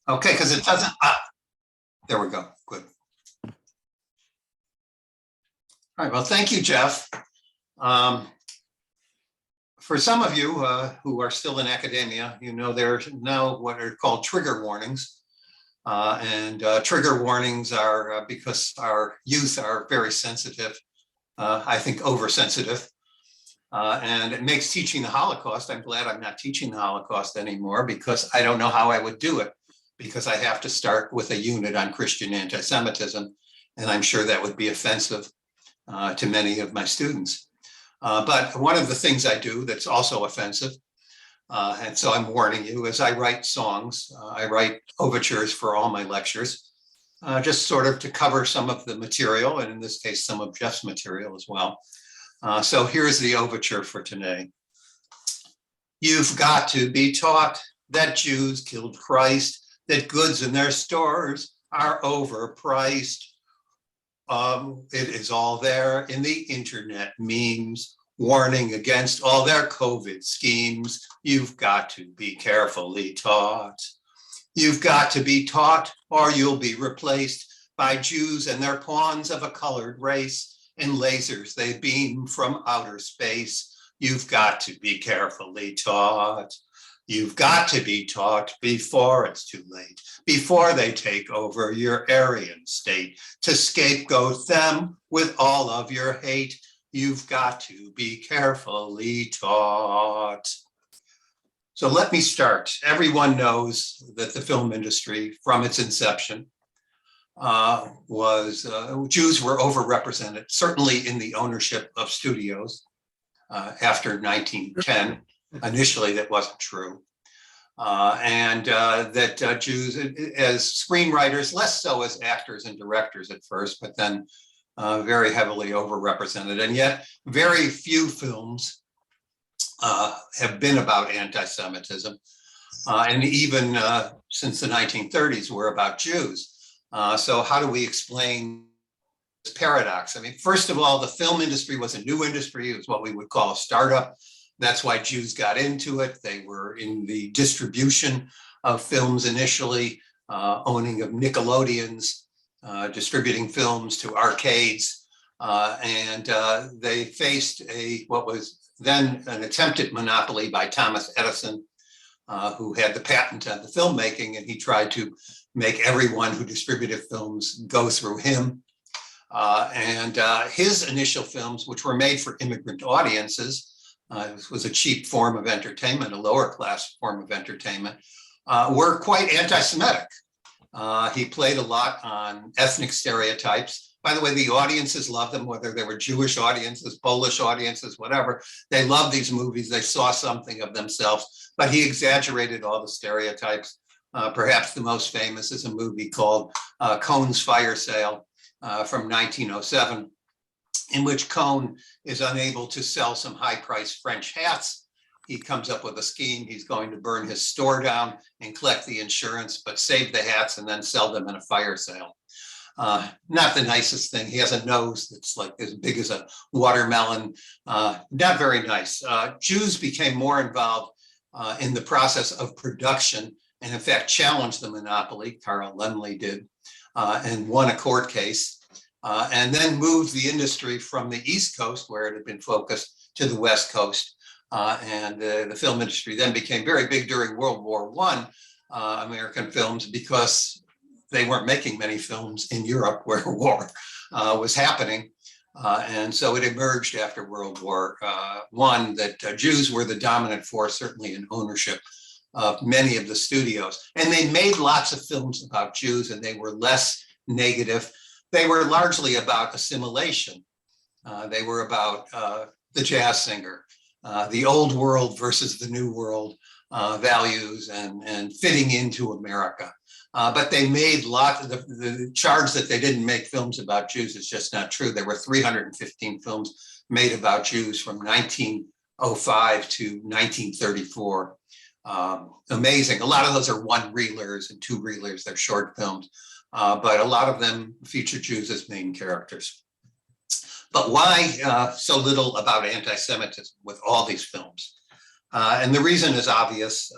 Okay, because it doesn't, there we go, good. All right, well, thank you, Jeff. For some of you who are still in academia, you know there's now what are called trigger warnings. Trigger warnings are because our youth are very sensitive, I think oversensitive. And it makes teaching the Holocaust, I'm glad I'm not teaching the Holocaust anymore because I don't know how I would do it, because I have to start with a unit on Christian anti-Semitism, and I'm sure that would be offensive to many of my students. But one of the things I do that's also offensive, and so I'm warning you, is I write songs. I write overtures for all my lectures, just sort of to cover some of the material, and in this case, some of Jeff's material as well. So here's the overture for today. You've got to be taught that Jews killed Christ, that goods in their stores are overpriced. It is all there in the internet memes, warning against all their COVID schemes. You've got to be carefully taught. You've got to be taught or you'll be replaced by Jews and their pawns of a colored race and lasers they beam from outer space. You've got to be carefully taught. You've got to be taught before it's too late, before they take over your Aryan state, to scapegoat them with all of your hate. You've got to be carefully taught. So let me start. Everyone knows that the film industry, from its inception, Jews were overrepresented, certainly in the ownership of studios after 1910. Initially, that wasn't true. That Jews, as screenwriters, less so as actors and directors at first, but then very heavily overrepresented. And yet, very few films have been about anti-Semitism. And even since the 1930s, were about Jews. So how do we explain this paradox? I mean, first of all, the film industry was a new industry. It was what we would call a startup. That's why Jews got into it. They were in the distribution of films initially, owning of Nickelodeons, distributing films to arcades. They faced what was then an attempted monopoly by Thomas Edison, who had the patent on the filmmaking, and he tried to make everyone who distributed films go through him. His initial films, which were made for immigrant audiences, it was a cheap form of entertainment, a lower class form of entertainment, were quite anti-Semitic. He played a lot on ethnic stereotypes. By the way, the audiences loved them, whether they were Jewish audiences, Polish audiences, whatever. They loved these movies. They saw something of themselves, but he exaggerated all the stereotypes. Perhaps the most famous is a movie called Cohn's Fire Sale from 1907. In which Cohn is unable to sell some high-priced French hats. He comes up with a scheme. He's going to burn his store down and collect the insurance, but save the hats and then sell them in a fire sale. Not the nicest thing. He has a nose that's like as big as a watermelon. Not very nice. Jews became more involved in the process of production and in fact challenged the monopoly. Carl Laemmle did, and won a court case. And then moved the industry from the East Coast, where it had been focused, to the West Coast. The film industry then became very big during World War I, American films, because they weren't making many films in Europe where war was happening. And so it emerged after World War I that Jews were the dominant force, certainly in ownership of many of the studios. And they made lots of films about Jews, and they were less negative. They were largely about assimilation. They were about the jazz singer, the old world versus the new world values and fitting into America. But they made lots of the charge that they didn't make films about Jews is just not true. There were 315 films made about Jews from 1905 to 1934. Amazing. A lot of those are one-reelers and two-reelers. They're short films. But a lot of them feature Jews as main characters. But why so little about anti-Semitism with all these films? And the reason is obvious.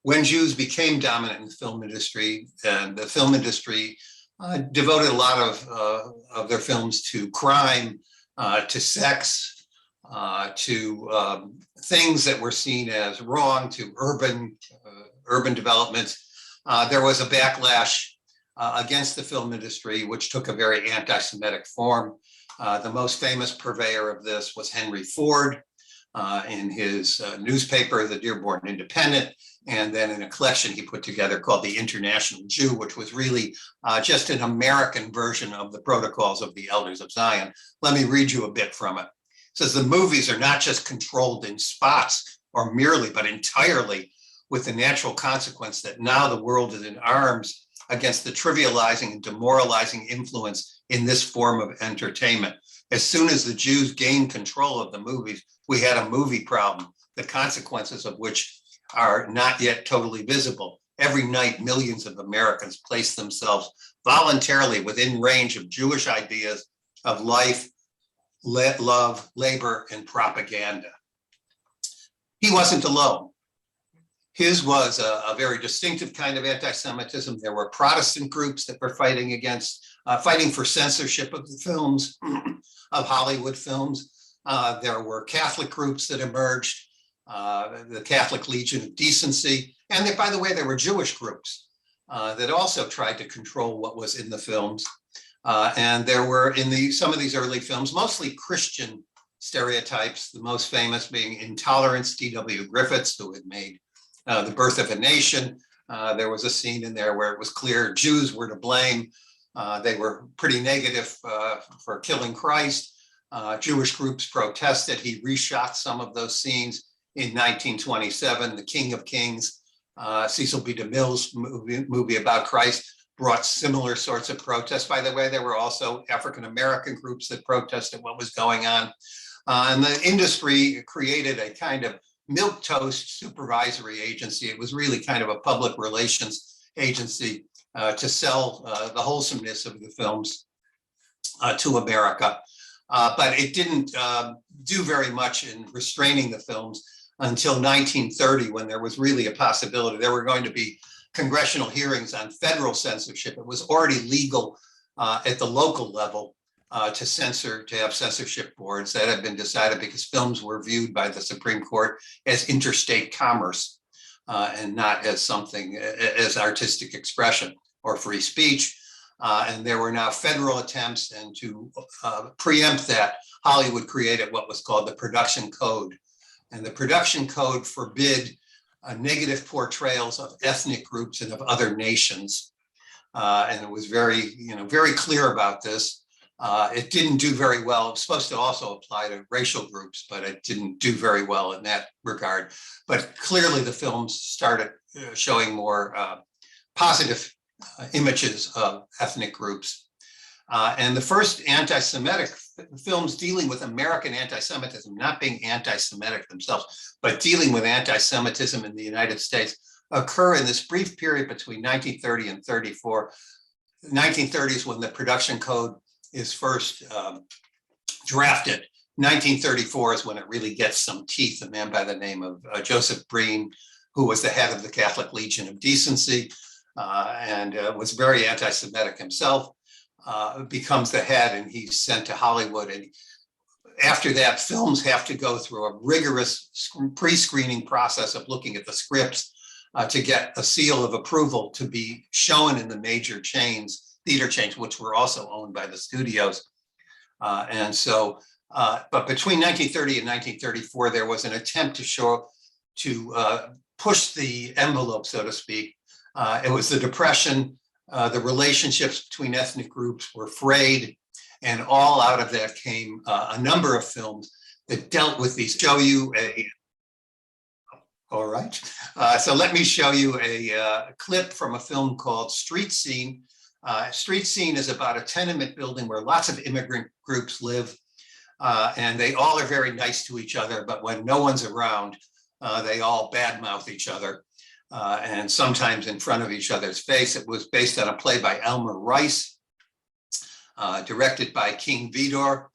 when Jews became dominant in the film industry, and the film industry devoted a lot of their films to crime, to sex, to things that were seen as wrong, to urban developments. There was a backlash against the film industry, which took a very anti-Semitic form. The most famous purveyor of this was Henry Ford in his newspaper, the Dearborn Independent, and then in a collection he put together called the International Jew, which was really just an American version of the Protocols of the Elders of Zion. Let me read you a bit from it. It says, the movies are not just controlled in spots or merely, but entirely, with the natural consequence that now the world is in arms against the trivializing and demoralizing influence in this form of entertainment. As soon as the Jews gained control of the movies, we had a movie problem, the consequences of which are not yet totally visible. Every night, millions of Americans place themselves voluntarily within range of Jewish ideas of life, love, labor, and propaganda. He wasn't alone. His was a very distinctive kind of anti-Semitism. There were Protestant groups that were fighting for censorship of the films, of Hollywood films. There were Catholic groups that emerged, the Catholic Legion of Decency. And by the way, there were Jewish groups that also tried to control what was in the films. And there were in some of these early films, mostly Christian stereotypes, the most famous being Intolerance, D.W. Griffiths, who had made The Birth of a Nation. There was a scene in there where it was clear Jews were to blame. They were pretty negative for killing Christ. Jewish groups protested. He reshot some of those scenes in 1927. The King of Kings, Cecil B. DeMille's movie about Christ, brought similar sorts of protests. By the way, there were also African-American groups that protested what was going on. And the industry created a kind of milquetoast supervisory agency. It was really kind of a public relations agency to sell the wholesomeness of the films to America. But it didn't do very much in restraining the films until 1930, when there was really a possibility. There were going to be congressional hearings on federal censorship. It was already legal at the local level to have censorship boards. That had been decided because films were viewed by the Supreme Court as interstate commerce and not as something as artistic expression or free speech. And there were now federal attempts, and to preempt that, Hollywood created what was called the Production Code. And the Production Code forbid negative portrayals of ethnic groups and of other nations. And it was very clear about this. It didn't do very well. It was supposed to also apply to racial groups, but it didn't do very well in that regard. But clearly the films started showing more positive images of ethnic groups. And the first anti-Semitic films dealing with American anti-Semitism, not being anti-Semitic themselves, but dealing with anti-Semitism in the United States, occur in this brief period between 1930 and 34. The 1930s, when the Production Code is first drafted. 1934 is when it really gets some teeth. A man by the name of Joseph Breen, who was the head of the Catholic Legion of Decency and was very anti-Semitic himself, becomes the head, and he's sent to Hollywood. And after that, films have to go through a rigorous pre-screening process of looking at the scripts to get a seal of approval to be shown in the major theater chains, which were also owned by the studios. But between 1930 and 1934, there was an attempt to push the envelope, so to speak. It was the Depression. The relationships between ethnic groups were frayed, and all out of that came a number of films that dealt with these. All right. So let me show you a clip from a film called Street Scene. Street Scene is about a tenement building where lots of immigrant groups live, and they all are very nice to each other, but when no one's around, they all badmouth each other, and sometimes in front of each other's face. It was based on a play by Elmer Rice, directed by King Vidor,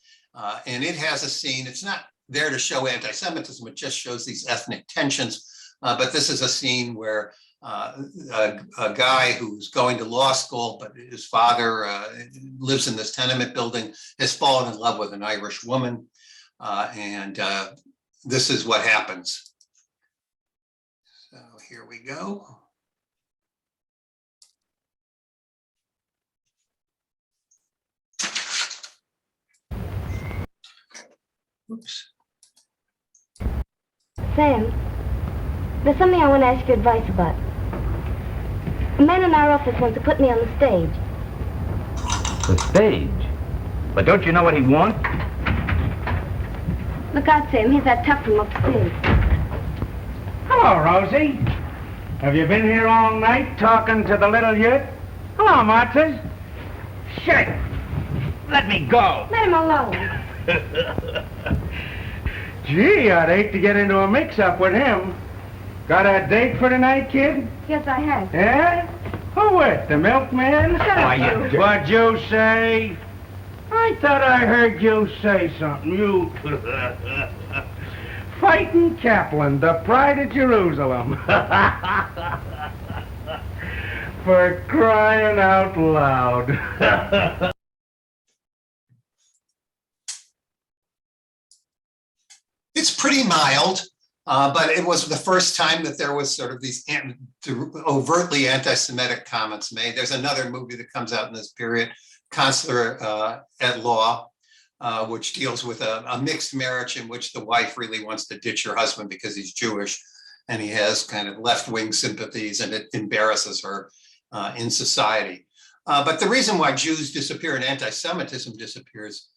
and it has a scene. It's not there to show anti-Semitism, it just shows these ethnic tensions, But this is a scene where a guy who's going to law school, but his father lives in this tenement building, has fallen in love with an Irish woman. And this is what happens. So here we go. Oops. Sam, there's something I want to ask your advice about. A man in our office wants to put me on the stage. The stage? But don't you know what he wants? Look out, Sam. Here's that tough from upstairs. Hello, Rosie. Have you been here all night talking to the little youth? Hello, Martha. Shit! Let me go. Let him alone. Gee, I'd hate to get into a mix-up with him. Got a date for tonight, kid? Yes, I have. Yeah? Who with? The milkman? Shut up, you. What'd you say? I thought I heard you say something. You... Fighting Kaplan, the pride of Jerusalem. For crying out loud. It's pretty mild, but it was the first time that there was sort of these overtly anti-Semitic comments made. There's another movie that comes out in this period, Consular at Law, which deals with a mixed marriage in which the wife really wants to ditch her husband because he's Jewish and he has kind of left-wing sympathies, and it embarrasses her in society. But the reason why Jews disappear and anti-Semitism disappears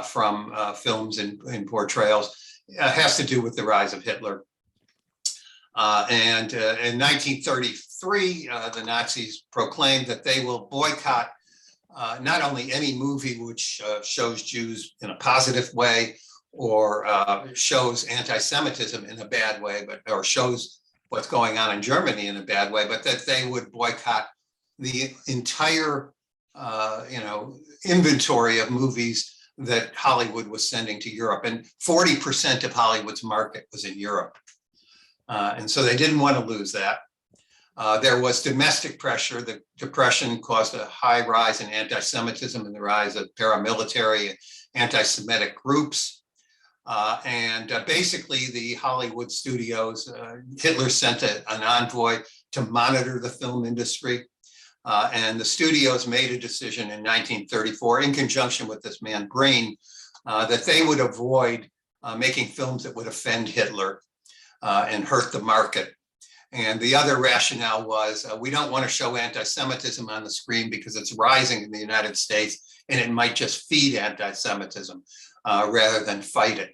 from films and portrayals has to do with the rise of Hitler. And in 1933, the Nazis proclaimed that they will boycott not only any movie which shows Jews in a positive way or shows anti-Semitism in a bad way, or shows what's going on in Germany in a bad way, but that they would boycott the entire inventory of movies that Hollywood was sending to Europe. And 40% of Hollywood's market was in Europe. And so they didn't want to lose that. There was domestic pressure. The Depression caused a high rise in anti-Semitism and the rise of paramilitary anti-Semitic groups. And basically the Hollywood studios, Hitler sent an envoy to monitor the film industry. And the studios made a decision in 1934, in conjunction with this man Breen, that they would avoid making films that would offend Hitler and hurt the market. And the other rationale was, we don't want to show anti-Semitism on the screen because it's rising in the United States and it might just feed anti-Semitism rather than fight it.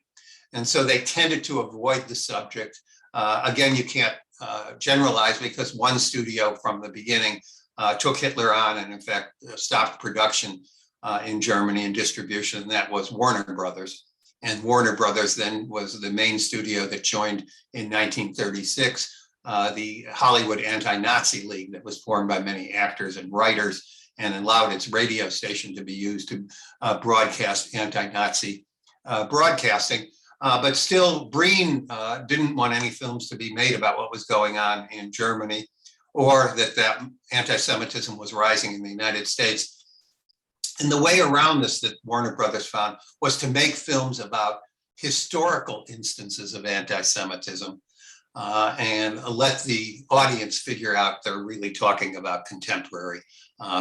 And so they tended to avoid the subject. Again, you can't generalize, because one studio from the beginning took Hitler on and in fact stopped production in Germany and distribution, and that was Warner Brothers. And Warner Brothers then was the main studio that joined in 1936 the Hollywood Anti-Nazi League that was formed by many actors and writers and allowed its radio station to be used to broadcast anti-Nazi broadcasting. But still, Breen didn't want any films to be made about what was going on in Germany, or that anti-Semitism was rising in the United States. And the way around this that Warner Brothers found was to make films about historical instances of anti-Semitism and let the audience figure out they're really talking about contemporary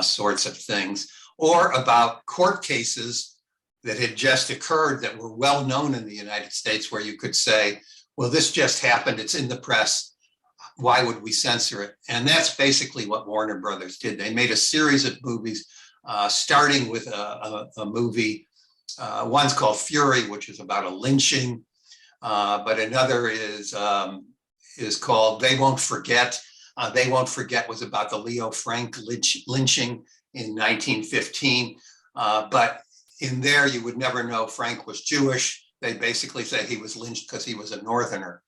sorts of things, or about court cases that had just occurred that were well known in the United States, where you could say, well, this just happened, it's in the press, why would we censor it? And that's basically what Warner Brothers did. They made a series of movies, starting with a movie, one's called Fury, which is about a lynching, but another is called They Won't Forget. They Won't Forget was about the Leo Frank lynching in 1915. But in there, you would never know Frank was Jewish. They basically say he was lynched because he was a Northerner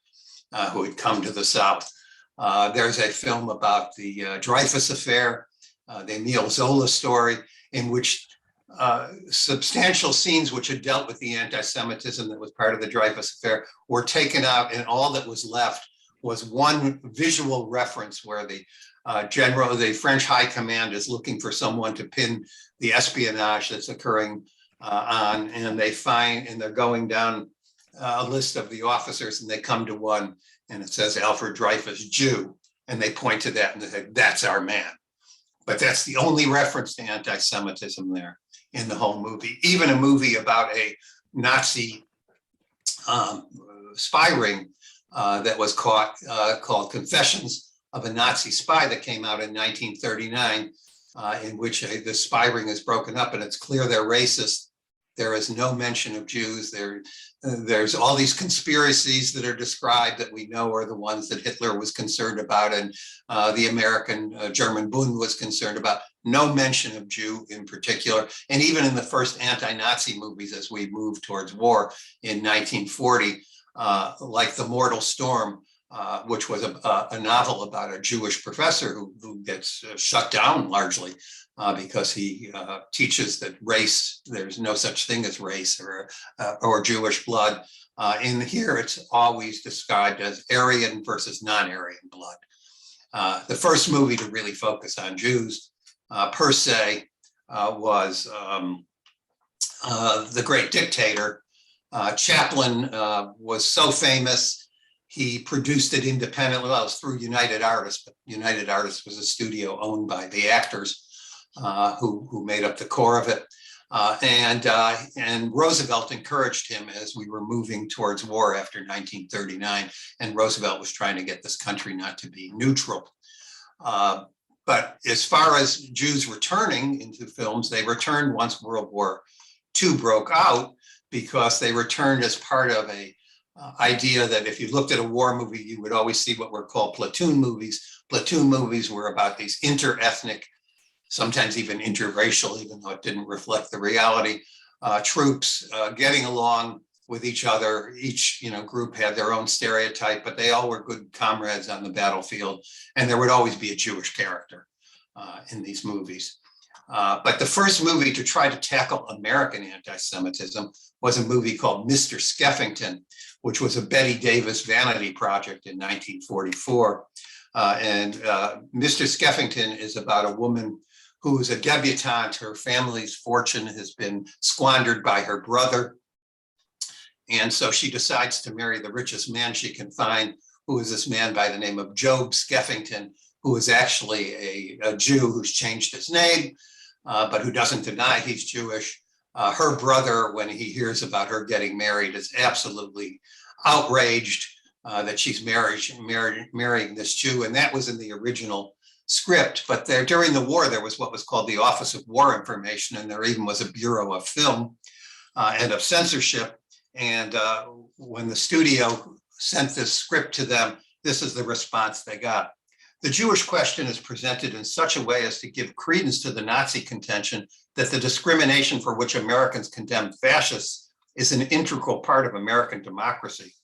who had come to the South. There's a film about the Dreyfus Affair, the Emile Zola story, in which substantial scenes which had dealt with the anti-Semitism that was part of the Dreyfus Affair were taken out, and all that was left was one visual reference where the the French High Command is looking for someone to pin the espionage that's occurring on, and they're going down a list of the officers, and they come to one, and it says Alfred Dreyfus, Jew, and they point to that and they say, that's our man. But that's the only reference to anti-Semitism there in the whole movie. Even a movie about a Nazi spy ring that was caught called Confessions of a Nazi Spy that came out in 1939, in which the spy ring is broken up, and it's clear they're racist. There is no mention of Jews. There's all these conspiracies that are described that we know are the ones that Hitler was concerned about, and the American German Bund was concerned about. No mention of Jew in particular. And even in the first anti-Nazi movies, as we move towards war in 1940, like The Mortal Storm, which was a novel about a Jewish professor who gets shut down largely because he teaches that race, there's no such thing as race or Jewish blood. In here, it's always described as Aryan versus non-Aryan blood. The first movie to really focus on Jews per se was The Great Dictator. Chaplin was so famous, he produced it independently. Well, it was through United Artists, but United Artists was a studio owned by the actors who made up the core of it. And Roosevelt encouraged him as we were moving towards war after 1939. And Roosevelt was trying to get this country not to be neutral. But as far as Jews returning into films, they returned once World War II broke out, because they returned as part of a idea that if you looked at a war movie, you would always see what were called platoon movies. Platoon movies were about these inter-ethnic, sometimes even interracial, even though it didn't reflect the reality, troops getting along with each other. Each group had their own stereotype, but they all were good comrades on the battlefield. And there would always be a Jewish character in these movies. But the first movie to try to tackle American anti-Semitism was a movie called Mr. Skeffington, which was a Betty Davis vanity project in 1944. And Mr. Skeffington is about a woman who is a debutante. Her family's fortune has been squandered by her brother. And so she decides to marry the richest man she can find, who is this man by the name of Job Skeffington, who is actually a Jew who's changed his name, but who doesn't deny he's Jewish. Her brother, when he hears about her getting married, is absolutely outraged that she's marrying this Jew. And that was in the original script. But during the war, there was what was called the Office of War Information, and there even was a Bureau of Film and of Censorship. And when the studio sent this script to them, this is the response they got. The Jewish question is presented in such a way as to give credence to the Nazi contention that the discrimination for which Americans condemn fascists is an integral part of American democracy.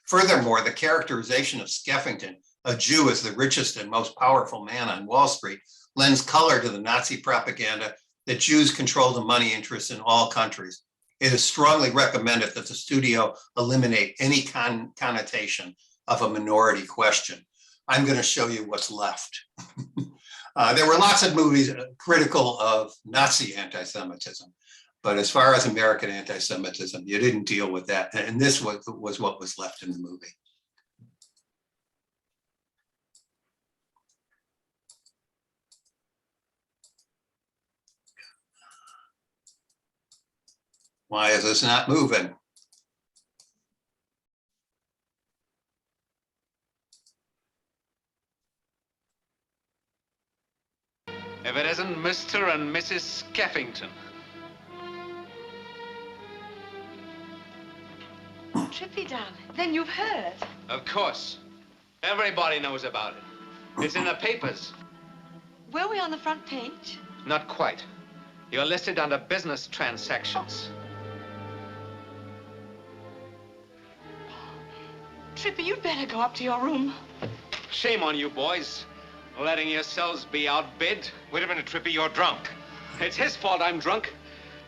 Furthermore, the characterization of Skeffington, a Jew, as the richest and most powerful man on Wall Street, lends color to the Nazi propaganda that Jews control the money interests in all countries. It is strongly recommended that the studio eliminate any connotation of a minority question. I'm going to show you what's left. There were lots of movies critical of Nazi anti-Semitism, but as far as American anti-Semitism, you didn't deal with that. And this was what was left in the movie. Why is this not moving? If it isn't Mr. and Mrs. Skeffington. Trippy, darling, then you've heard. Of course. Everybody knows about it. It's in the papers. Were we on the front page? Not quite. You're listed under business transactions. Trippy, you'd better go up to your room. Shame on you, boys. Letting yourselves be outbid. Wait a minute, Trippy, you're drunk. It's his fault I'm drunk.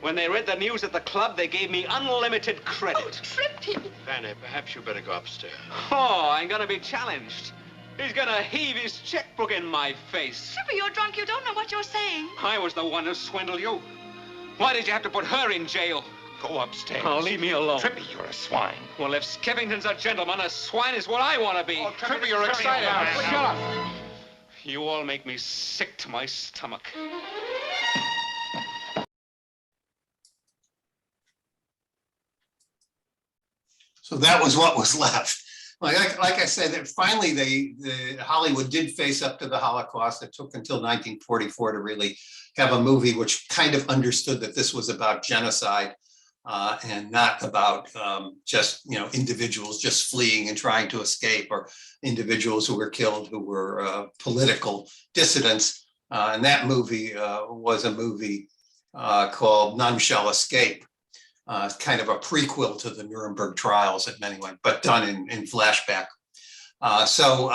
When they read the news at the club, they gave me unlimited credit. Oh, Trippy! Vanny, perhaps you better go upstairs. Oh, I'm gonna be challenged. He's gonna heave his checkbook in my face. Trippy, you're drunk. You don't know what you're saying. I was the one who swindled you. Why did you have to put her in jail? Go upstairs. Oh, leave me alone. Trippy, you're a swine. Well, if Skeffington's a gentleman, a swine is what I want to be. Oh, Trippy, you're excited. Shut up. You all make me sick to my stomach. So that was what was left. Like I said, that finally Hollywood did face up to the Holocaust. It took until 1944 to really have a movie which kind of understood that this was about genocide and not about just individuals just fleeing and trying to escape, or individuals who were killed who were political dissidents. And that movie was a movie called None Shall Escape. Kind of a prequel to the Nuremberg trials at many went, but done in flashback. So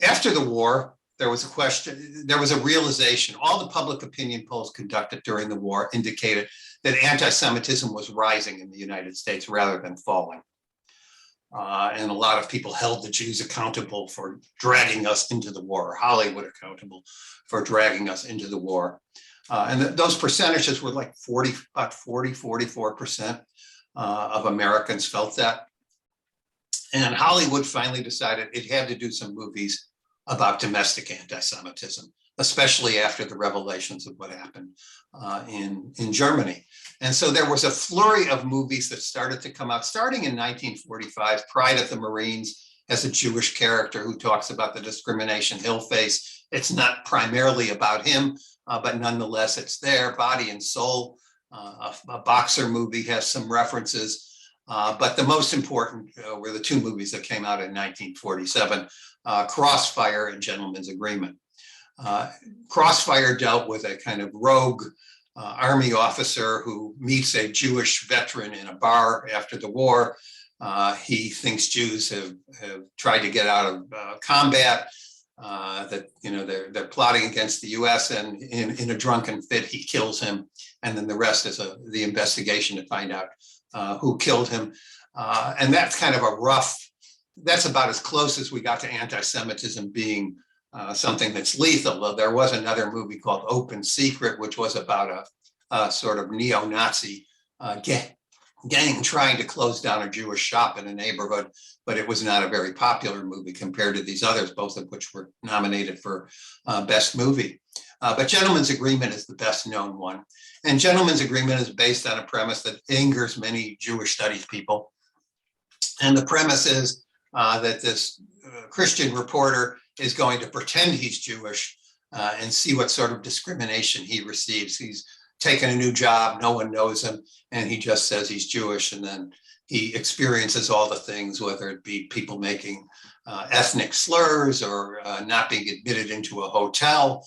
after the war, there was a realization. All the public opinion polls conducted during the war indicated that anti-Semitism was rising in the United States rather than falling. And a lot of people held the Jews accountable for dragging us into the war, or Hollywood accountable for dragging us into the war. And those percentages were like 44% of Americans felt that. And Hollywood finally decided it had to do some movies about domestic anti-Semitism, especially after the revelations of what happened in Germany. And so there was a flurry of movies that started to come out, starting in 1945. Pride of the Marines has a Jewish character who talks about the discrimination he'll face. It's not primarily about him, but nonetheless, it's there. Body and Soul, a boxer movie, has some references. But the most important were the two movies that came out in 1947, Crossfire and Gentleman's Agreement. Crossfire dealt with a kind of rogue army officer who meets a Jewish veteran in a bar after the war. He thinks Jews have tried to get out of combat, that they're plotting against the U.S., and in a drunken fit, he kills him. And then the rest is the investigation to find out who killed him. And that's kind of that's about as close as we got to anti-Semitism being something that's lethal. Though there was another movie called Open Secret, which was about a sort of neo-Nazi gang trying to close down a Jewish shop in a neighborhood, but it was not a very popular movie compared to these others, both of which were nominated for Best Movie. But Gentleman's Agreement is the best known one. And Gentleman's Agreement is based on a premise that angers many Jewish studies people. And the premise is that this Christian reporter is going to pretend he's Jewish and see what sort of discrimination he receives. He's taken a new job, no one knows him, and he just says he's Jewish, and then he experiences all the things, whether it be people making ethnic slurs, or not being admitted into a hotel,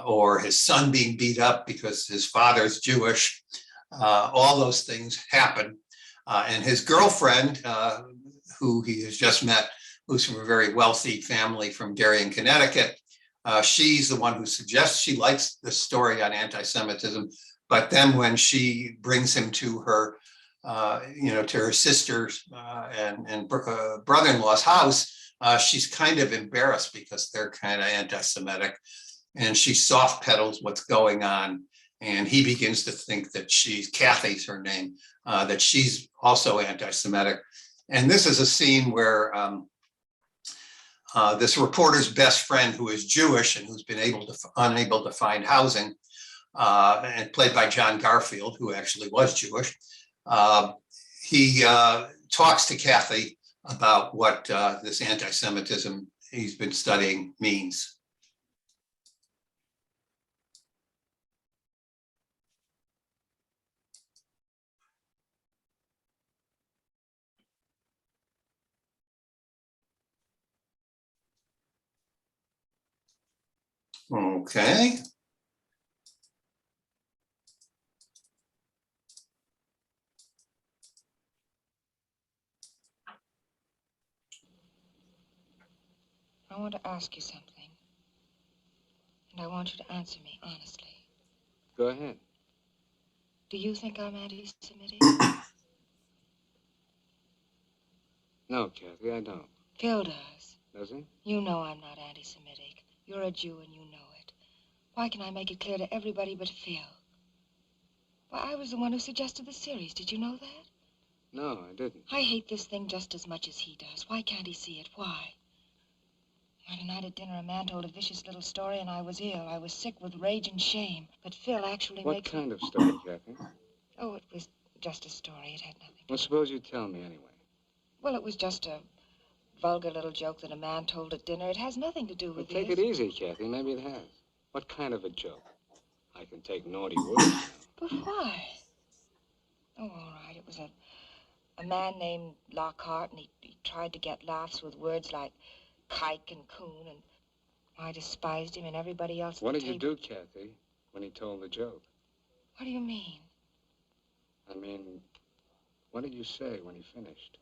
or his son being beat up because his father's Jewish. All those things happen. And his girlfriend, who he has just met, who's from a very wealthy family from Darien, Connecticut, she's the one who suggests she likes the story on anti-Semitism. But then when she brings him to her, to her sister's and brother-in-law's house, she's kind of embarrassed because they're kind of anti-Semitic. And she soft pedals what's going on. And he begins to think that Kathy's her name, that she's also anti-Semitic. And this is a scene where this reporter's best friend, who is Jewish and who's been unable to find housing, and played by John Garfield, who actually was Jewish, he talks to Kathy about what this anti-Semitism he's been studying means. Okay. I want to ask you something, and I want you to answer me honestly. Go ahead. Do you think I'm anti-Semitic? No, Kathy, I don't. Phil does. Does he? You know I'm not anti-Semitic. You're a Jew and you know it. Why can I make it clear to everybody but Phil? Why, I was the one who suggested the series. Did you know that? No, I didn't. I hate this thing just as much as he does. Why can't he see it? Why? Friday night at dinner, a man told a vicious little story, and I was ill. I was sick with rage and shame. But Phil actually What makes... kind of story, Kathy? Oh, it was just a story. It had nothing to... Well, suppose you tell me anyway. Well, it was just a vulgar little joke that a man told at dinner. It has nothing to do with Well, take this. it easy, Kathy. Maybe it has. What kind of a joke? I can take naughty words now. But why? Oh, all right. It was a man named Lockhart, and he tried to get laughs with words like kike and coon, and I despised him and everybody else at What the did you table. do, Kathy, when he told the joke? What do you mean? I mean, what did you say when he finished?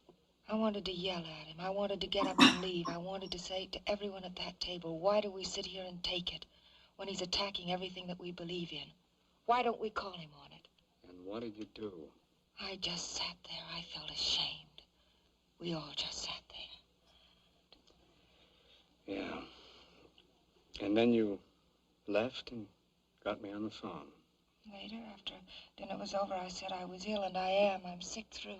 I wanted to yell at him. I wanted to get up and leave. I wanted to say to everyone at that table, why do we sit here and take it when he's attacking everything that we believe in? Why don't we call him on it? And what did you do? I just sat there. I felt ashamed. We all just sat there. Yeah. And then you left and got me on the phone. Later, after dinner was over, I said I was ill, and I am. I'm sick through.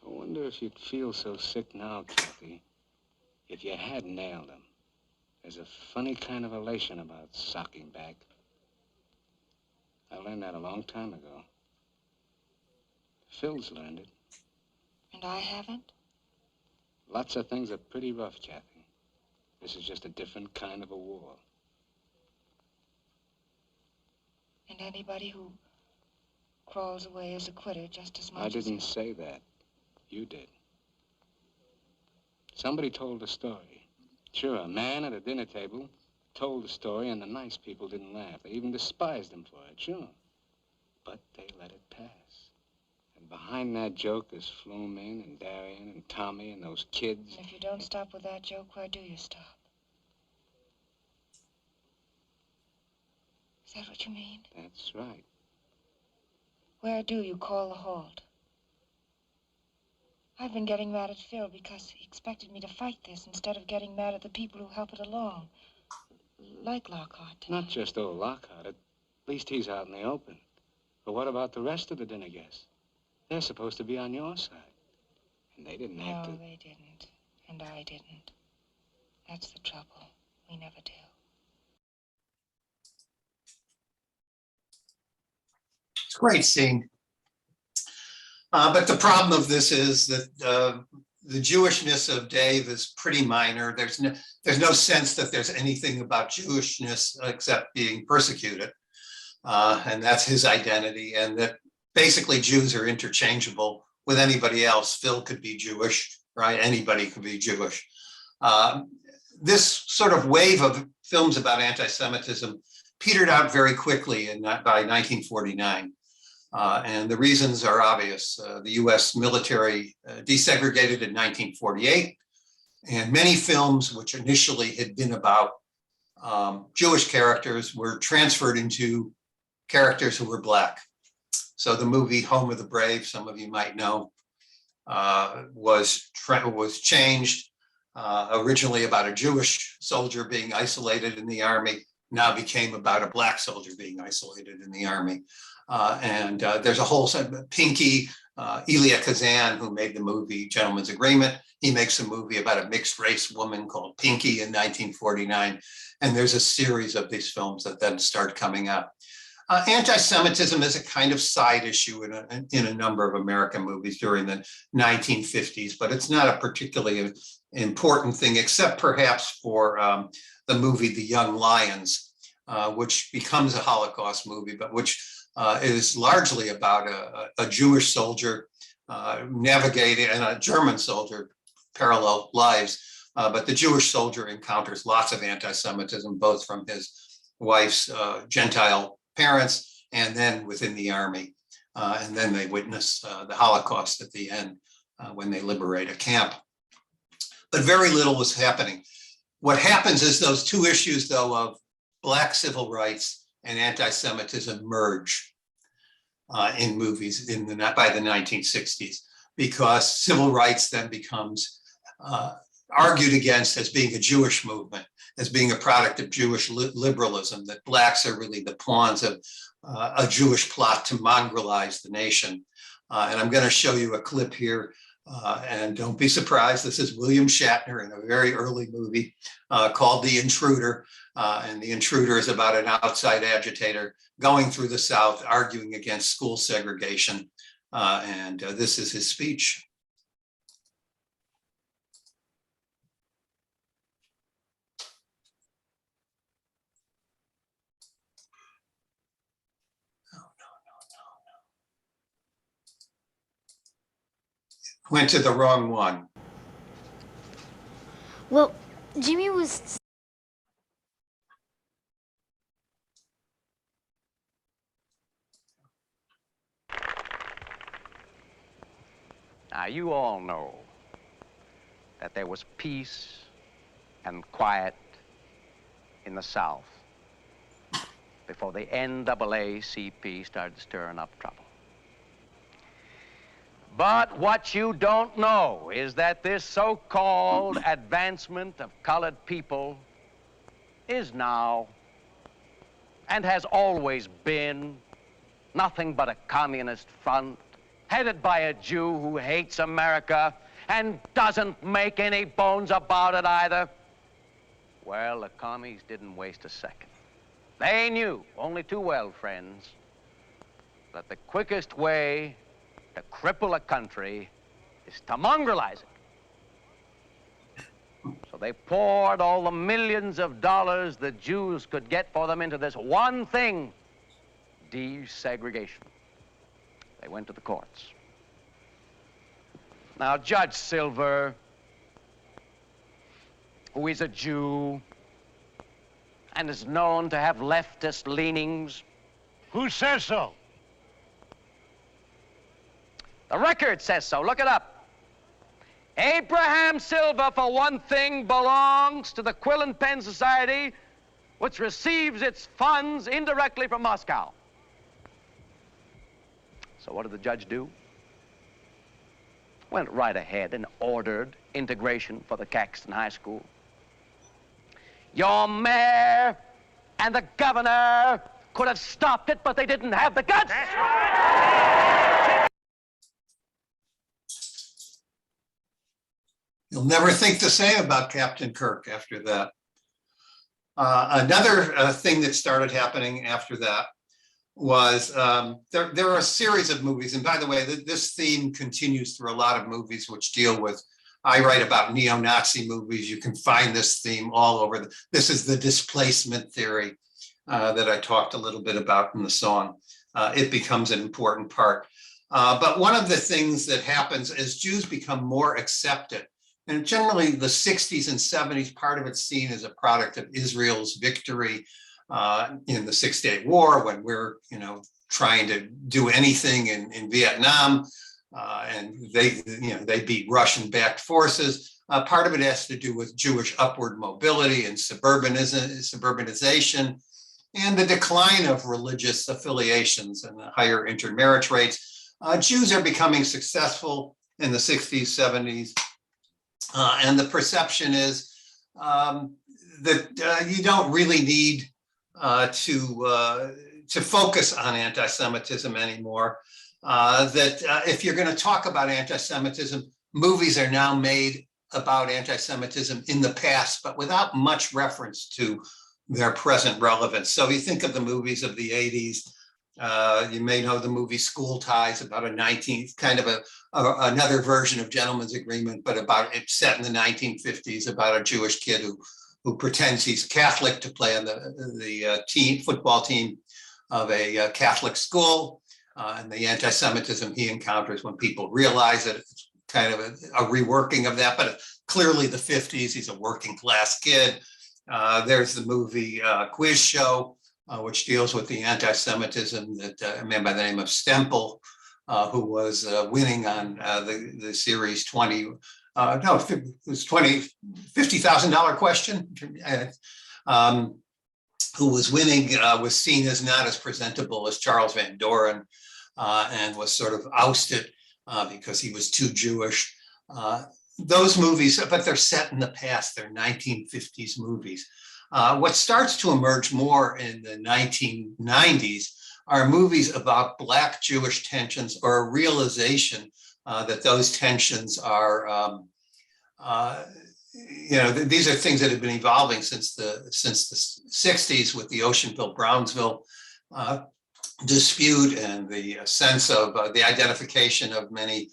I wonder if you'd feel so sick now, Kathy, if you had nailed him. There's a funny kind of elation about socking back. I learned that a long time ago. Phil's learned it. And I haven't? Lots of things are pretty rough, Kathy. This is just a different kind of a war. And anybody who crawls away is a quitter just as much I as... didn't say that. You did. Somebody told a story. Sure, a man at a dinner table told the story, and the nice people didn't laugh. They even despised him for it, sure. But they let it pass. And behind that joke is Flumin and Darian and Tommy and those kids. And if you don't stop with that joke, where do you stop? Is that what you mean? That's right. Where do you call the halt? I've been getting mad at Phil because he expected me to fight this instead of getting mad at the people who help it along. Like Lockhart tonight. Not just old Lockhart. At least he's out in the open. But what about the rest of the dinner guests? They're supposed to be on your side. And they didn't have No, to... they didn't. And I didn't. That's the trouble. We never do. It's a great scene. But the problem of this is that the Jewishness of Dave is pretty minor. There's no sense that there's anything about Jewishness except being persecuted. And that's his identity. And that basically Jews are interchangeable with anybody else. Phil could be Jewish, right? Anybody could be Jewish. This sort of wave of films about anti-Semitism petered out very quickly by 1949. And the reasons are obvious. The US military desegregated in 1948, and many films which initially had been about Jewish characters were transferred into characters who were Black. So the movie Home of the Brave, some of you might know, was changed, originally about a Jewish soldier being isolated in the army, now became about a Black soldier being isolated in the army. And there's a whole set of Pinky, Elia Kazan, who made the movie Gentleman's Agreement. He makes a movie about a mixed race woman called Pinky in 1949. And there's a series of these films that then start coming up. Anti-Semitism is a kind of side issue in a number of American movies during the 1950s, but it's not a particularly important thing, except perhaps for the movie The Young Lions, which becomes a Holocaust movie, but which is largely about a Jewish soldier navigating, and a German soldier, parallel lives. But the Jewish soldier encounters lots of anti-Semitism, both from his wife's Gentile parents and then within the army. And then they witness the Holocaust at the end when they liberate a camp. But very little was happening. What happens is those two issues, though, of Black civil rights and anti-Semitism merge in movies by the 1960s. because civil rights then becomes argued against as being a Jewish movement, as being a product of Jewish liberalism, that blacks are really the pawns of a Jewish plot to mongrelize the nation. And I'm going to show you a clip here. And don't be surprised, this is William Shatner in a very early movie called The Intruder. And The Intruder is about an outside agitator going through the South, arguing against school segregation. And this is his speech. Went to the wrong one. Well, Jimmy was... Now, you all know that there was peace and quiet in the South before the NAACP started stirring up trouble. But what you don't know is that this so-called advancement of colored people is now, and has always been, nothing but a communist front headed by a Jew who hates America and doesn't make any bones about it either. Well, the commies didn't waste a second. They knew only too well, friends, that the quickest way to cripple a country is to mongrelize it. So they poured all the millions of dollars the Jews could get for them into this one thing, desegregation. They went to the courts. Now, Judge Silver, who is a Jew and is known to have leftist leanings. Who says so? The record says so. Look it up. Abraham Silver, for one thing, belongs to the Quill and Pen Society, which receives its funds indirectly from Moscow. So what did the judge do? Went right ahead and ordered integration for the Caxton High School. Your mayor and the governor could have stopped it, but they didn't have the guts. That's right. You'll never think the same about Captain Kirk after that. Another thing that started happening after that was there are a series of movies. And by the way, this theme continues through a lot of movies which deal with, I write about neo-Nazi movies. You can find this theme all over. This is the displacement theory that I talked a little bit about in the song. It becomes an important part. But one of the things that happens as Jews become more accepted, and generally the 60s and 70s, part of it's seen as a product of Israel's victory in the Six-Day War, when we're, trying to do anything in Vietnam, and they beat Russian-backed forces. Part of it has to do with Jewish upward mobility and suburbanization, and the decline of religious affiliations and the higher intermarriage rates. Jews are becoming successful in the 60s, 70s, and the perception is that you don't really need to focus on anti-Semitism anymore. That if you're going to talk about anti-Semitism, movies are now made about anti-Semitism in the past, but without much reference to their present relevance. So you think of the movies of the 80s. You may know the movie School Ties, about a 19th kind of another version of Gentleman's Agreement, but about it's set in the 1950s about a Jewish kid who pretends he's Catholic to play on the football team of a Catholic school, and the anti-Semitism he encounters when people realize it. It's kind of a reworking of that, but clearly the 50s, he's a working class kid. There's the movie Quiz Show, which deals with the anti-Semitism that a man by the name of Stempel, who was winning on the series $50,000 question, who was winning, was seen as not as presentable as Charles Van Doren, and was sort of ousted because he was too Jewish. Those movies, but they're set in the past. They're 1950s movies. What starts to emerge more in the 1990s are movies about Black Jewish tensions, or a realization that those tensions are, these are things that have been evolving since the 60s with the Oceanville-Brownsville dispute, and the sense of the identification of many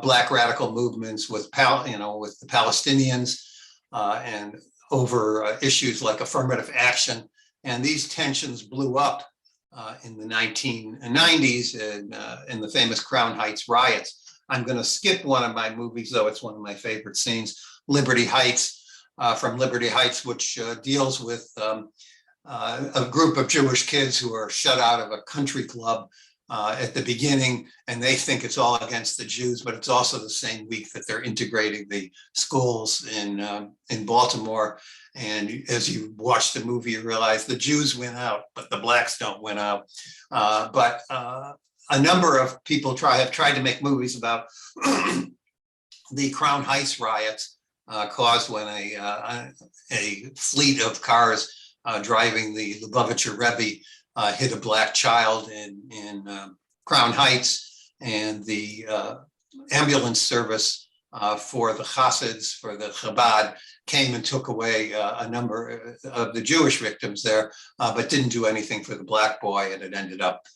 Black radical movements with the Palestinians, and over issues like affirmative action. And these tensions blew up in the 1990s in the famous Crown Heights riots. I'm going to skip one of my movies, though it's one of my favorite scenes, Liberty Heights, from Liberty Heights, which deals with a group of Jewish kids who are shut out of a country club at the beginning, and they think it's all against the Jews, but it's also the same week that they're integrating the schools in Baltimore. And as you watch the movie, you realize the Jews win out, but the Blacks don't win out. But a number of people have tried to make movies about the Crown Heights riots caused when a fleet of cars driving the Lubavitcher Rebbe hit a Black child in Crown Heights, and the ambulance service for the Hasids, for the Chabad, came and took away a number of the Jewish victims there, but didn't do anything for the Black boy, and it ended up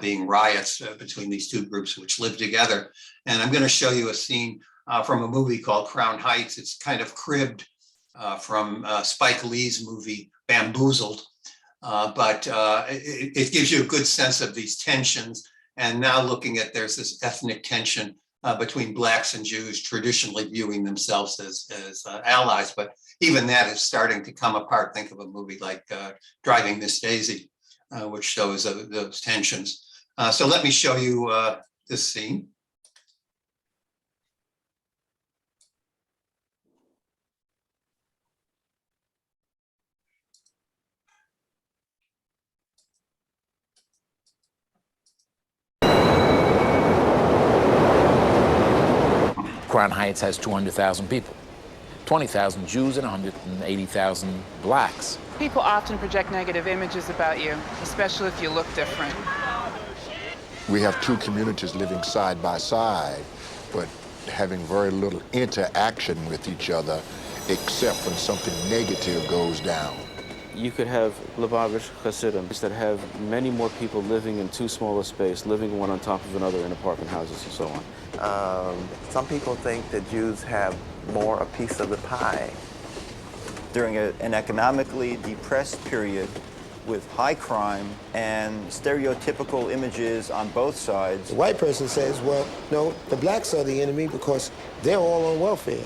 being riots between these two groups which lived together. And I'm going to show you a scene from a movie called Crown Heights. It's kind of cribbed from Spike Lee's movie Bamboozled, but it gives you a good sense of these tensions. And now looking at, there's this ethnic tension between Blacks and Jews, traditionally viewing themselves as allies, but even that is starting to come apart. Think of a movie like Driving Miss Daisy, which shows those tensions. So let me show you this scene. Crown Heights has 200,000 people, 20,000 Jews and 180,000 Blacks. People often project negative images about you, especially if you look different. We have two communities living side by side, but having very little interaction with each other, except when something negative goes down. You could have Lubavitch Hasidim that have many more people living in too small a space, living one on top of another in apartment houses and so on. Some people think that Jews have more a piece of the pie. During an economically depressed period with high crime and stereotypical images on both sides. The white person says, well, no, the Blacks are the enemy because they're all on welfare.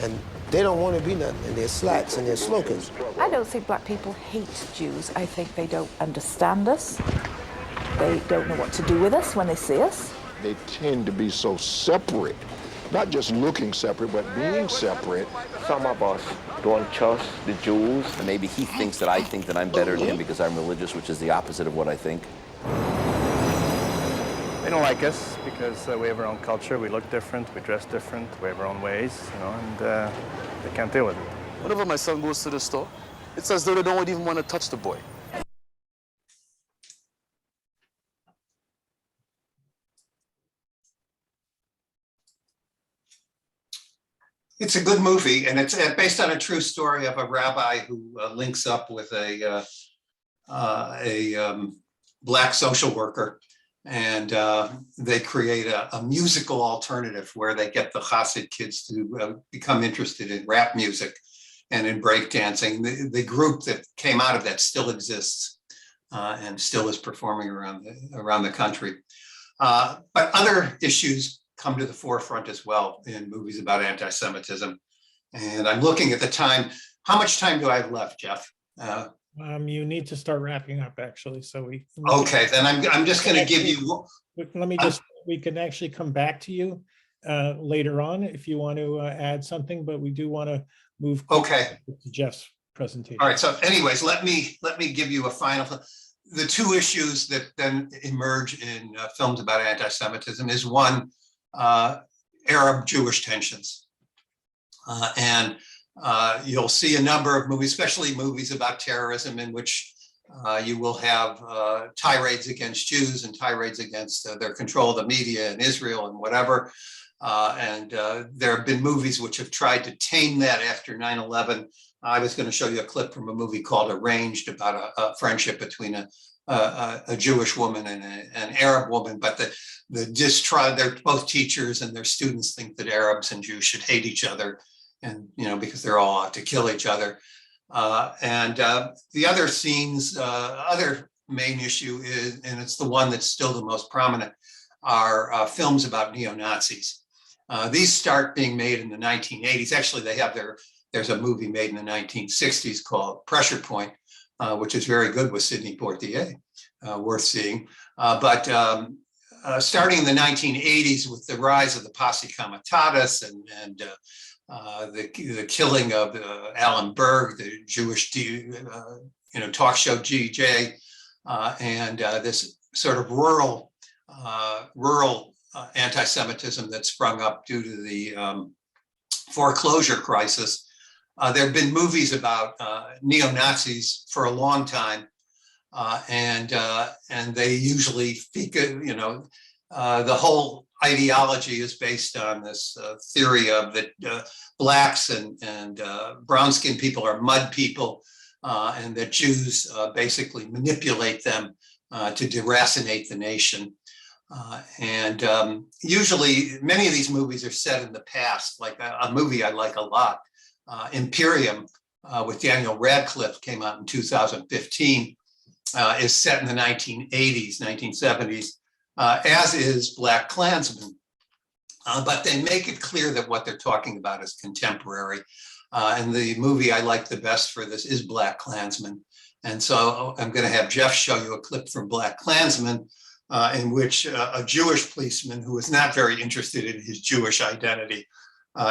And they don't want to be nothing, and they're slacks and they're smokers. I don't think Black people hate Jews. I think they don't understand us. They don't know what to do with us when they see us. They tend to be so separate, not just looking separate, but being separate. Some of us don't trust the Jews. And maybe he thinks that I think that I'm better than him because I'm religious, which is the opposite of what I think. They don't like us because we have our own culture, we look different, we dress different, we have our own ways, and they can't deal with it. Whenever my son goes to the store, it's as though they don't even want to touch the boy. It's a good movie, and it's based on a true story of a rabbi who links up with a Black social worker, and they create a musical alternative where they get the Hasid kids to become interested in rap music and in breakdancing. The group that came out of that still exists and still is performing around the country. But other issues come to the forefront as well in movies about anti-Semitism. And I'm looking at the time. How much time do I have left, Jeff? You need to start wrapping up, actually. So okay, then I'm just going to give you. Let me just. We can actually come back to you later on if you want to add something, but we do want to move. Okay. To Jeff's presentation. All right. So, anyways, let me give you a final. The two issues that then emerge in films about anti-Semitism is one, Arab-Jewish tensions. And you'll see a number of movies, especially movies about terrorism, in which you will have tirades against Jews and tirades against their control of the media in Israel and whatever. And there have been movies which have tried to tame that after 9/11. I was going to show you a clip from a movie called Arranged about a friendship between a Jewish woman and an Arab woman, but the distrust, they're both teachers and their students think that Arabs and Jews should hate each other, and because they're all out to kill each other. And the other scenes, other main issue is, and it's the one that's still the most prominent, are films about neo-Nazis. These start being made in the 1980s. Actually, there's a movie made in the 1960s called Pressure Point, which is very good with Sidney Poitier, worth seeing. But starting in the 1980s with the rise of the Posse Comitatus and the killing of Alan Berg, the Jewish talk show DJ, and this sort of rural anti-Semitism that sprung up due to the foreclosure crisis. There have been movies about neo-Nazis for a long time, and they usually speak, the whole ideology is based on this theory of that blacks and brown-skinned people are mud people, and that Jews basically manipulate them to deracinate the nation. Usually many of these movies are set in the past, like a movie I like a lot, Imperium with Daniel Radcliffe, came out in 2015, is set in the 1980s, 1970s, as is Black Klansman. But they make it clear that what they're talking about is contemporary. And the movie I like the best for this is Black Klansman. And so I'm going to have Jeff show you a clip from Black Klansman, in which a Jewish policeman who is not very interested in his Jewish identity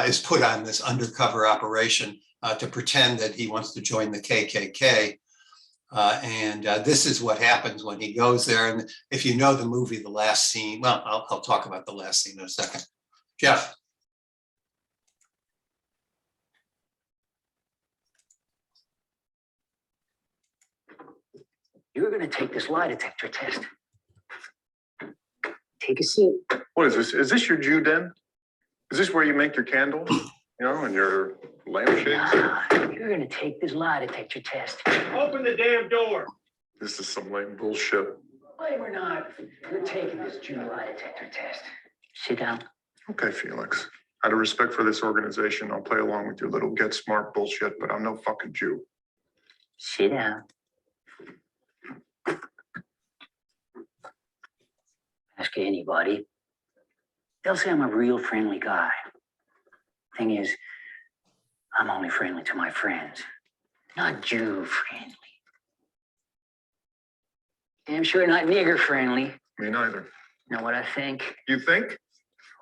is put on this undercover operation to pretend that he wants to join the KKK. And this is what happens when he goes there. And if you know the movie, the last scene, well, I'll talk about the last scene in a second. Jeff. You're going to take this lie detector test. Take a seat. What is this? Is this your Jew den? Is this where you make your candles? And your lampshades? You're going to take this lie detector test. Open the damn door. This is some lame bullshit. Lame or not, you're taking this Jew lie detector test. Sit down. Okay, Felix. Out of respect for this organization, I'll play along with your little get smart bullshit, but I'm no fucking Jew. Sit down. Ask anybody. They'll say I'm a real friendly guy. Thing is, I'm only friendly to my friends, not Jew friendly. Damn sure not nigger friendly. Me neither. Know what I think? You think?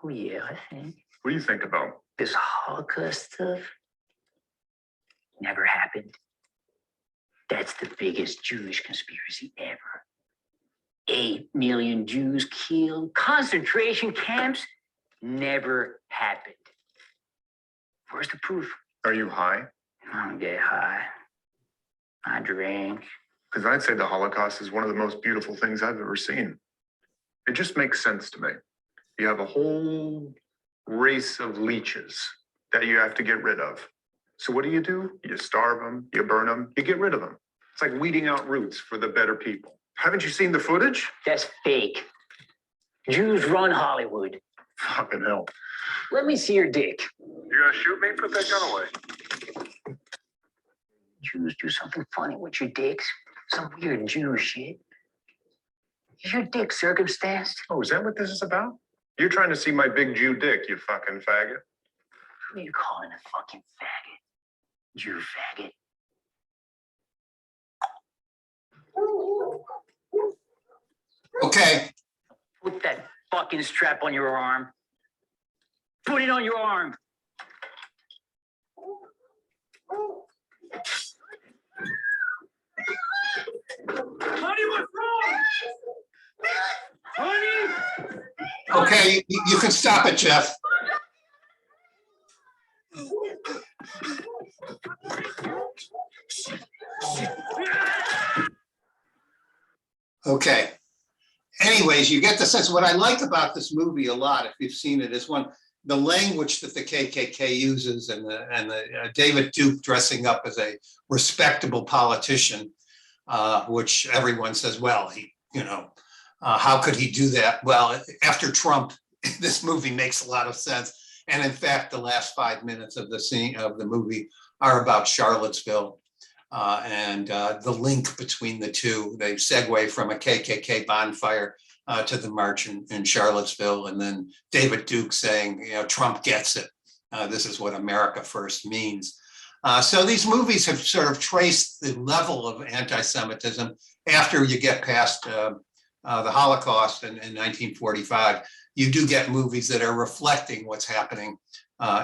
Oh yeah, I think. What do you think about? This Holocaust stuff never happened. That's the biggest Jewish conspiracy ever. 8 million Jews killed. Concentration camps never happened. Where's the proof? Are you high? I don't get high. I drink. Because I'd say the Holocaust is one of the most beautiful things I've ever seen. It just makes sense to me. You have a whole race of leeches that you have to get rid of. So what do? You starve them, you burn them, you get rid of them. It's like weeding out roots for the better people. Haven't you seen the footage? That's fake. Jews run Hollywood. Fucking hell. Let me see your dick. You're gonna shoot me? Put that gun away. Jews do something funny with your dicks. Some weird Jew shit. Is your dick circumstanced? Oh, is that what this is about? You're trying to see my big Jew dick, you fucking faggot. Who are you calling a fucking faggot? Jew faggot. Okay. Put that fucking strap on your arm. Put it on your arm. Honey, what's wrong? Honey? Okay, you can stop it, Jeff. Okay. Anyways, you get the sense. What I like about this movie a lot, if you've seen it, is the language that the KKK uses, and the David Duke dressing up as a respectable politician, which everyone says, well, how could he do that? Well, after Trump, this movie makes a lot of sense. And in fact, the last 5 minutes of the movie are about Charlottesville and the link between the two. They segue from a KKK bonfire to the march in Charlottesville, and then David Duke saying, Trump gets it. This is what America first means. So these movies have sort of traced the level of anti-Semitism after you get past the Holocaust in 1945. You do get movies that are reflecting what's happening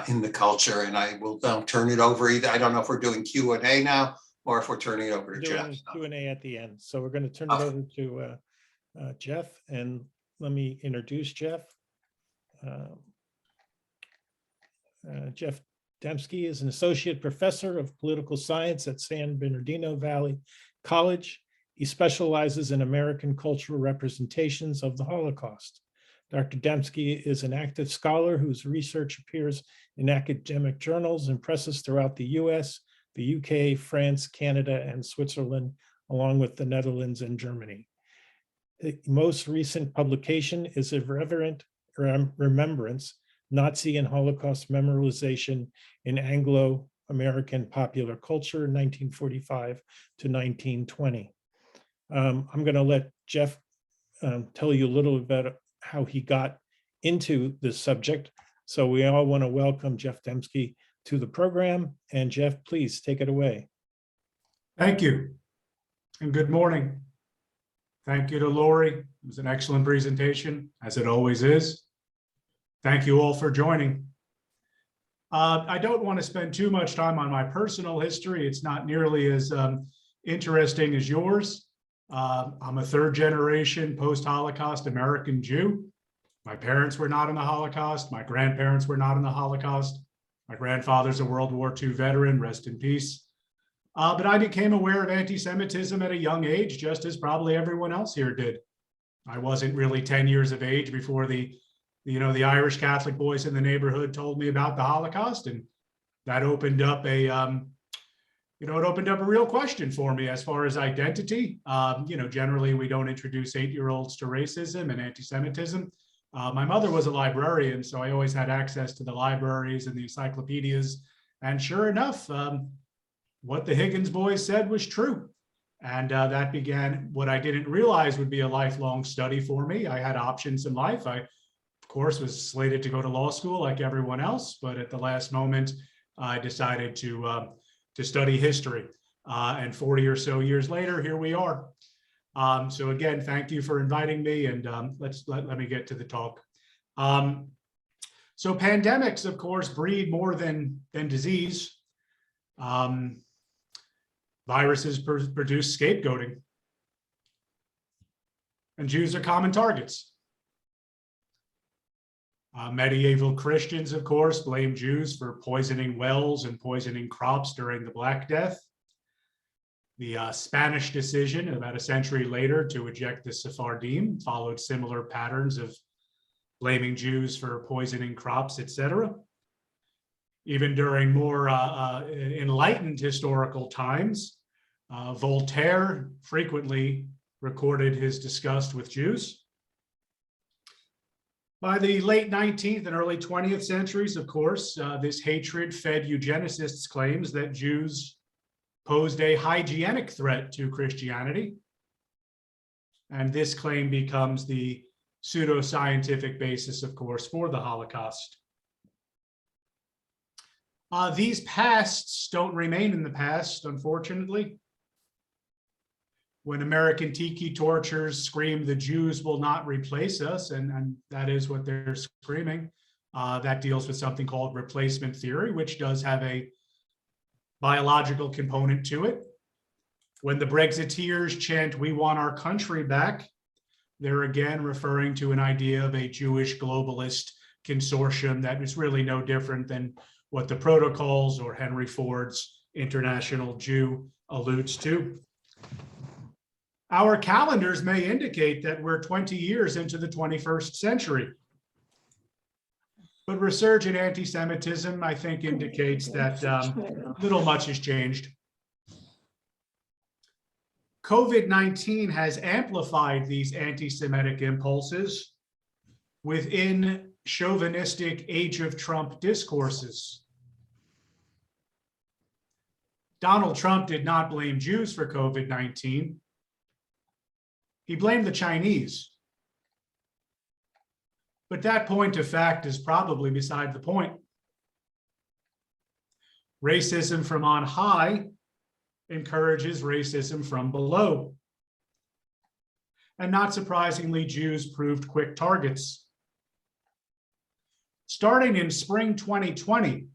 in the culture, and I will turn it over. Either I don't know if we're doing Q&A now or if we're turning it over to Jeff. Q&A at the end. So we're going to turn it over to Jeff, and let me introduce Jeff. Jeff Demsky is an associate professor of political science at San Bernardino Valley College. He specializes in American cultural representations of the Holocaust. Dr. Demsky is an active scholar whose research appears in academic journals and presses throughout the US, the UK, France, Canada, and Switzerland, along with the Netherlands and Germany. The most recent publication is Irreverent Remembrance, Nazi and Holocaust Memorialization in Anglo-American Popular Culture, 1945 to 1920. I'm going to let Jeff tell you a little bit about how he got into this subject. So we all want to welcome Jeff Demsky to the program. And Jeff, please take it away. Thank you, and good morning. Thank you to Laurie. It was an excellent presentation, as it always is. Thank you all for joining. I don't want to spend too much time on my personal history. It's not nearly as interesting as yours. I'm a third generation post-Holocaust American Jew. My parents were not in the Holocaust. My grandparents were not in the Holocaust. My grandfather's a World War II veteran, rest in peace. But I became aware of anti-Semitism at a young age, just as probably everyone else here did. I wasn't really 10 years of age before the Irish Catholic boys in the neighborhood told me about the Holocaust, and that opened up a real question for me as far as identity. Generally we don't introduce 8-year-olds to racism and anti-Semitism. My mother was a librarian, so I always had access to the libraries and the encyclopedias. And sure enough, what the Higgins boys said was true. And that began what I didn't realize would be a lifelong study for me. I had options in life. I, of course, was slated to go to law school like everyone else, but at the last moment, I decided to study history. And 40 or so years later, here we are. So again, thank you for inviting me, and let me get to the talk. So pandemics, of course, breed more than disease. Viruses produce scapegoating, and Jews are common targets. Medieval Christians, of course, blame Jews for poisoning wells and poisoning crops during the Black Death. The Spanish decision about a century later to eject the Sephardim followed similar patterns of blaming Jews for poisoning crops, etc. Even during more enlightened historical times, Voltaire frequently recorded his disgust with Jews. By the late 19th and early 20th centuries, of course, this hatred fed eugenicists' claims that Jews posed a hygienic threat to Christianity. And this claim becomes the pseudoscientific basis, of course, for the Holocaust. These pasts don't remain in the past, unfortunately. When American tiki torchers scream, "The Jews will not replace us," and that is what they're screaming, that deals with something called replacement theory, which does have a biological component to it. When the Brexiteers chant, "We want our country back," They're again referring to an idea of a Jewish globalist consortium that is really no different than what the Protocols or Henry Ford's International Jew alludes to. Our calendars may indicate that we're 20 years into the 21st century. But resurgent anti-Semitism, I think, indicates that little much has changed. COVID-19 has amplified these anti-Semitic impulses within chauvinistic age of Trump discourses. Donald Trump did not blame Jews for COVID-19. He blamed the Chinese. But that point of fact is probably beside the point. Racism from on high encourages racism from below. And not surprisingly, Jews proved quick targets. Starting in spring 2020,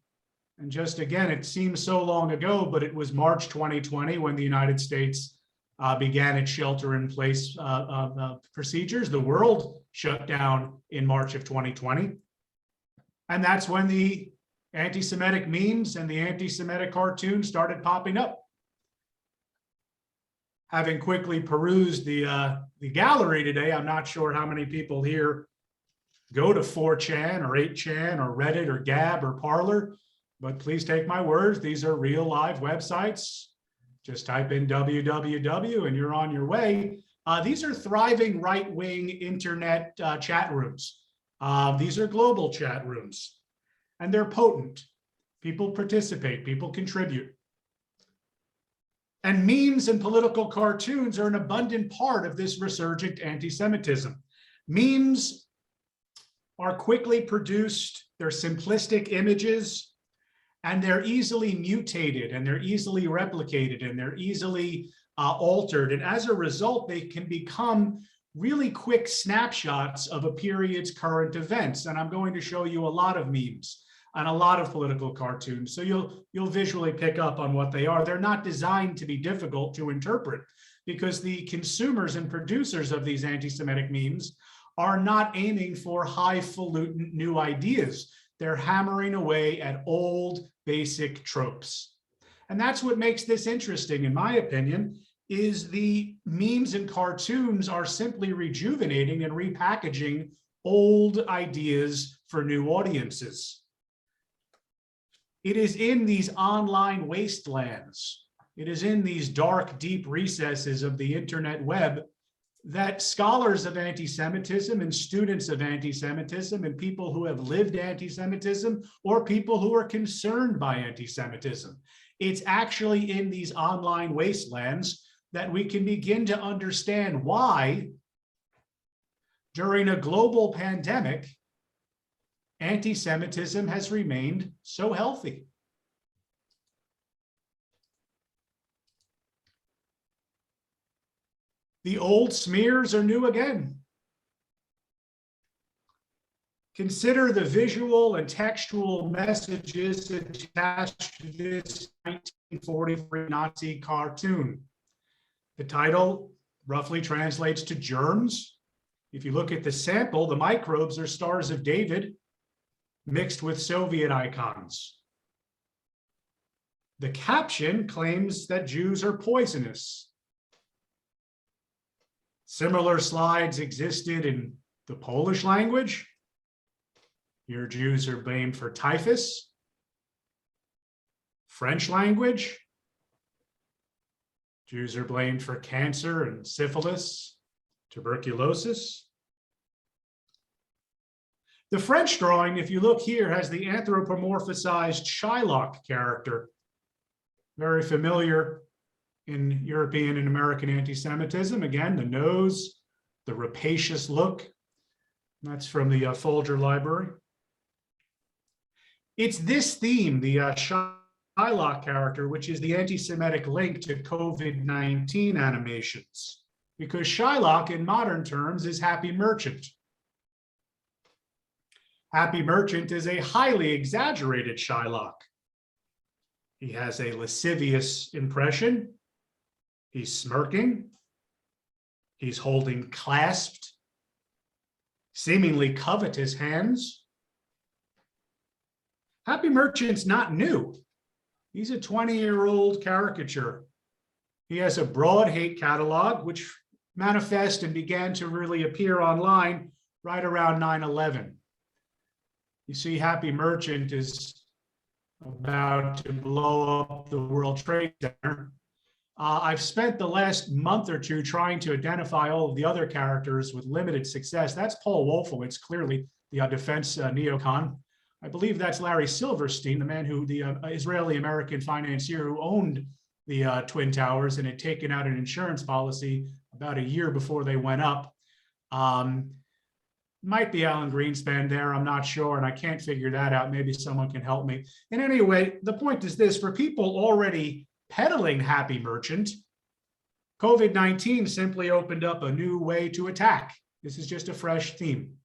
and just again, it seems so long ago, but it was March 2020 when the United States began its shelter-in-place procedures. The world shut down in March of 2020. And that's when the anti-Semitic memes and the anti-Semitic cartoons started popping up. Having quickly perused the gallery today, I'm not sure how many people here go to 4chan or 8chan or Reddit or Gab or Parler, but please take my words, these are real live websites. Just type in www and you're on your way. These are thriving right-wing internet chat rooms. These are global chat rooms, and they're potent. People participate, people contribute. And memes and political cartoons are an abundant part of this resurgent anti-Semitism. Memes are quickly produced, they're simplistic images, and they're easily mutated, and they're easily replicated, and they're easily altered. And as a result, they can become really quick snapshots of a period's current events. And I'm going to show you a lot of memes and a lot of political cartoons. So you'll visually pick up on what they are. They're not designed to be difficult to interpret because the consumers and producers of these anti-Semitic memes are not aiming for highfalutin new ideas. They're hammering away at old basic tropes. And that's what makes this interesting, in my opinion, is the memes and cartoons are simply rejuvenating and repackaging old ideas for new audiences. It is in these online wastelands, it is in these dark, deep recesses of the internet web that scholars of anti-Semitism and students of anti-Semitism and people who have lived anti-Semitism or people who are concerned by anti-Semitism, it's actually in these online wastelands that we can begin to understand why, during a global pandemic, anti-Semitism has remained so healthy. The old smears are new again. Consider the visual and textual messages attached to this 1943 Nazi cartoon. The title roughly translates to germs. If you look at the sample, the microbes are Stars of David mixed with Soviet icons. The caption claims that Jews are poisonous. Similar slides existed in the Polish language. Here, Jews are blamed for typhus. French language. Jews are blamed for cancer and syphilis, tuberculosis. The French drawing, if you look here, has the anthropomorphized Shylock character, very familiar in European and American anti-Semitism. Again, the nose, the rapacious look. That's from the Folger Library. It's this theme, the Shylock character, which is the anti-Semitic link to COVID-19 animations, because Shylock in modern terms is Happy Merchant. Happy Merchant is a highly exaggerated Shylock. He has a lascivious impression. He's smirking. He's holding clasped, seemingly covetous hands. Happy Merchant's not new. He's a 20-year-old caricature. He has a broad hate catalog, which manifested and began to really appear online right around 9/11. You see, Happy Merchant is about to blow up the World Trade Center. I've spent the last month or two trying to identify all of the other characters with limited success. That's Paul Wolfowitz, clearly the defense neocon. I believe that's Larry Silverstein, the man who, the Israeli-American financier who owned the Twin Towers and had taken out an insurance policy about a year before they went up. Might be Alan Greenspan there, I'm not sure, and I can't figure that out. Maybe someone can help me. And anyway, the point is this: for people already peddling Happy Merchant, COVID-19 simply opened up a new way to attack. This is just a fresh theme.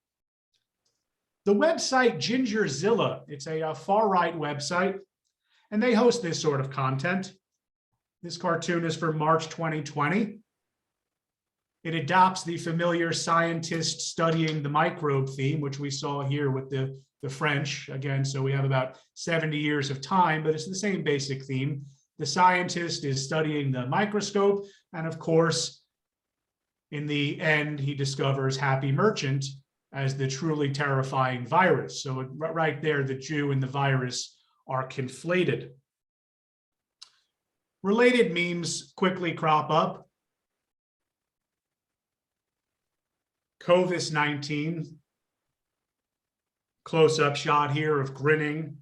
The website Gingerzilla, it's a far-right website, and they host this sort of content. This cartoon is from March 2020. It adopts the familiar scientist studying the microbe theme, which we saw here with the French. Again, so we have about 70 years of time, but it's the same basic theme. The scientist is studying the microscope, and of course, in the end, he discovers Happy Merchant as the truly terrifying virus. So right there, the Jew and the virus are conflated. Related memes quickly crop up. COVID-19, close-up shot here of grinning,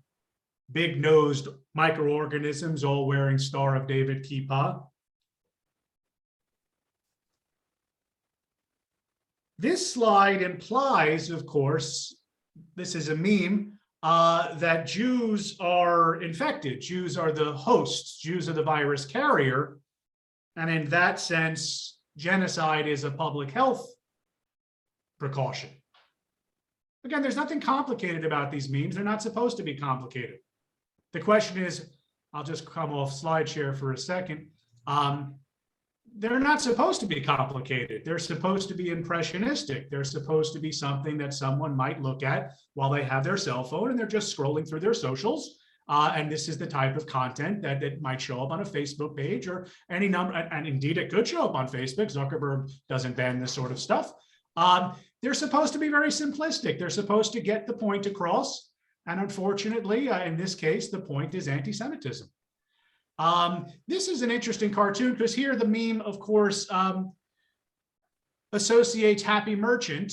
big-nosed microorganisms all wearing Star of David kippah. This slide implies, of course, this is a meme, that Jews are infected. Jews are the hosts. Jews are the virus carrier. And in that sense, genocide is a public health precaution. Again, there's nothing complicated about these memes. They're not supposed to be complicated. The question is, I'll just come off slide share for a second. They're not supposed to be complicated. They're supposed to be impressionistic. They're supposed to be something that someone might look at while they have their cell phone and they're just scrolling through their socials. And this is the type of content that might show up on a Facebook page or any number, and indeed it could show up on Facebook. Zuckerberg doesn't ban this sort of stuff. They're supposed to be very simplistic. They're supposed to get the point across. And unfortunately, in this case, the point is anti-Semitism. This is an interesting cartoon because here the meme, of course, associates Happy Merchant.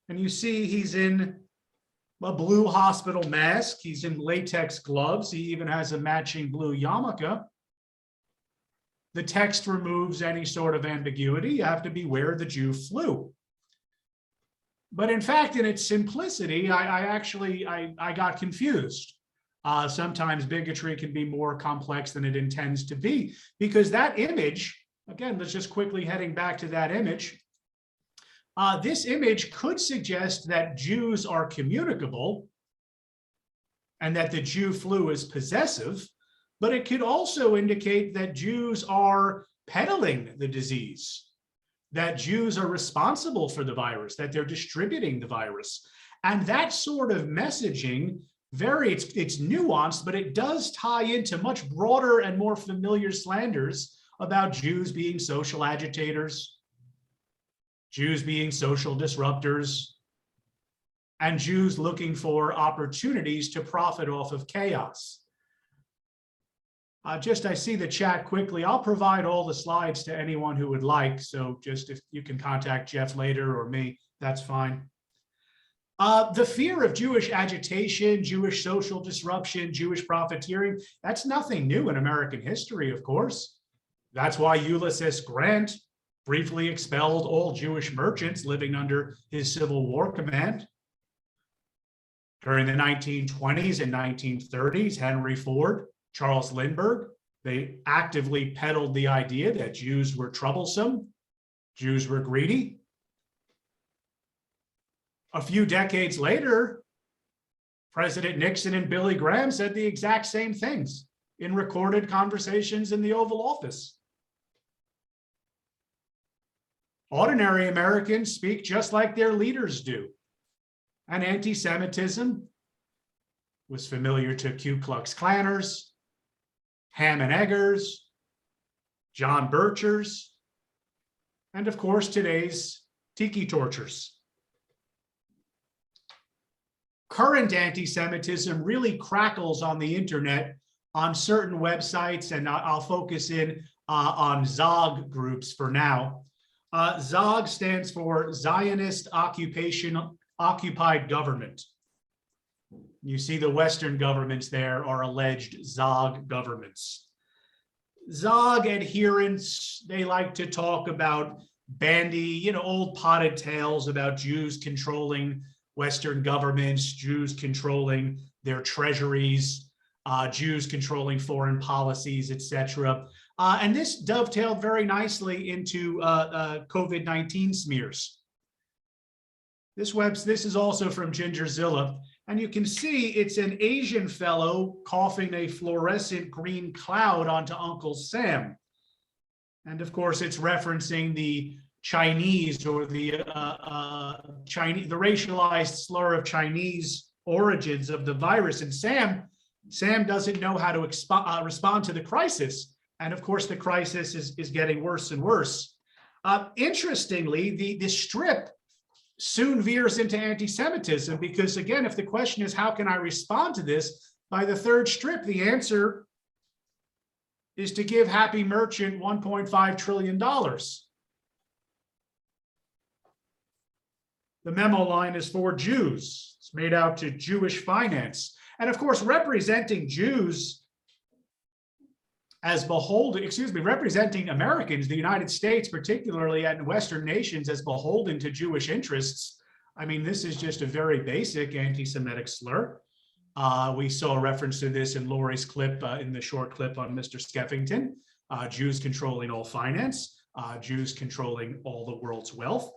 And you see he's in a blue hospital mask. He's in latex gloves. He even has a matching blue yarmulke. The text removes any sort of ambiguity. You have to beware the Jew flu. But in fact, in its simplicity, I got confused. Sometimes bigotry can be more complex than it intends to be, because that image, again, let's just quickly heading back to that image. This image could suggest that Jews are communicable and that the Jew flu is possessive, but it could also indicate that Jews are peddling the disease, that Jews are responsible for the virus, that they're distributing the virus. And that sort of messaging, it's nuanced, but it does tie into much broader and more familiar slanders about Jews being social agitators, Jews being social disruptors, and Jews looking for opportunities to profit off of chaos. I see the chat quickly. I'll provide all the slides to anyone who would like. So just if you can contact Jeff later or me, that's fine. The fear of Jewish agitation, Jewish social disruption, Jewish profiteering, that's nothing new in American history, of course. That's why Ulysses Grant briefly expelled all Jewish merchants living under his Civil War command. During the 1920s and 1930s, Henry Ford, Charles Lindbergh, they actively peddled the idea that Jews were troublesome, Jews were greedy. A few decades later, President Nixon and Billy Graham said the exact same things in recorded conversations in the Oval Office. Ordinary Americans speak just like their leaders do. And anti-Semitism was familiar to Ku Klux Klanners, Ham and Eggers, John Birchers, and of course today's tiki torchers. Current anti-Semitism really crackles on the internet on certain websites, and I'll focus in on ZOG groups for now. ZOG stands for Zionist Occupied Government. You see the Western governments there are alleged ZOG governments. ZOG adherents, they like to talk about bandy, old potted tales about Jews controlling Western governments, Jews controlling their treasuries, Jews controlling foreign policies, etc. And this dovetailed very nicely into COVID-19 smears. This is also from Gingerzilla, and you can see it's an Asian fellow coughing a fluorescent green cloud onto Uncle Sam. And of course, it's referencing the Chinese, or the racialized slur of Chinese origins of the virus. And Sam doesn't know how to respond to the crisis. And of course, the crisis is getting worse and worse. Interestingly, the strip soon veers into anti-Semitism, because again, if the question is, how can I respond to this? By the third strip, the answer is to give Happy Merchant $1.5 trillion. The memo line is for Jews. It's made out to Jewish finance. And of course, representing Jews as representing Americans, the United States, particularly and Western nations, as beholden to Jewish interests. I mean, this is just a very basic anti-Semitic slur. We saw a reference to this in Laurie's clip, in the short clip on Mr. Skeffington. Jews controlling all finance, Jews controlling all the world's wealth.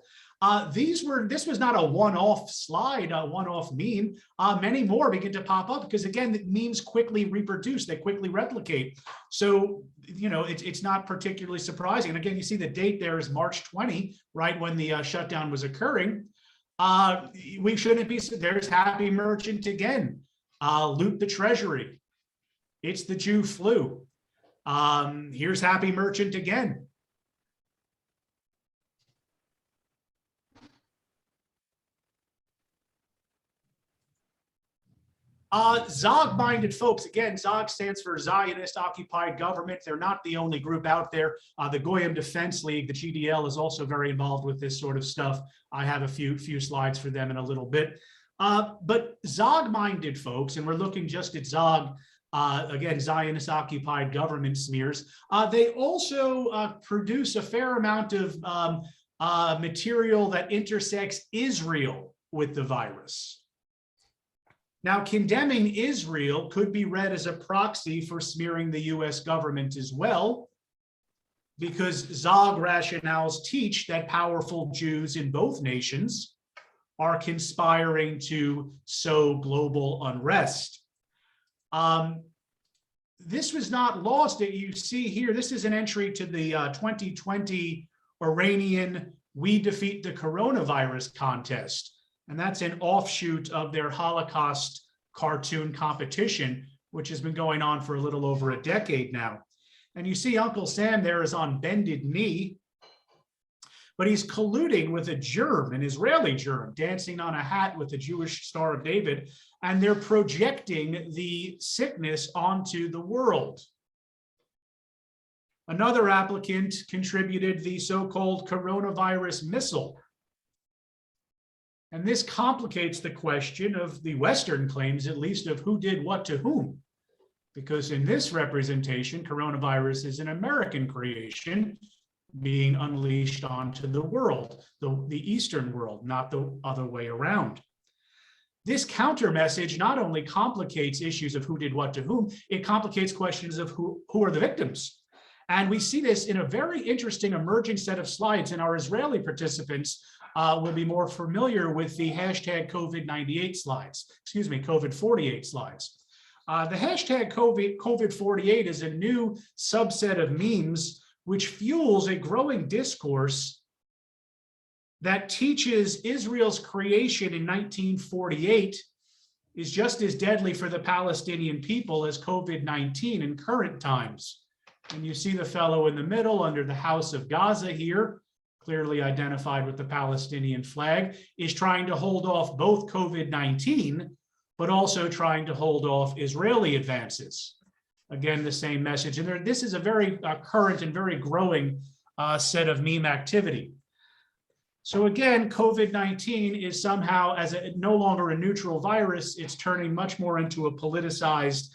This was not a one-off slide, a one-off meme. Many more begin to pop up because, again, the memes quickly reproduce, they quickly replicate. So, it's not particularly surprising. And again, you see the date there is March 20, right when the shutdown was occurring. We shouldn't be, there's Happy Merchant again. Loot the treasury. It's the Jew flu. Here's Happy Merchant again. ZOG-minded folks, again, ZOG stands for Zionist Occupied Government. They're not the only group out there. The Goyim Defense League, the GDL, is also very involved with this sort of stuff. I have a few slides for them in a little bit. But ZOG-minded folks, and we're looking just at ZOG, again, Zionist Occupied Government smears, they also produce a fair amount of material that intersects Israel with the virus. Now, condemning Israel could be read as a proxy for smearing the US government as well, because ZOG rationales teach that powerful Jews in both nations are conspiring to sow global unrest. This was not lost. That you see here, this is an entry to the 2020 Iranian We Defeat the Coronavirus contest. And that's an offshoot of their Holocaust cartoon competition, which has been going on for a little over a decade now. And you see Uncle Sam there is on bended knee, but he's colluding with a germ, an Israeli germ, dancing on a hat with the Jewish Star of David, and they're projecting the sickness onto the world. Another applicant contributed the so-called coronavirus missile. And this complicates the question of the Western claims, at least, of who did what to whom. Because in this representation, coronavirus is an American creation being unleashed onto the world, the Eastern world, not the other way around. This counter message not only complicates issues of who did what to whom, it complicates questions of who are the victims. And we see this in a very interesting emerging set of slides, and our Israeli participants will be more familiar with the hashtag COVID-98 slides, COVID-48 slides. The hashtag COVID-48 is a new subset of memes which fuels a growing discourse that teaches Israel's creation in 1948 is just as deadly for the Palestinian people as COVID-19 in current times. And you see the fellow in the middle under the House of Gaza here, clearly identified with the Palestinian flag, is trying to hold off both COVID-19, but also trying to hold off Israeli advances. Again, the same message. And this is a very current and very growing set of meme activity. So again, COVID-19 is somehow, no longer a neutral virus, it's turning much more into a politicized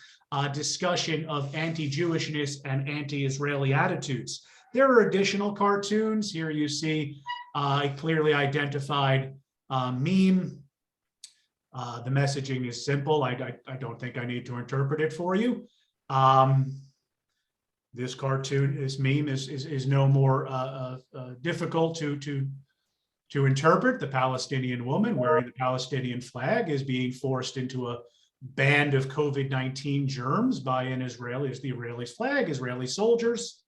discussion of anti-Jewishness and anti-Israeli attitudes. There are additional cartoons. Here you see a clearly identified meme. The messaging is simple. I don't think I need to interpret it for you. This cartoon, this meme is no more difficult to interpret. The Palestinian woman wearing the Palestinian flag is being forced into a band of COVID-19 germs by the Israeli flag, Israeli soldiers.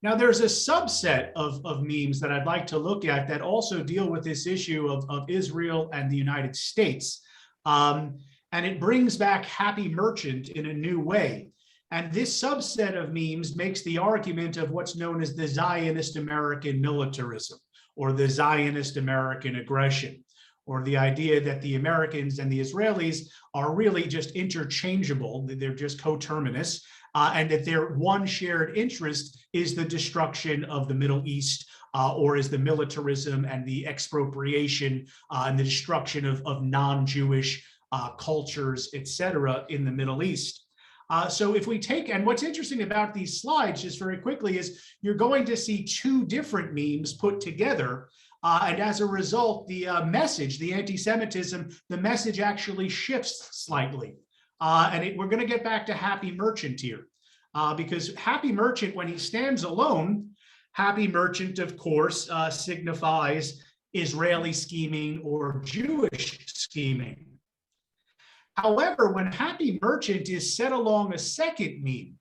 Now, there's a subset of memes that I'd like to look at that also deal with this issue of Israel and the United States. And it brings back Happy Merchant in a new way. And this subset of memes makes the argument of what's known as the Zionist American militarism, or the Zionist American aggression, or the idea that the Americans and the Israelis are really just interchangeable, they're just coterminous, and that their one shared interest is the destruction of the Middle East, or is the militarism and the expropriation and the destruction of non-Jewish cultures, etc., in the Middle East. So if we take, and what's interesting about these slides, just very quickly, is you're going to see two different memes put together. And as a result, the message, the anti-Semitism, the message actually shifts slightly. We're going to get back to Happy Merchant here, because Happy Merchant, when he stands alone, Happy Merchant, of course, signifies Israeli scheming or Jewish scheming. However, when Happy Merchant is set along a second meme,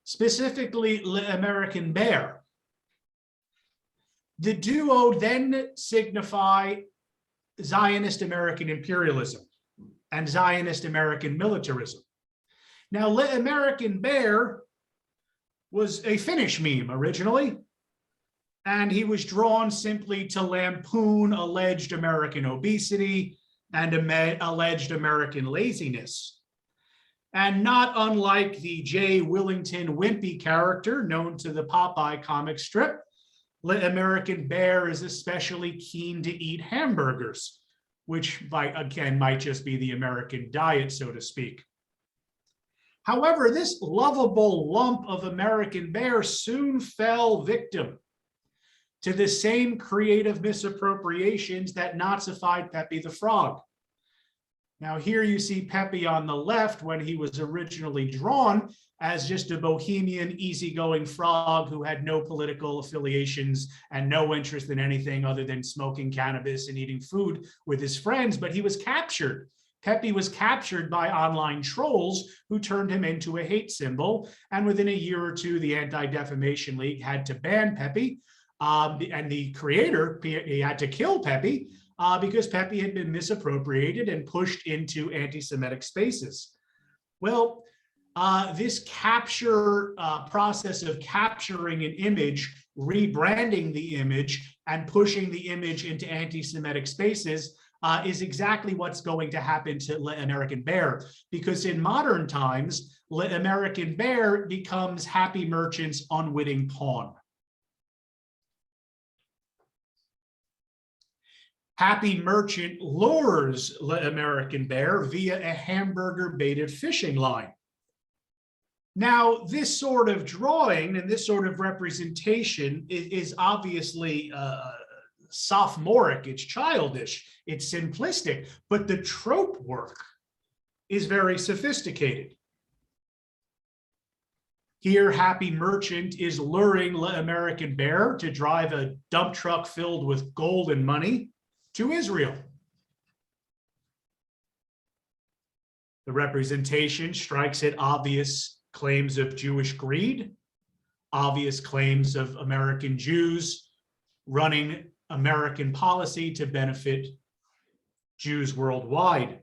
specifically L'American Bear, the duo then signify Zionist American imperialism and Zionist American militarism. Now, L'American Bear was a Finnish meme originally, and he was drawn simply to lampoon alleged American obesity and alleged American laziness. And not unlike the J. Willington Wimpy character known to the Popeye comic strip, L'American Bear is especially keen to eat hamburgers, which might just be the American diet, so to speak. However, this lovable lump of American Bear soon fell victim to the same creative misappropriations that Nazified Pepe the Frog. Now here you see Pepe on the left when he was originally drawn as just a bohemian, easygoing frog who had no political affiliations and no interest in anything other than smoking cannabis and eating food with his friends, but he was captured. Pepe was captured by online trolls who turned him into a hate symbol, and within a year or two, the Anti-Defamation League had to ban Pepe. And the creator, he had to kill Pepe because Pepe had been misappropriated and pushed into anti-Semitic spaces. Well, this capture process of capturing an image, rebranding the image, and pushing the image into anti-Semitic spaces is exactly what's going to happen to L'American Bear, because in modern times, L'American Bear becomes Happy Merchant's unwitting pawn. Happy Merchant lures L'American Bear via a hamburger-baited fishing line. Now, this sort of drawing and this sort of representation is obviously sophomoric, it's childish, it's simplistic, but the trope work is very sophisticated. Here, Happy Merchant is luring L'American Bear to drive a dump truck filled with gold and money to Israel. The representation strikes at obvious claims of Jewish greed, obvious claims of American Jews running American policy to benefit Jews worldwide.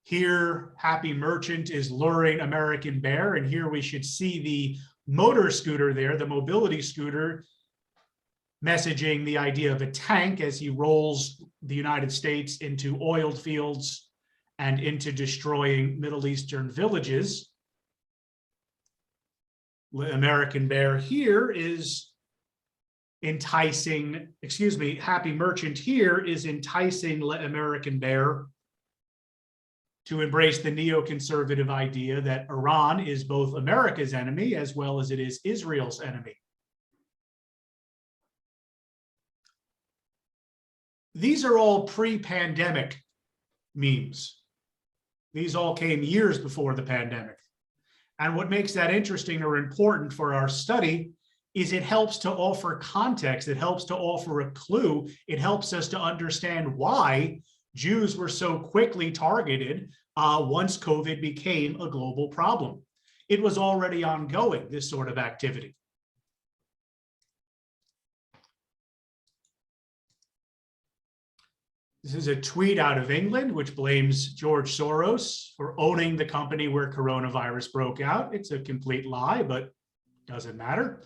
Here, Happy Merchant is luring American Bear, and here we should see the motor scooter there, the mobility scooter, messaging the idea of a tank as he rolls the United States into oil fields and into destroying Middle Eastern villages. American Bear here is enticing, Happy Merchant here is enticing American Bear to embrace the neoconservative idea that Iran is both America's enemy as well as it is Israel's enemy. These are all pre-pandemic memes. These all came years before the pandemic. And what makes that interesting or important for our study is it helps to offer context. It helps to offer a clue. It helps us to understand why Jews were so quickly targeted once COVID became a global problem. It was already ongoing, this sort of activity. This is a tweet out of England, which blames George Soros for owning the company where coronavirus broke out. It's a complete lie, but doesn't matter.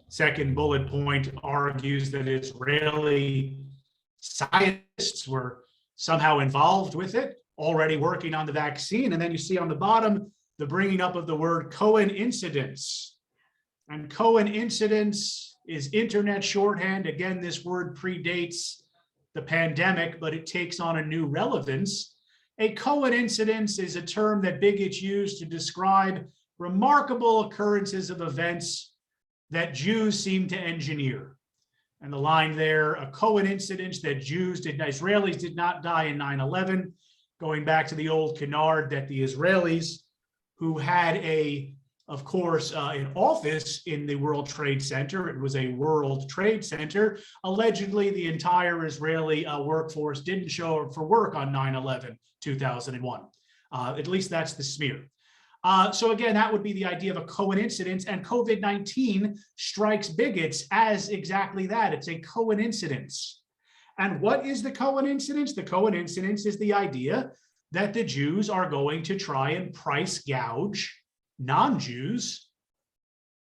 Second bullet point argues that Israeli scientists were somehow involved with it, already working on the vaccine. And then you see on the bottom, the bringing up of the word coincidence. And coincidence is internet shorthand. Again, this word predates the pandemic, but it takes on a new relevance. A coincidence is a term that bigots use to describe remarkable occurrences of events that Jews seem to engineer. And the line there, a coincidence that Israelis did not die in 9/11, going back to the old canard that the Israelis, who had of course, an office in the World Trade Center, it was a World Trade Center, allegedly the entire Israeli workforce didn't show up for work on 9/11, 2001. At least that's the smear. So again, that would be the idea of a coincidence, and COVID-19 strikes bigots as exactly that. It's a coincidence. And what is the coincidence? The coincidence is the idea that the Jews are going to try and price gouge non-Jews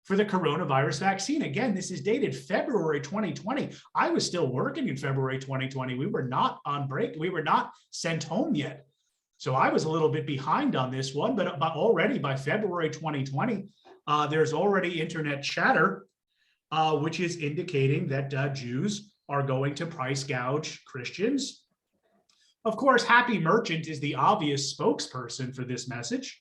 for the coronavirus vaccine. Again, this is dated February 2020. I was still working in February 2020. We were not on break. We were not sent home yet. So I was a little bit behind on this one, but already by February 2020, there's already internet chatter, which is indicating that Jews are going to price gouge Christians. Of course, Happy Merchant is the obvious spokesperson for this message.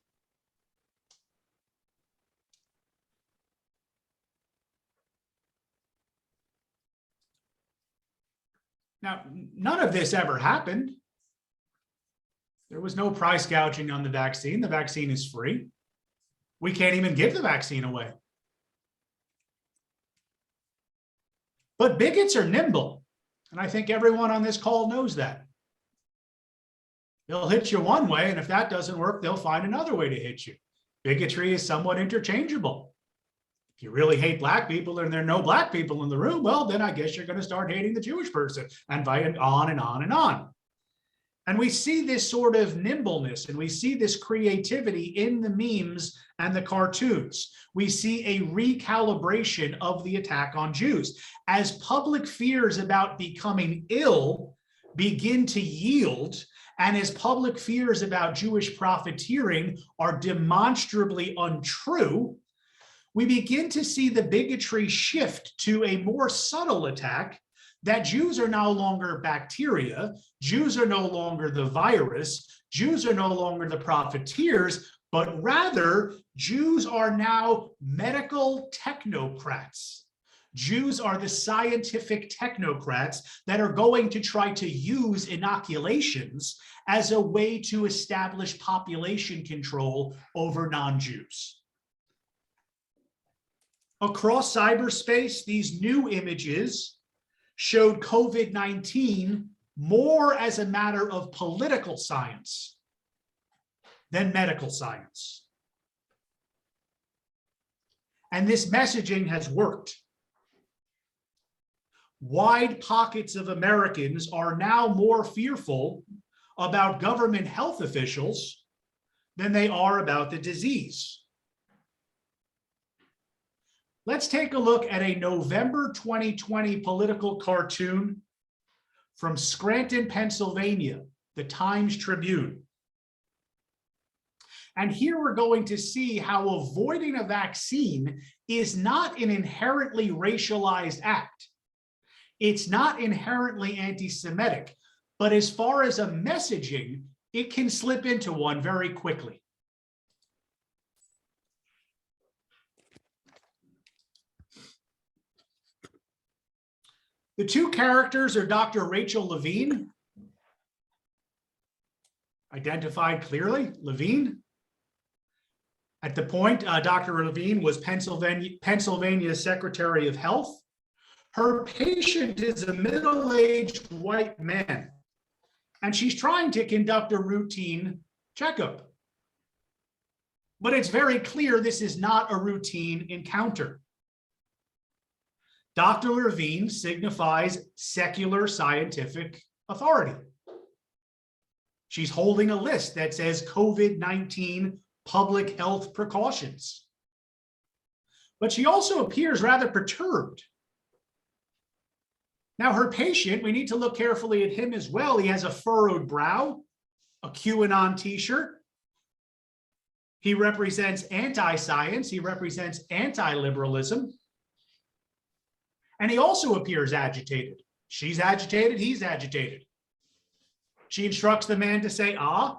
Now, none of this ever happened. There was no price gouging on the vaccine. The vaccine is free. We can't even give the vaccine away. But bigots are nimble, and I think everyone on this call knows that. They'll hit you one way, and if that doesn't work, they'll find another way to hit you. Bigotry is somewhat interchangeable. If you really hate Black people and there are no Black people in the room, well, then I guess you're going to start hating the Jewish person, and on and on and on. And we see this sort of nimbleness, and we see this creativity in the memes and the cartoons. We see a recalibration of the attack on Jews. As public fears about becoming ill begin to yield, and as public fears about Jewish profiteering are demonstrably untrue, we begin to see the bigotry shift to a more subtle attack that Jews are no longer bacteria, Jews are no longer the virus, Jews are no longer the profiteers, but rather Jews are now medical technocrats. Jews are the scientific technocrats that are going to try to use inoculations as a way to establish population control over non-Jews. Across cyberspace, these new images showed COVID-19 more as a matter of political science than medical science. And this messaging has worked. Wide pockets of Americans are now more fearful about government health officials than they are about the disease. Let's take a look at a November 2020 political cartoon from Scranton, Pennsylvania, the Times Tribune. And here we're going to see how avoiding a vaccine is not an inherently racialized act. It's not inherently anti-Semitic, but as far as a messaging, it can slip into one very quickly. The two characters are Dr. Rachel Levine, identified clearly, Levine. At the point, Dr. Levine was Pennsylvania's Secretary of Health. Her patient is a middle-aged white man, and she's trying to conduct a routine checkup. But it's very clear this is not a routine encounter. Dr. Levine signifies secular scientific authority. She's holding a list that says COVID-19 public health precautions. But she also appears rather perturbed. Now, her patient, we need to look carefully at him as well. He has a furrowed brow, a QAnon t-shirt. He represents anti-science. He represents anti-liberalism. And he also appears agitated. She's agitated, he's agitated. She instructs the man to say, ah,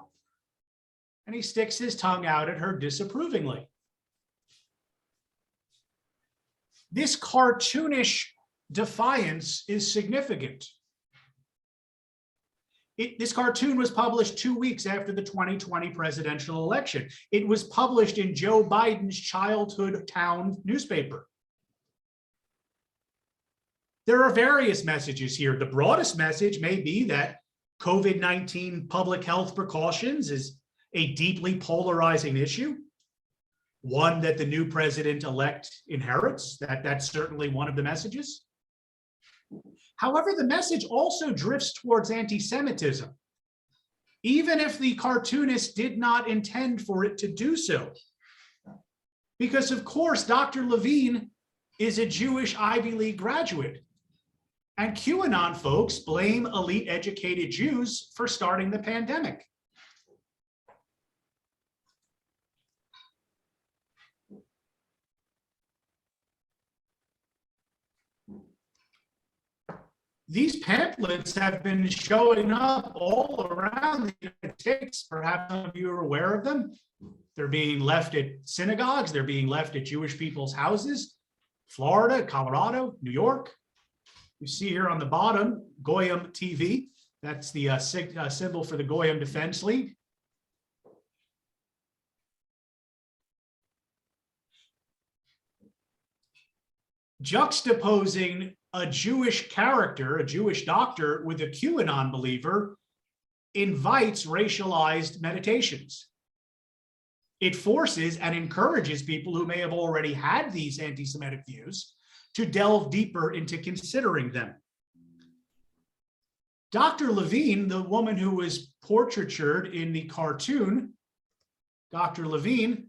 and he sticks his tongue out at her disapprovingly. This cartoonish defiance is significant. This cartoon was published 2 weeks after the 2020 presidential election. It was published in Joe Biden's childhood town newspaper. There are various messages here. The broadest message may be that COVID-19 public health precautions is a deeply polarizing issue, one that the new president-elect inherits. That's certainly one of the messages. However, the message also drifts towards anti-Semitism, even if the cartoonist did not intend for it to do so. Because, of course, Dr. Levine is a Jewish Ivy League graduate, and QAnon folks blame elite educated Jews for starting the pandemic. These pamphlets have been showing up all around the United States. Perhaps some of you are aware of them. They're being left at synagogues. They're being left at Jewish people's houses. Florida, Colorado, New York. You see here on the bottom, Goyim TV. That's the symbol for the Goyim Defense League. Juxtaposing a Jewish character, a Jewish doctor, with a QAnon believer invites racialized meditations. It forces and encourages people who may have already had these anti-Semitic views to delve deeper into considering them. Dr. Levine, the woman who was portraitured in the cartoon, Dr. Levine,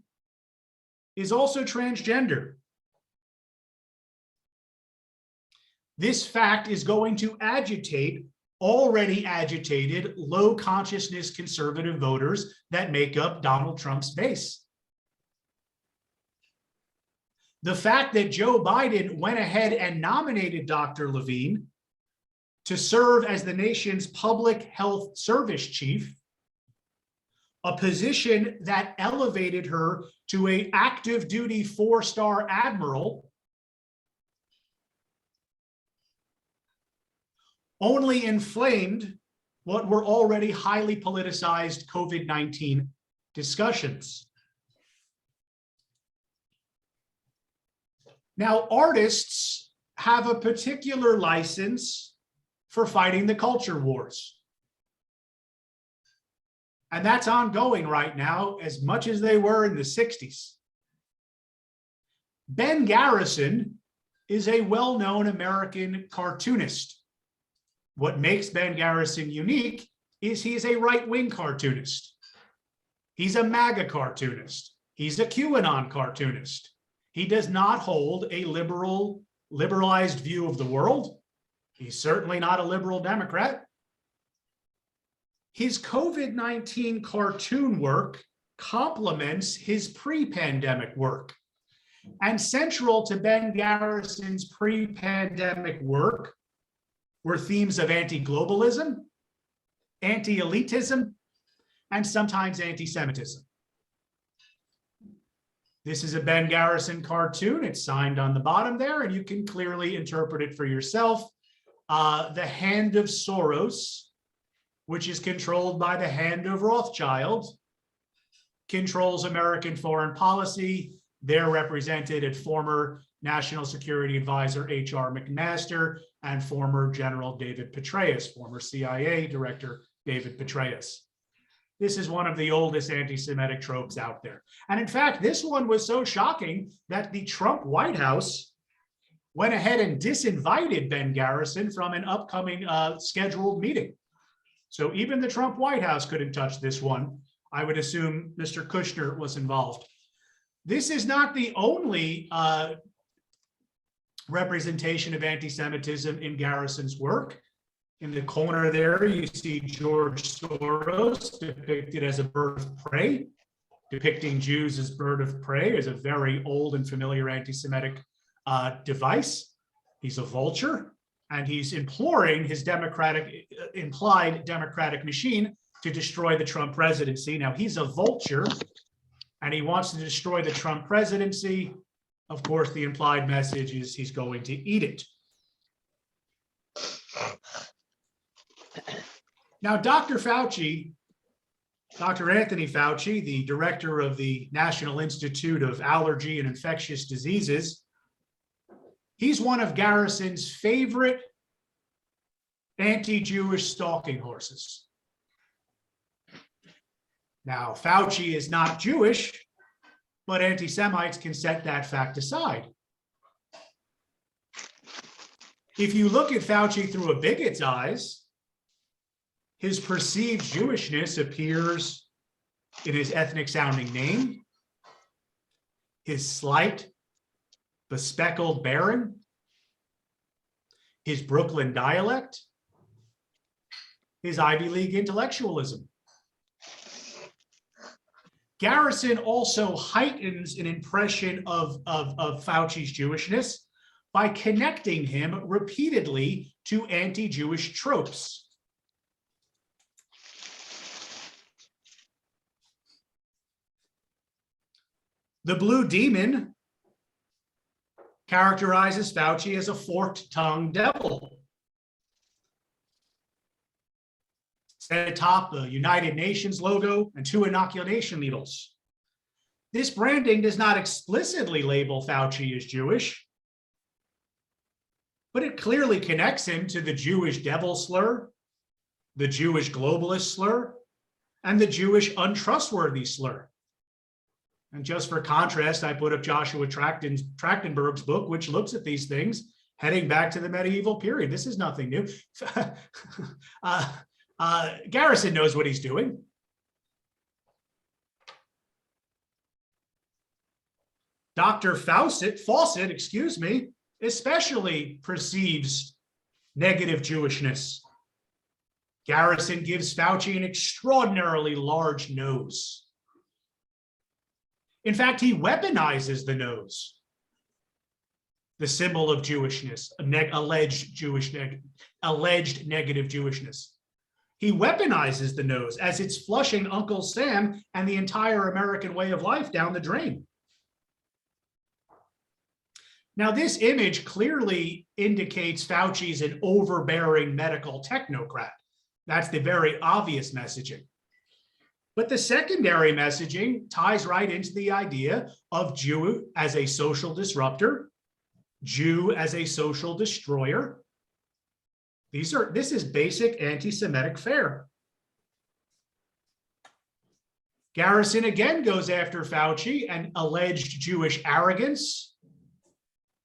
is also transgender. This fact is going to agitate already agitated, low consciousness conservative voters that make up Donald Trump's base. The fact that Joe Biden went ahead and nominated Dr. Levine to serve as the nation's public health service chief, a position that elevated her to an active duty 4-star admiral, only inflamed what were already highly politicized COVID-19 discussions. Now, artists have a particular license for fighting the culture wars. And that's ongoing right now as much as they were in the 60s. Ben Garrison is a well-known American cartoonist. What makes Ben Garrison unique is he is a right-wing cartoonist. He's a MAGA cartoonist. He's a QAnon cartoonist. He does not hold a liberalized view of the world. He's certainly not a liberal Democrat. His COVID-19 cartoon work complements his pre-pandemic work. And central to Ben Garrison's pre-pandemic work were themes of anti-globalism, anti-elitism, and sometimes anti-Semitism. This is a Ben Garrison cartoon. It's signed on the bottom there, and you can clearly interpret it for yourself. The hand of Soros, which is controlled by the hand of Rothschild, controls American foreign policy. They're represented at former National Security Advisor H.R. McMaster and former General David Petraeus, former CIA Director David Petraeus. This is one of the oldest anti-Semitic tropes out there. And in fact, this one was so shocking that the Trump White House went ahead and disinvited Ben Garrison from an upcoming scheduled meeting. So even the Trump White House couldn't touch this one. I would assume Mr. Kushner was involved. This is not the only representation of anti-Semitism in Garrison's work. In the corner there, you see George Soros depicted as a bird of prey. Depicting Jews as bird of prey is a very old and familiar anti-Semitic device. He's a vulture, and he's imploring his implied democratic machine to destroy the Trump presidency. Now, he's a vulture, and he wants to destroy the Trump presidency. Of course, the implied message is he's going to eat it. Now, Dr. Anthony Fauci, the director of the National Institute of Allergy and Infectious Diseases, he's one of Garrison's favorite anti-Jewish stalking horses. Now, Fauci is not Jewish, but anti-Semites can set that fact aside. If you look at Fauci through a bigot's eyes, his perceived Jewishness appears in his ethnic-sounding name, his slight, bespeckled bearing, his Brooklyn dialect, his Ivy League intellectualism. Garrison also heightens an impression of Fauci's Jewishness by connecting him repeatedly to anti-Jewish tropes. The Blue Demon characterizes Fauci as a forked-tongued devil. Set atop the United Nations logo and 2 inoculation needles. This branding does not explicitly label Fauci as Jewish, but it clearly connects him to the Jewish devil slur, the Jewish globalist slur, and the Jewish untrustworthy slur. And just for contrast, I put up Joshua Trachtenberg's book, which looks at these things heading back to the medieval period. This is nothing new. Garrison knows what he's doing. Dr. Fawcett, especially perceives negative Jewishness. Garrison gives Fauci an extraordinarily large nose. In fact, he weaponizes the nose, the symbol of Jewishness, alleged negative Jewishness. He weaponizes the nose as it's flushing Uncle Sam and the entire American way of life down the drain. Now, this image clearly indicates Fauci's an overbearing medical technocrat. That's the very obvious messaging. But the secondary messaging ties right into the idea of Jew as a social disruptor, Jew as a social destroyer. This is basic anti-Semitic fare. Garrison again goes after Fauci and alleged Jewish arrogance,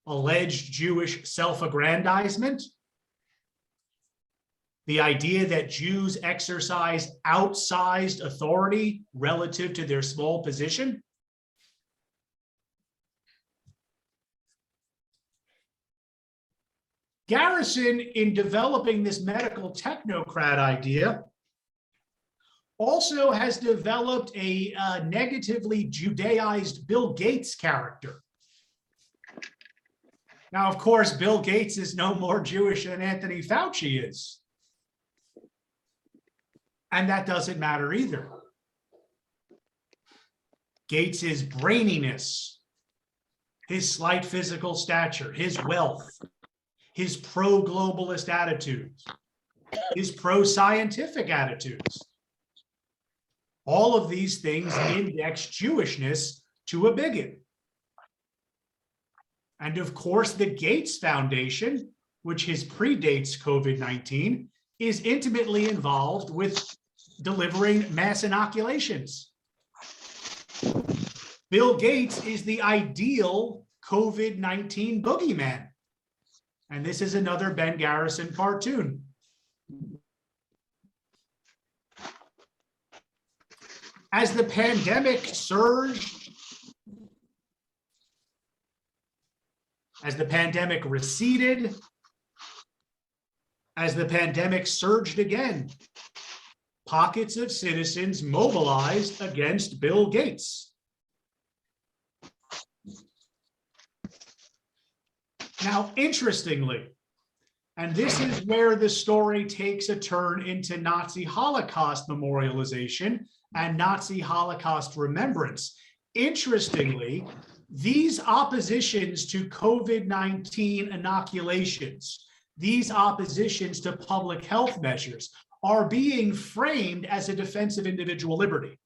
alleged Jewish self-aggrandizement, the idea that Jews exercise outsized authority relative to their small position. Garrison, in developing this medical technocrat idea, also has developed a negatively Judaized Bill Gates character. Now, of course, Bill Gates is no more Jewish than Anthony Fauci is. And that doesn't matter either. Gates's braininess, his slight physical stature, his wealth, his pro-globalist attitudes, his pro-scientific attitudes, all of these things index Jewishness to a bigot. And of course, the Gates Foundation, which predates COVID-19, is intimately involved with delivering mass inoculations. Bill Gates is the ideal COVID-19 boogeyman. And this is another Ben Garrison cartoon. As the pandemic surged, as the pandemic receded, as the pandemic surged again, pockets of citizens mobilized against Bill Gates. Now, interestingly, and this is where the story takes a turn into Nazi Holocaust memorialization and Nazi Holocaust remembrance. Interestingly, these oppositions to COVID-19 inoculations, these oppositions to public health measures are being framed as a defense of individual liberty.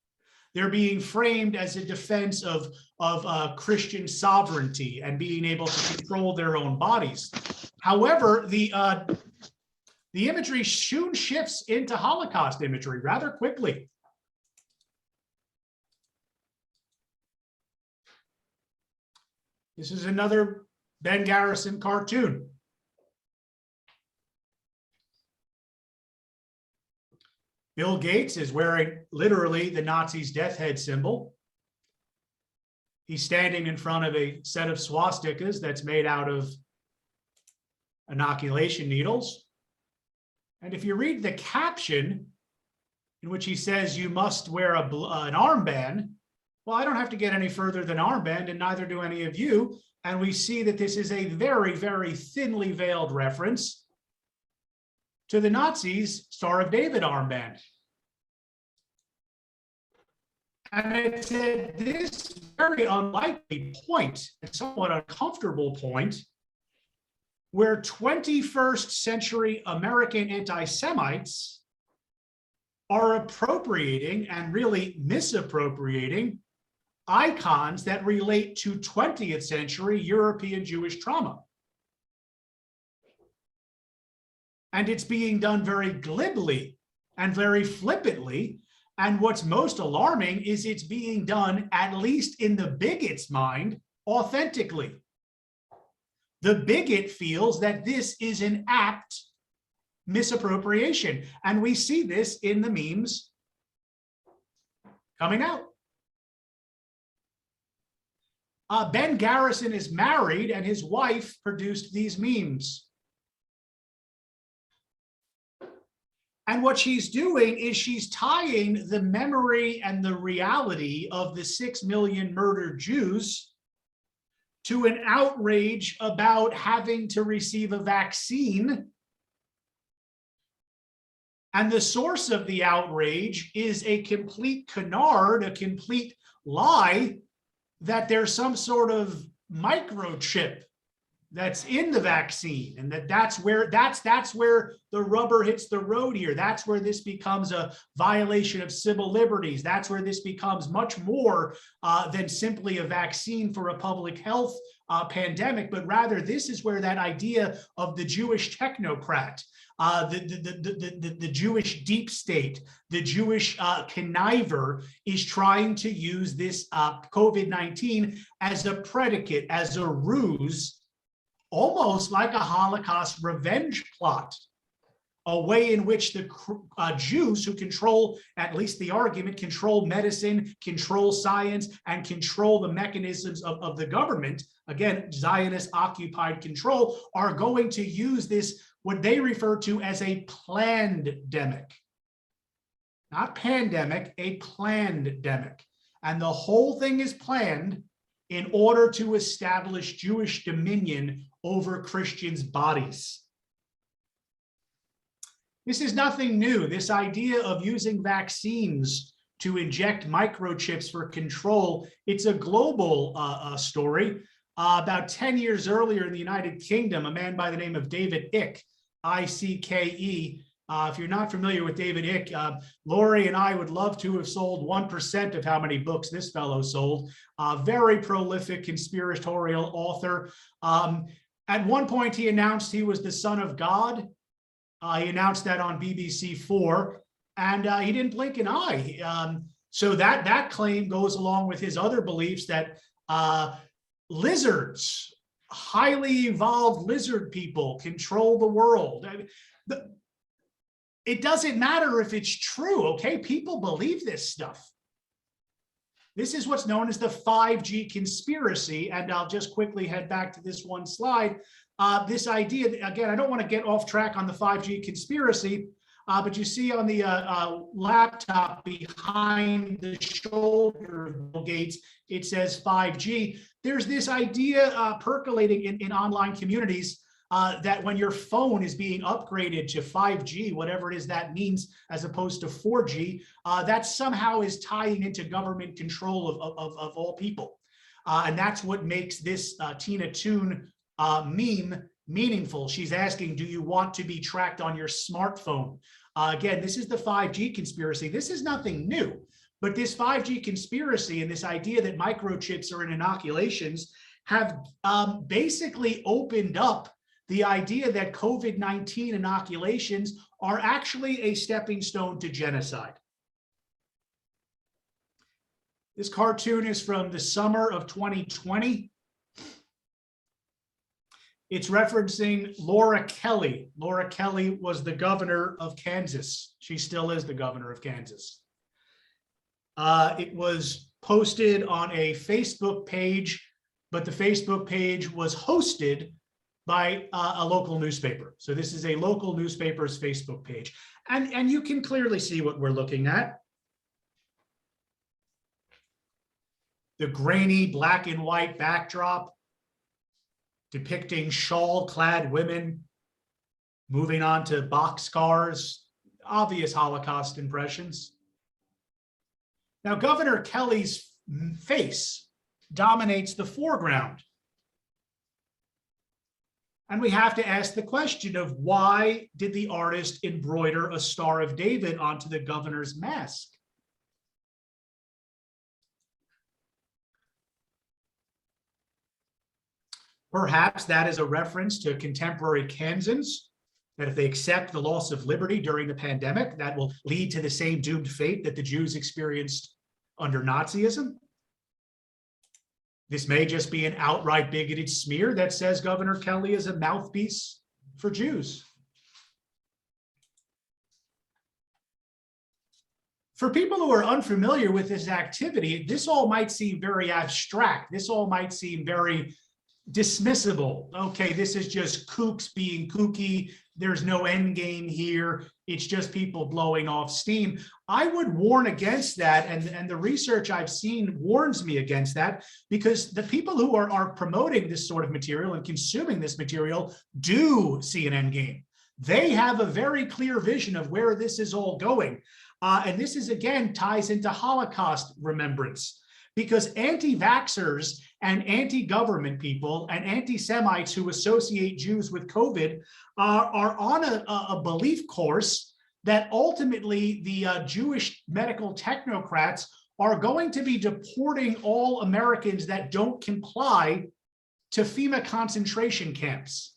They're being framed as a defense of Christian sovereignty and being able to control their own bodies. However, the imagery soon shifts into Holocaust imagery rather quickly. This is another Ben Garrison cartoon. Bill Gates is wearing literally the Nazis' death head symbol. He's standing in front of a set of swastikas that's made out of inoculation needles. And if you read the caption in which he says you must wear an armband, well, I don't have to get any further than armband, and neither do any of you. And we see that this is a very, very thinly veiled reference to the Nazis' Star of David armband. And it's at this very unlikely point, a somewhat uncomfortable point, where 21st century American anti-Semites are appropriating and really misappropriating icons that relate to 20th century European Jewish trauma. And it's being done very glibly and very flippantly. And what's most alarming is it's being done, at least in the bigot's mind, authentically. The bigot feels that this is an apt misappropriation. And we see this in the memes coming out. Ben Garrison is married and his wife produced these memes. And what she's doing is she's tying the memory and the reality of the 6 million murdered Jews to an outrage about having to receive a vaccine. And the source of the outrage is a complete canard, a complete lie that there's some sort of microchip that's in the vaccine, and that's where the rubber hits the road here. That's where this becomes a violation of civil liberties. That's where this becomes much more than simply a vaccine for a public health pandemic, but rather this is where that idea of the Jewish technocrat, the Jewish deep state, the Jewish conniver is trying to use this COVID-19 as a predicate, as a ruse, almost like a Holocaust revenge plot, a way in which the Jews who control, at least the argument, control medicine, control science, and control the mechanisms of the government, again, Zionist occupied control, are going to use this, what they refer to as a plandemic. Not pandemic, a plandemic. And the whole thing is planned in order to establish Jewish dominion over Christians' bodies. This is nothing new. This idea of using vaccines to inject microchips for control, it's a global story. About 10 years earlier in the United Kingdom, a man by the name of David Icke, I-C-K-E. If you're not familiar with David Icke, Laurie and I would love to have sold 1% of how many books this fellow sold. Very prolific conspiratorial author. At one point, he announced he was the son of God. He announced that on BBC 4, and he didn't blink an eye. So that claim goes along with his other beliefs that lizards, highly evolved lizard people, control the world. It doesn't matter if it's true, okay? People believe this stuff. This is what's known as the 5G conspiracy, and I'll just quickly head back to this one slide. This idea, again, I don't want to get off track on the 5G conspiracy, but you see on the laptop behind the shoulder of Bill Gates, it says 5G. There's this idea percolating in online communities that when your phone is being upgraded to 5G, whatever it is that means, as opposed to 4G, that somehow is tying into government control of all people. And that's what makes this Tina Toon meme meaningful. She's asking, do you want to be tracked on your smartphone? Again, this is the 5G conspiracy. This is nothing new, but this 5G conspiracy and this idea that microchips are in inoculations have basically opened up the idea that COVID-19 inoculations are actually a stepping stone to genocide. This cartoon is from the summer of 2020. It's referencing Laura Kelly. Laura Kelly was the governor of Kansas. She still is the governor of Kansas. It was posted on a Facebook page, but the Facebook page was hosted by a local newspaper. So this is a local newspaper's Facebook page. And you can clearly see what we're looking at. The grainy black and white backdrop depicting shawl-clad women moving on to boxcars, obvious Holocaust impressions. Now, Governor Kelly's face dominates the foreground. And we have to ask the question of why did the artist embroider a Star of David onto the governor's mask? Perhaps that is a reference to contemporary Kansans, that if they accept the loss of liberty during the pandemic, that will lead to the same doomed fate that the Jews experienced under Nazism. This may just be an outright bigoted smear that says Governor Kelly is a mouthpiece for Jews. For people who are unfamiliar with this activity, this all might seem very abstract. This all might seem very dismissible. Okay, this is just kooks being kooky. There's no end game here. It's just people blowing off steam. I would warn against that, and the research I've seen warns me against that, because the people who are promoting this sort of material and consuming this material do see an end game. They have a very clear vision of where this is all going. And this is, again, ties into Holocaust remembrance, because anti-vaxxers and anti-government people and anti-Semites who associate Jews with COVID are on a belief course that ultimately the Jewish medical technocrats are going to be deporting all Americans that don't comply to FEMA concentration camps.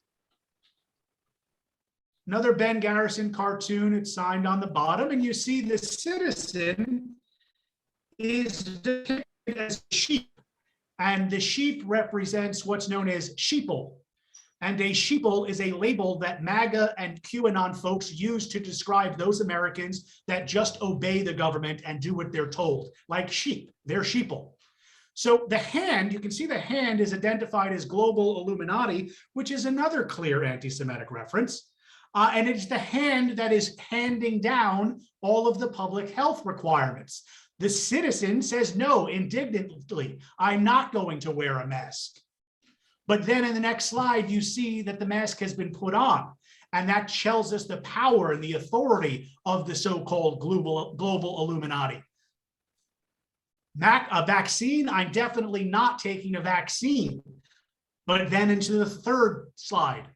Another Ben Garrison cartoon, it's signed on the bottom, and you see the citizen is depicted as a sheep, and the sheep represents what's known as sheeple. And a sheeple is a label that MAGA and QAnon folks use to describe those Americans that just obey the government and do what they're told, like sheep. They're sheeple. So the hand, you can see the hand is identified as global Illuminati, which is another clear anti-Semitic reference. And it's the hand that is handing down all of the public health requirements. The citizen says, no, indignantly, I'm not going to wear a mask. But then in the next slide, you see that the mask has been put on. And that tells us the power and the authority of the so-called global Illuminati. A vaccine, I'm definitely not taking a vaccine. But then into the third slide,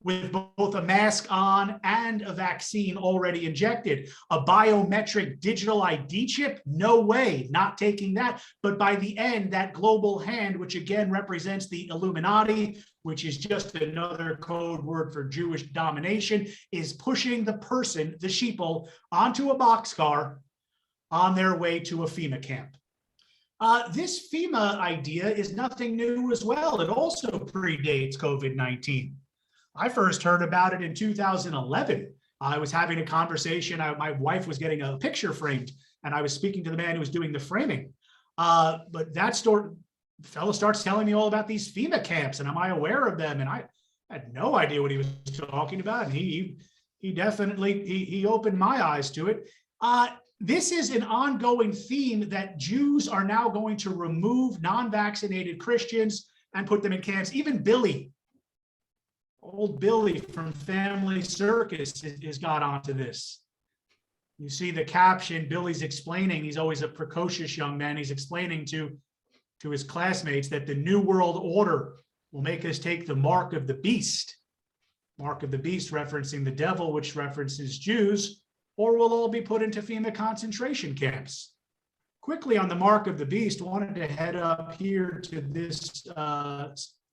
with both a mask on and a vaccine already injected. A biometric digital ID chip? No way, not taking that. But by the end, that global hand, which again represents the Illuminati, which is just another code word for Jewish domination, is pushing the person, the sheeple, onto a boxcar on their way to a FEMA camp. This FEMA idea is nothing new as well. It also predates COVID-19. I first heard about it in 2011. I was having a conversation. My wife was getting a picture framed, and I was speaking to the man who was doing the framing. But that fellow starts telling me all about these FEMA camps, and am I aware of them? And I had no idea what he was talking about. And he definitely opened my eyes to it. This is an ongoing theme that Jews are now going to remove non-vaccinated Christians and put them in camps. Even Billy, old Billy from Family Circus has got onto this. You see the caption, Billy's explaining, he's always a precocious young man, he's explaining to his classmates that the New World Order will make us take the mark of the beast. Mark of the beast referencing the devil, which references Jews, or we'll all be put into FEMA concentration camps. Quickly on the mark of the beast, wanted to head up here to this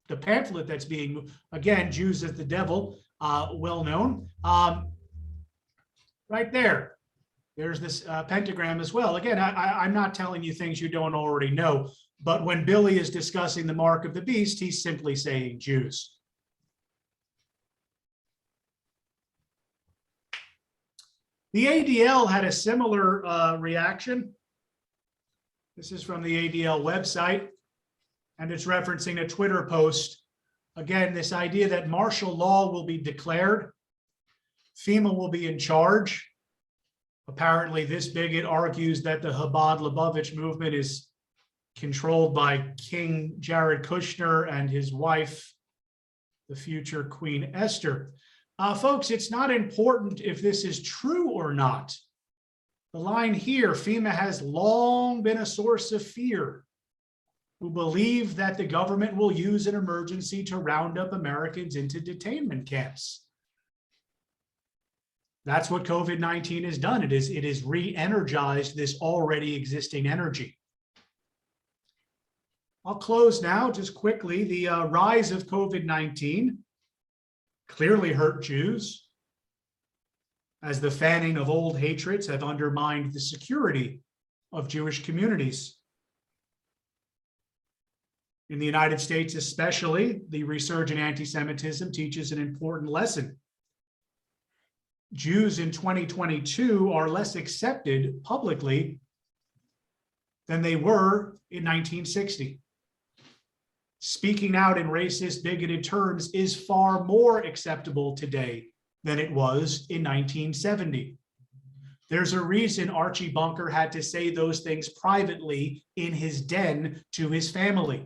the pamphlet that's being, again, Jews as the devil, well known. Right there, there's this pentagram as well. Again, I'm not telling you things you don't already know, but when Billy is discussing the mark of the beast, he's simply saying Jews. The ADL had a similar reaction. This is from the ADL website, and it's referencing a Twitter post. Again, this idea that martial law will be declared, FEMA will be in charge. Apparently, this bigot argues that the Chabad Lubavitch movement is controlled by King Jared Kushner and his wife, the future Queen Esther. Folks, it's not important if this is true or not. The line here, FEMA has long been a source of fear, who believe that the government will use an emergency to round up Americans into detainment camps. That's what COVID-19 has done. It is re-energized this already existing energy. I'll close now just quickly. The rise of COVID-19 clearly hurt Jews, as the fanning of old hatreds have undermined the security of Jewish communities. In the United States especially, the resurgent anti-Semitism teaches an important lesson. Jews in 2022 are less accepted publicly than they were in 1960. Speaking out in racist, bigoted terms is far more acceptable today than it was in 1970. There's a reason Archie Bunker had to say those things privately in his den to his family,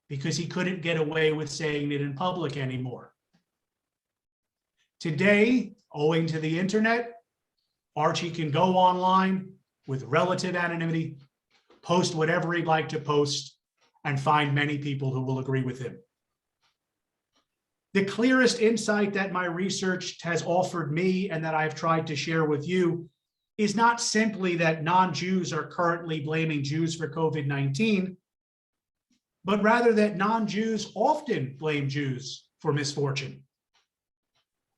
because he couldn't get away with saying it in public anymore. Today, owing to the internet, Archie can go online with relative anonymity, post whatever he'd like to post, and find many people who will agree with him. The clearest insight that my research has offered me and that I've tried to share with you is not simply that non-Jews are currently blaming Jews for COVID-19, but rather that non-Jews often blame Jews for misfortune.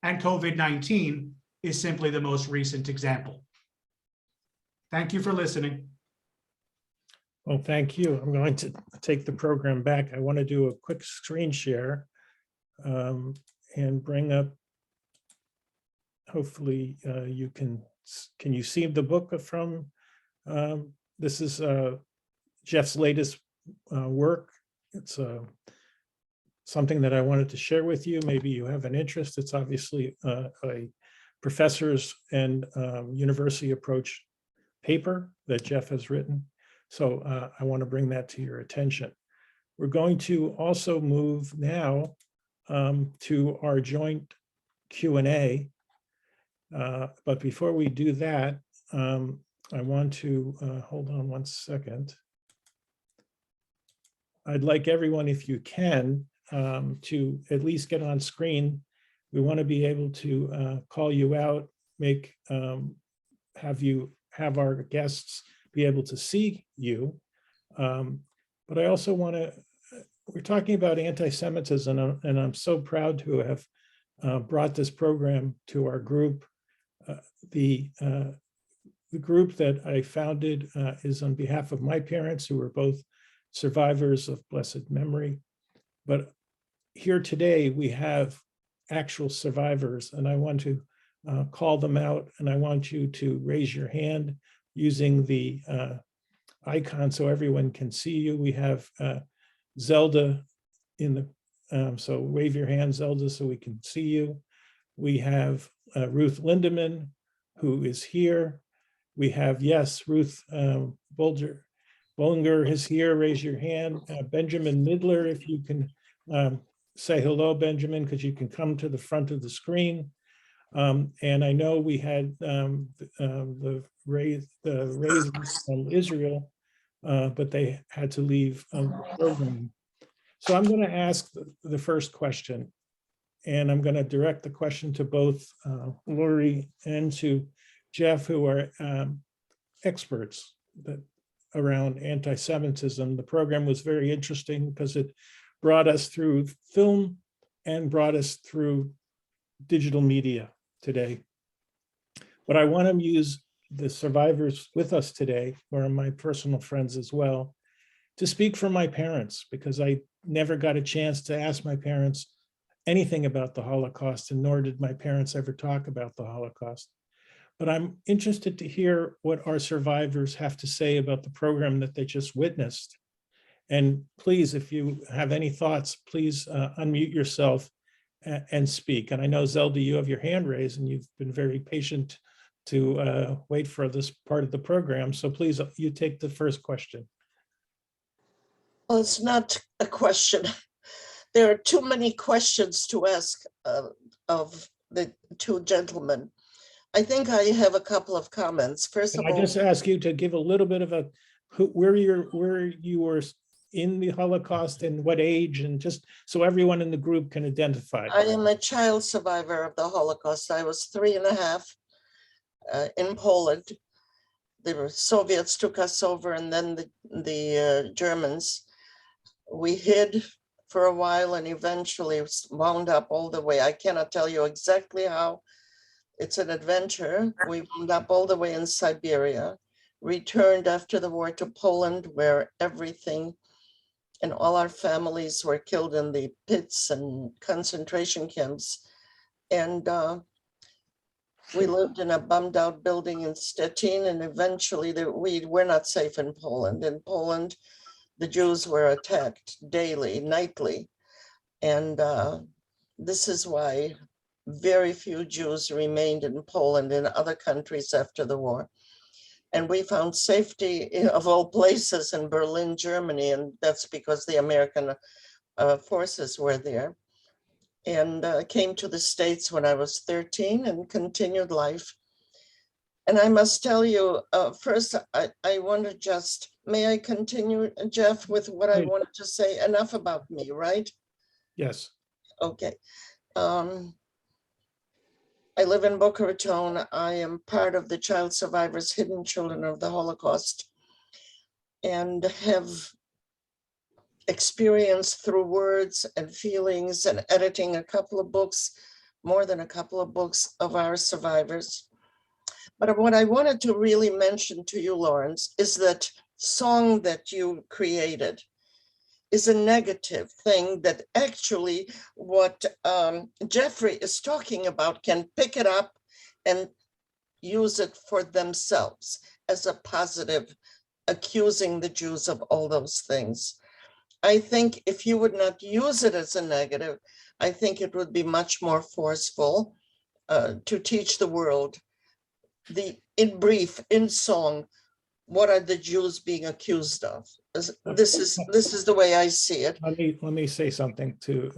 And COVID-19 is simply the most recent example. Thank you for listening. Well, thank you. I'm going to take the program back. I want to do a quick screen share and bring up, hopefully you can you see the book from, this is Jeff's latest work. It's something that I wanted to share with you. Maybe you have an interest. It's obviously a professor's and university approach paper that Jeff has written. So I want to bring that to your attention. We're going to also move now to our joint Q&A. But before we do that, I want to, hold on one second. I'd like everyone, if you can, to at least get on screen. We want to be able to call you out, have our guests be able to see you. But I also want to, we're talking about anti-Semitism, and I'm so proud to have brought this program to our group. The group that I founded is on behalf of my parents, who were both survivors of blessed memory. But here today, we have actual survivors, and I want to call them out, and I want you to raise your hand using the icon so everyone can see you. We have Zelda in the, so wave your hand, Zelda, so we can see you. We have Ruth Lindemann, who is here. We have, yes, Ruth Bollinger is here, raise your hand. Benjamin Midler, if you can say hello, Benjamin, because you can come to the front of the screen. And I know we had the raisers from Israel, but they had to leave the program. So I'm going to ask the first question, and I'm going to direct the question to both Laurie and to Jeff, who are experts around anti-Semitism. The program was very interesting because it brought us through film and brought us through digital media today. But I want to use the survivors with us today, who are my personal friends as well, to speak for my parents, because I never got a chance to ask my parents anything about the Holocaust, and nor did my parents ever talk about the Holocaust. But I'm interested to hear what our survivors have to say about the program that they just witnessed. And please, if you have any thoughts, please unmute yourself and speak. And I know, Zelda, you have your hand raised, and you've been very patient to wait for this part of the program. So please, you take the first question. Well, it's not a question. There are too many questions to ask of the two gentlemen. I think I have a couple of comments. First of all, I just ask you to give a little bit of where you were in the Holocaust and what age, and just so everyone in the group can identify. I am a child survivor of the Holocaust. I was 3.5 in Poland. The Soviets took us over, and then the Germans. We hid for a while and eventually wound up all the way. I cannot tell you exactly how. It's an adventure. We wound up all the way in Siberia, returned after the war to Poland, where everything and all our families were killed in the pits and concentration camps. And we lived in a bummed out building in Stettin, and eventually we were not safe in Poland. In Poland, the Jews were attacked daily, nightly. And this is why very few Jews remained in Poland and other countries after the war. And we found safety, of all places, in Berlin, Germany, and that's because the American forces were there. And came to the States when I was 13 and continued life. And I must tell you, first, I want to just, may I continue, Jeff, with what I wanted to say? Enough about me, right? Yes. Okay. I live in Boca Raton. I am part of the Child Survivors Hidden Children of the Holocaust, and have experienced through words and feelings and editing a couple of books, more than a couple of books of our survivors. But what I wanted to really mention to you, Lawrence, is that song that you created. is a negative thing that actually what Jeffrey is talking about can pick it up and use it for themselves as a positive, accusing the Jews of all those things. I think if you would not use it as a negative, I think it would be much more forceful to teach the world, in brief, in song, what are the Jews being accused of? This is the way I see it. Let me say something too.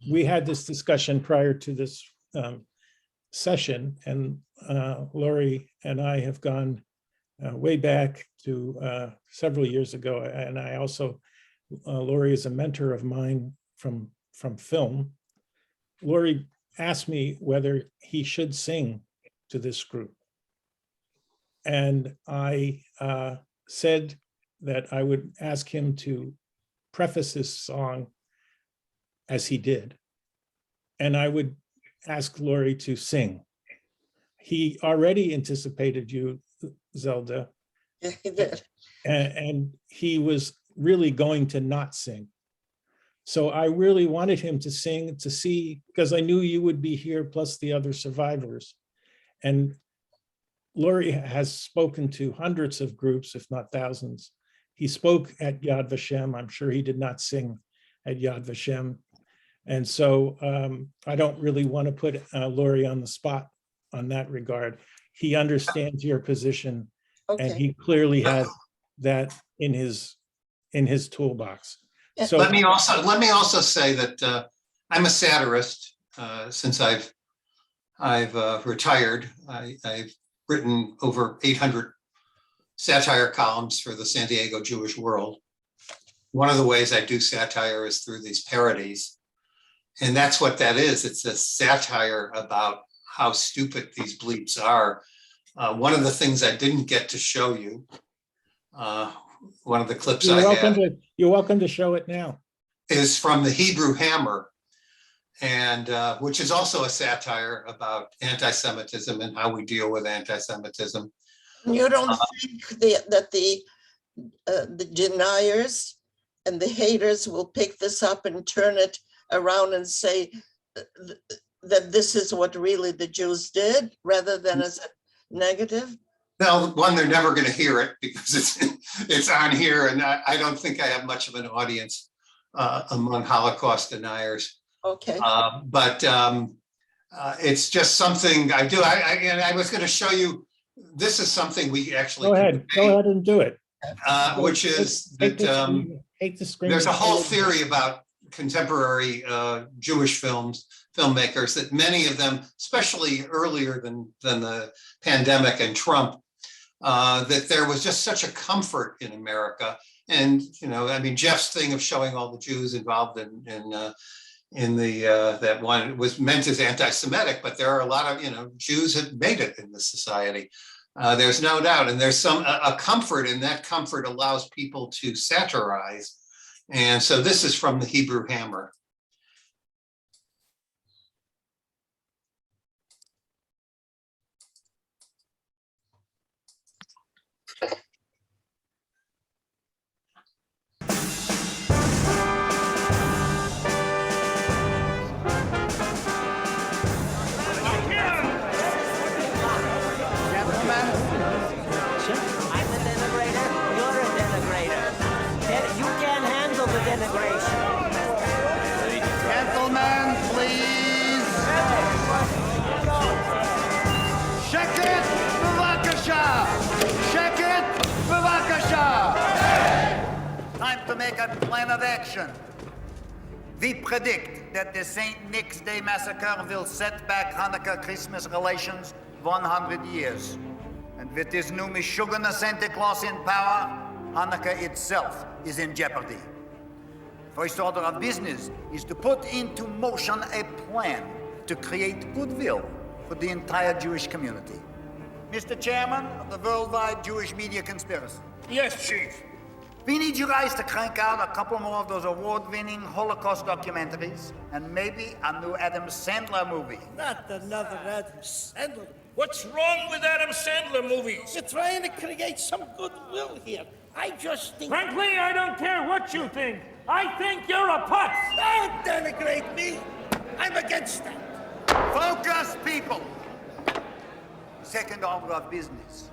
We had this discussion prior to this session, and Laurie and I have gone way back to several years ago. And I also, Laurie is a mentor of mine from film. Laurie asked me whether he should sing to this group. And I said that I would ask him to preface his song as he did. And I would ask Laurie to sing. He already anticipated you, Zelda. Yeah, he did. And he was really going to not sing. So I really wanted him to sing to see, because I knew you would be here plus the other survivors. And Laurie has spoken to hundreds of groups, if not thousands. He spoke at Yad Vashem. I'm sure he did not sing at Yad Vashem. And so I don't really want to put Laurie on the spot on that regard. He understands your position, and he clearly has that in his toolbox. So let me also say that I'm a satirist since I've retired. I've written over 800 satire columns for the San Diego Jewish World. One of the ways I do satire is through these parodies. And that's what that is. It's a satire about how stupid these bleeps are. One of the things I didn't get to show you, one of the clips you're welcome to show it now, is from the Hebrew Hammer, and which is also a satire about anti-Semitism and how we deal with anti-Semitism. You don't think that the deniers and the haters will pick this up and turn it around and say that this is what really the Jews did, rather than as a negative? Well, one, they're never going to hear it because it's on here, and I don't think I have much of an audience among Holocaust deniers. Okay. But it's just something I do. I was going to show you. This is something we actually go ahead and do it. Which is that there's a whole theory about contemporary Jewish filmmakers, that many of them, especially earlier than the pandemic and Trump, that there was just such a comfort in America. And, you know, I mean, Jeff's thing of showing all the Jews involved in the that one was meant as anti-Semitic, but there are a lot of, you know, Jews have made it in this society. There's no doubt. And there's a comfort, and that comfort allows people to satirize. And so this is from the Hebrew Hammer. Gentlemen, please. Sheket bevakasha. Sheket bevakasha. Time to make a plan of action. We predict that the St. Nick's Day massacre will set back Hanukkah-Christmas relations 100 years. And with this new Meshuggah Santa Claus in power, Hanukkah itself is in jeopardy. First order of business is to put into motion a plan to create goodwill for the entire Jewish community. Mr. Chairman of the Worldwide Jewish Media Conspiracy. Yes, Chief. We need you guys to crank out a couple more of those award-winning Holocaust documentaries and maybe a new Adam Sandler movie. Not another Adam Sandler. What's wrong with Adam Sandler movies? You're trying to create some goodwill here. I just think... Frankly, I don't care what you think. I think you're a putz. Don't denigrate me. I'm against that. Focus, people. Second order of business.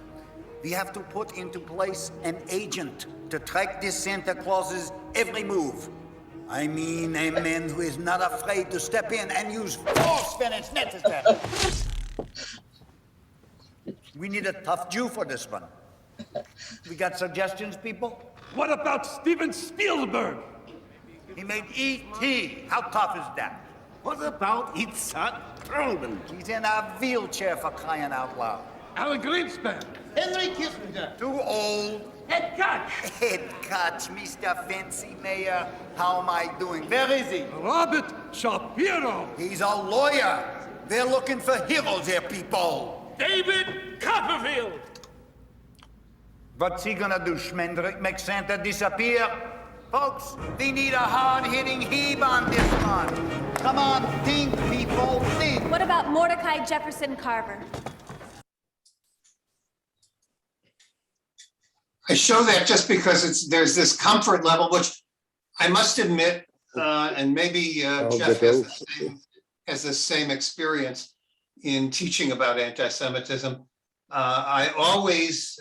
We have to put into place an agent to track this Santa Claus's every move. I mean, a man who is not afraid to step in and use force when it's necessary. We need a tough Jew for this one. We got suggestions, people? What about Steven Spielberg? He made E.T. How tough is that? What about Itzhak Perlman? He's in a wheelchair for crying out loud. Alan Greenspan. Henry Kissinger. Too old. Ed Koch. Ed Koch, Mr. Fancy Mayor. How am I doing? Where is he? Robert Shapiro. He's a lawyer. They're looking for heroes here, people. David Copperfield. What's he gonna do, Schmendrick? Make Santa disappear? Folks, we need a hard-hitting heave on this one. Come on, think, people, think. What about Mordecai Jefferson Carver? I show that just because there's this comfort level, which I must admit, and maybe Jeff has the same experience in teaching about anti-Semitism. I always,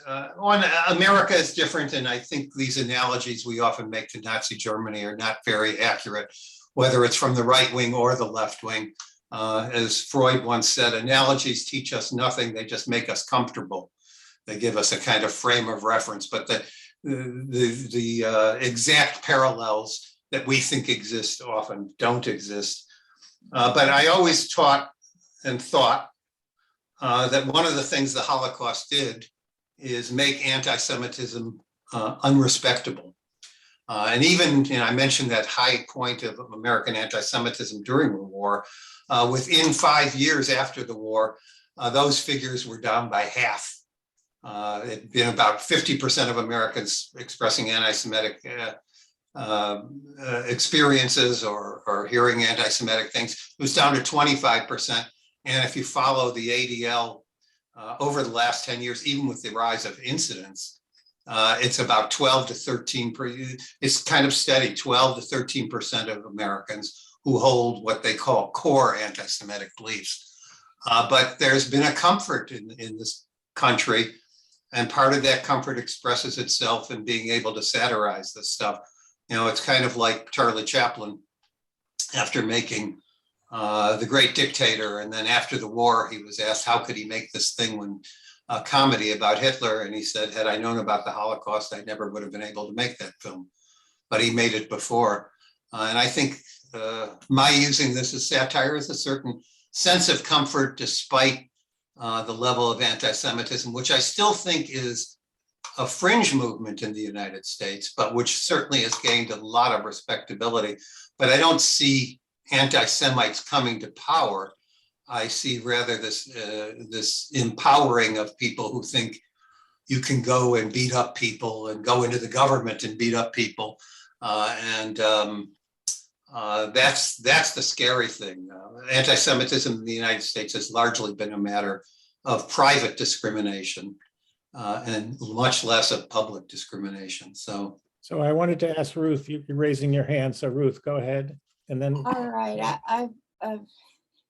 America is different, and I think these analogies we often make to Nazi Germany are not very accurate, whether it's from the right wing or the left wing. As Freud once said, analogies teach us nothing, they just make us comfortable. They give us a kind of frame of reference, but the exact parallels that we think exist often don't exist. But I always taught and thought that one of the things the Holocaust did is make anti-Semitism unrespectable. And even, I mentioned that high point of American anti-Semitism during the war. Within 5 years after the war, those figures were down by half. It'd been about 50% of Americans expressing anti-Semitic experiences or hearing anti-Semitic things. It was down to 25%. And if you follow the ADL over the last 10 years, even with the rise of incidents, it's about 12 to 13, it's kind of steady, 12 to 13% of Americans who hold what they call core anti-Semitic beliefs. But there's been a comfort in this country, and part of that comfort expresses itself in being able to satirize this stuff. It's kind of like Charlie Chaplin, after making The Great Dictator, and then after the war, he was asked how could he make this thing when a comedy about Hitler, and he said, had I known about the Holocaust, I never would have been able to make that film. But he made it before. And I think my using this as satire is a certain sense of comfort despite the level of anti-Semitism, which I still think is a fringe movement in the United States, but which certainly has gained a lot of respectability. But I don't see anti-Semites coming to power. I see rather this empowering of people who think you can go and beat up people and go into the government and beat up people. That's the scary thing. Anti-Semitism in the United States has largely been a matter of private discrimination and much less of public discrimination. So I wanted to ask Ruth, you're raising your hand. So Ruth, go ahead. And then. All right, I'm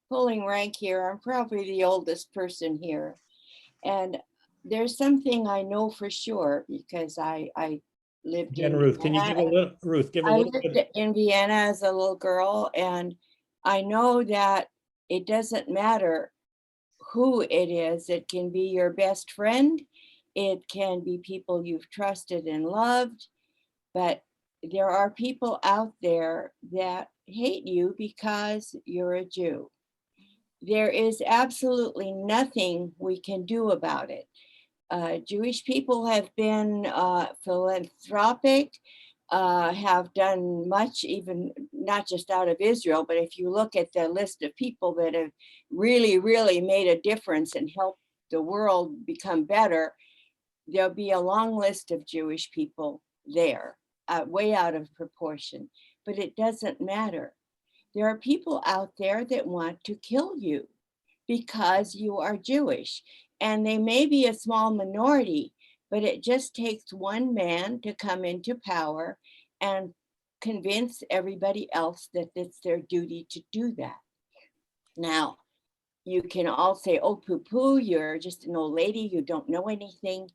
pulling rank here. I'm probably the oldest person here. And there's something I know for sure because I lived Again, in Ruth, can you give a little, Ruth, give a little lived bit. in Vienna as a little girl, and I know that it doesn't matter who it is. It can be your best friend. It can be people you've trusted and loved, but there are people out there that hate you because you're a Jew. There is absolutely nothing we can do about it. Jewish people have been philanthropic, have done much, even not just out of Israel, but if you look at the list of people that have really, really made a difference and helped the world become better, there'll be a long list of Jewish people there, way out of proportion, but it doesn't matter. There are people out there that want to kill you because you are Jewish. And they may be a small minority, but it just takes one man to come into power and convince everybody else that it's their duty to do that. Now, you can all say, oh, poo-poo, you're just an old lady, you don't know anything.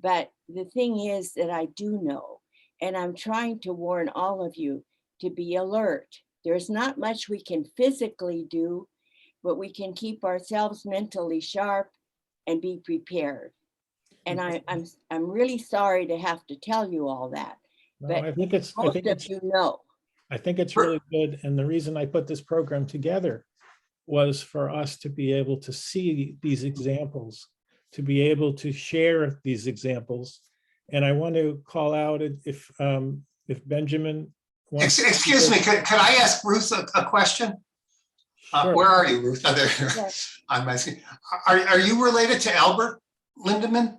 But the thing is that I do know, and I'm trying to warn all of you to be alert. There's not much we can physically do, but we can keep ourselves mentally sharp and be prepared. And I'm really sorry to have to tell you all that. No, But I think it's you know. I think it's really good. And the reason I put this program together was for us to be able to see these examples, to be able to share these examples. And I want to call out if Benjamin wants. Excuse me, could I ask Ruth a question? Sure. Where are you, Ruth? I'm asking. Are you related to Albert Lindemann?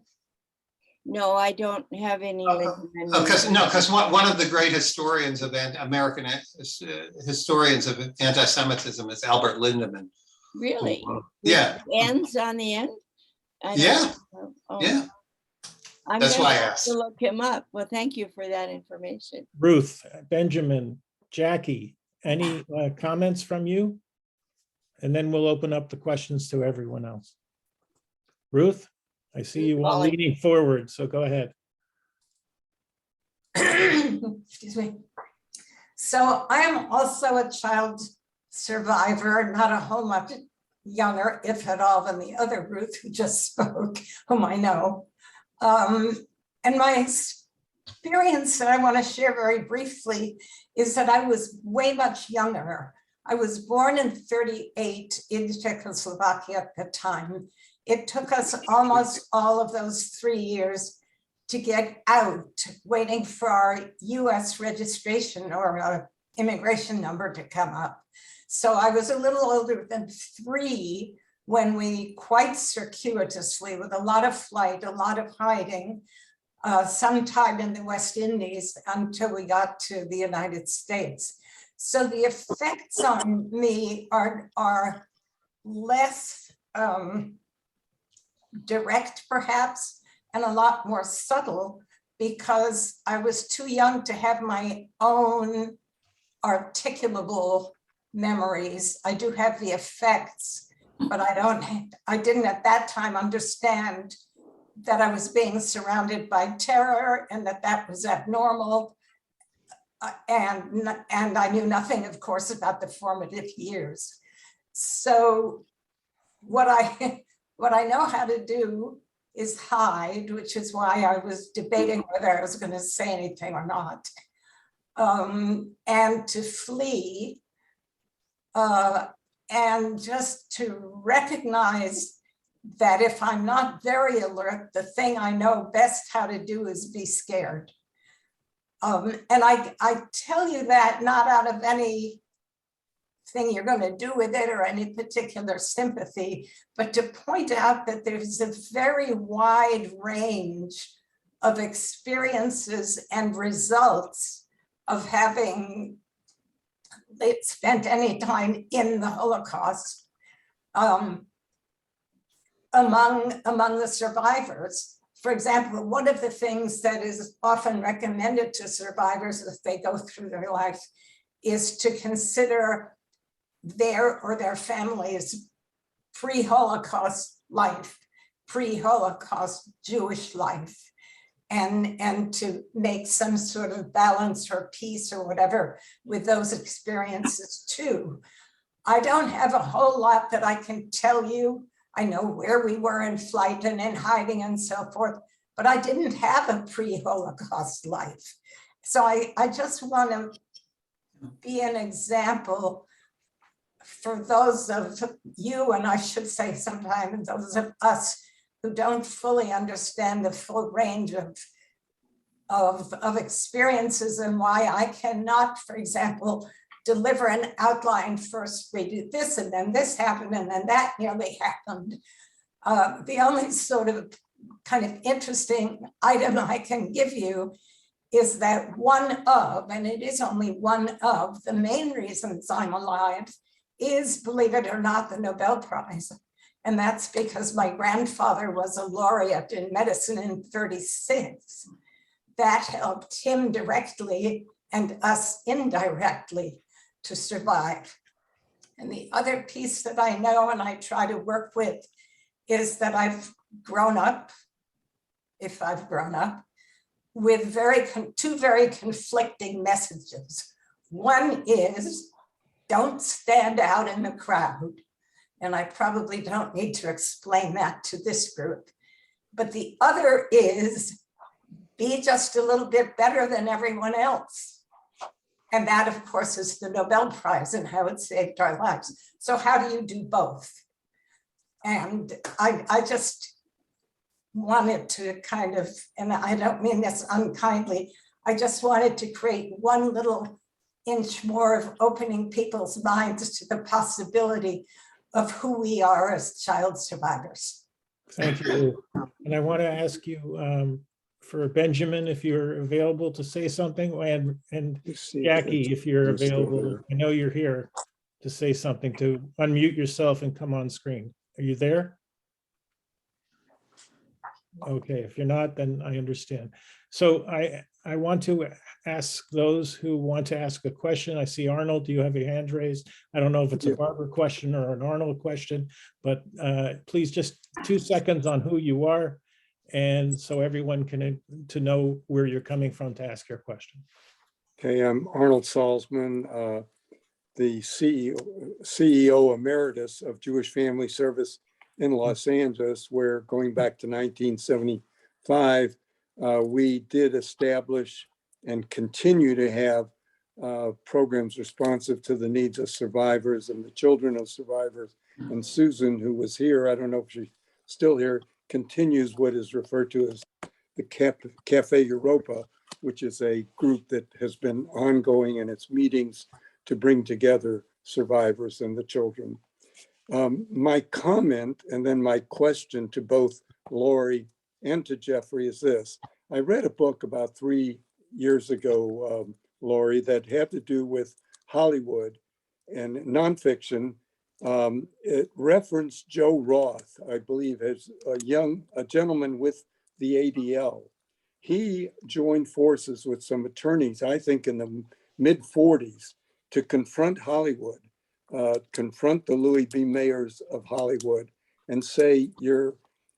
No, I don't have any. Because one of the great historians of American historians of anti-Semitism is Albert Lindemann. Really? Yeah. Ends on the end? Yeah. Oh. Yeah. I'm That's gonna why I have asked. to look him up. Well, thank you for that information. Ruth, Benjamin, Jackie, any comments from you? And then we'll open up the questions to everyone else. Ruth, I see you all leaning forward, so go ahead. Excuse me. So I am also a child survivor, not a whole much younger, if at all, than the other Ruth who just spoke, whom I know. And my experience that I want to share very briefly is that I was way much younger. I was born in 1938 in Czechoslovakia at the time. It took us almost all of those 3 years to get out, waiting for our US registration or immigration number to come up. So I was a little older than 3 when we quite circuitously, with a lot of flight, a lot of hiding, sometime in the West Indies until we got to the United States. So the effects on me are less direct, perhaps, and a lot more subtle, because I was too young to have my own articulable memories. I do have the effects, but I didn't at that time understand that I was being surrounded by terror and that was abnormal. And I knew nothing, of course, about the formative years. So what I know how to do is hide, which is why I was debating whether I was going to say anything or not, and to flee, and just to recognize that if I'm not very alert, the thing I know best how to do is be scared. And I tell you that not out of anything you're going to do with it or any particular sympathy, but to point out that there's a very wide range of experiences and results of having spent any time in the Holocaust among the survivors. For example, one of the things that is often recommended to survivors as they go through their life is to consider their or their families' pre-Holocaust life, pre-Holocaust Jewish life, and to make some sort of balance or peace or whatever with those experiences too. I don't have a whole lot that I can tell you. I know where we were in flight and in hiding and so forth, but I didn't have a pre-Holocaust life. So I just want to be an example for those of you, and I should say sometimes those of us who don't fully understand the full range of experiences and why I cannot, for example, deliver an outline. First we did this and then this happened and then that nearly happened. The only sort of kind of interesting item I can give you is that one of, and it is only one of, the main reasons I'm alive is, believe it or not, the Nobel Prize. And that's because my grandfather was a laureate in medicine in 36. That helped him directly and us indirectly to survive. And the other piece that I know and I try to work with is that I've grown up, if I've grown up, with two very conflicting messages. One is, don't stand out in the crowd. And I probably don't need to explain that to this group. But the other is, be just a little bit better than everyone else. And that, of course, is the Nobel Prize and how it saved our lives. So how do you do both? And I just wanted to kind of, and I don't mean this unkindly, I just wanted to create one little inch more of opening people's minds to the possibility of who we are as child survivors. Thank you. And I want to ask you for Benjamin, if you're available to say something, and Jackie, if you're available, I know you're here, to say something, to unmute yourself and come on screen. Are you there? Okay, if you're not, then I understand. So I want to ask those who want to ask a question. I see Arnold, do you have your hand raised? I don't know if it's a Barbara question or an Arnold question, but please just 2 seconds on who you are, and so everyone can to know where you're coming from to ask your question. Okay, I'm Arnold Salzman, the CEO Emeritus of Jewish Family Service in Los Angeles, where going back to 1975, we did establish and continue to have programs responsive to the needs of survivors and the children of survivors. And Susan, who was here, I don't know if she's still here, continues what is referred to as the Cafe Europa, which is a group that has been ongoing in its meetings to bring together survivors and the children. My comment and then my question to both Laurie and to Jeffrey is this. I read a book about 3 years ago, Laurie, that had to do with Hollywood and nonfiction. It referenced Joe Roth, I believe, as a gentleman with the ADL. He joined forces with some attorneys, I think in the mid-40s, to confront Hollywood, confront the Louis B. Mayers of Hollywood and say, you're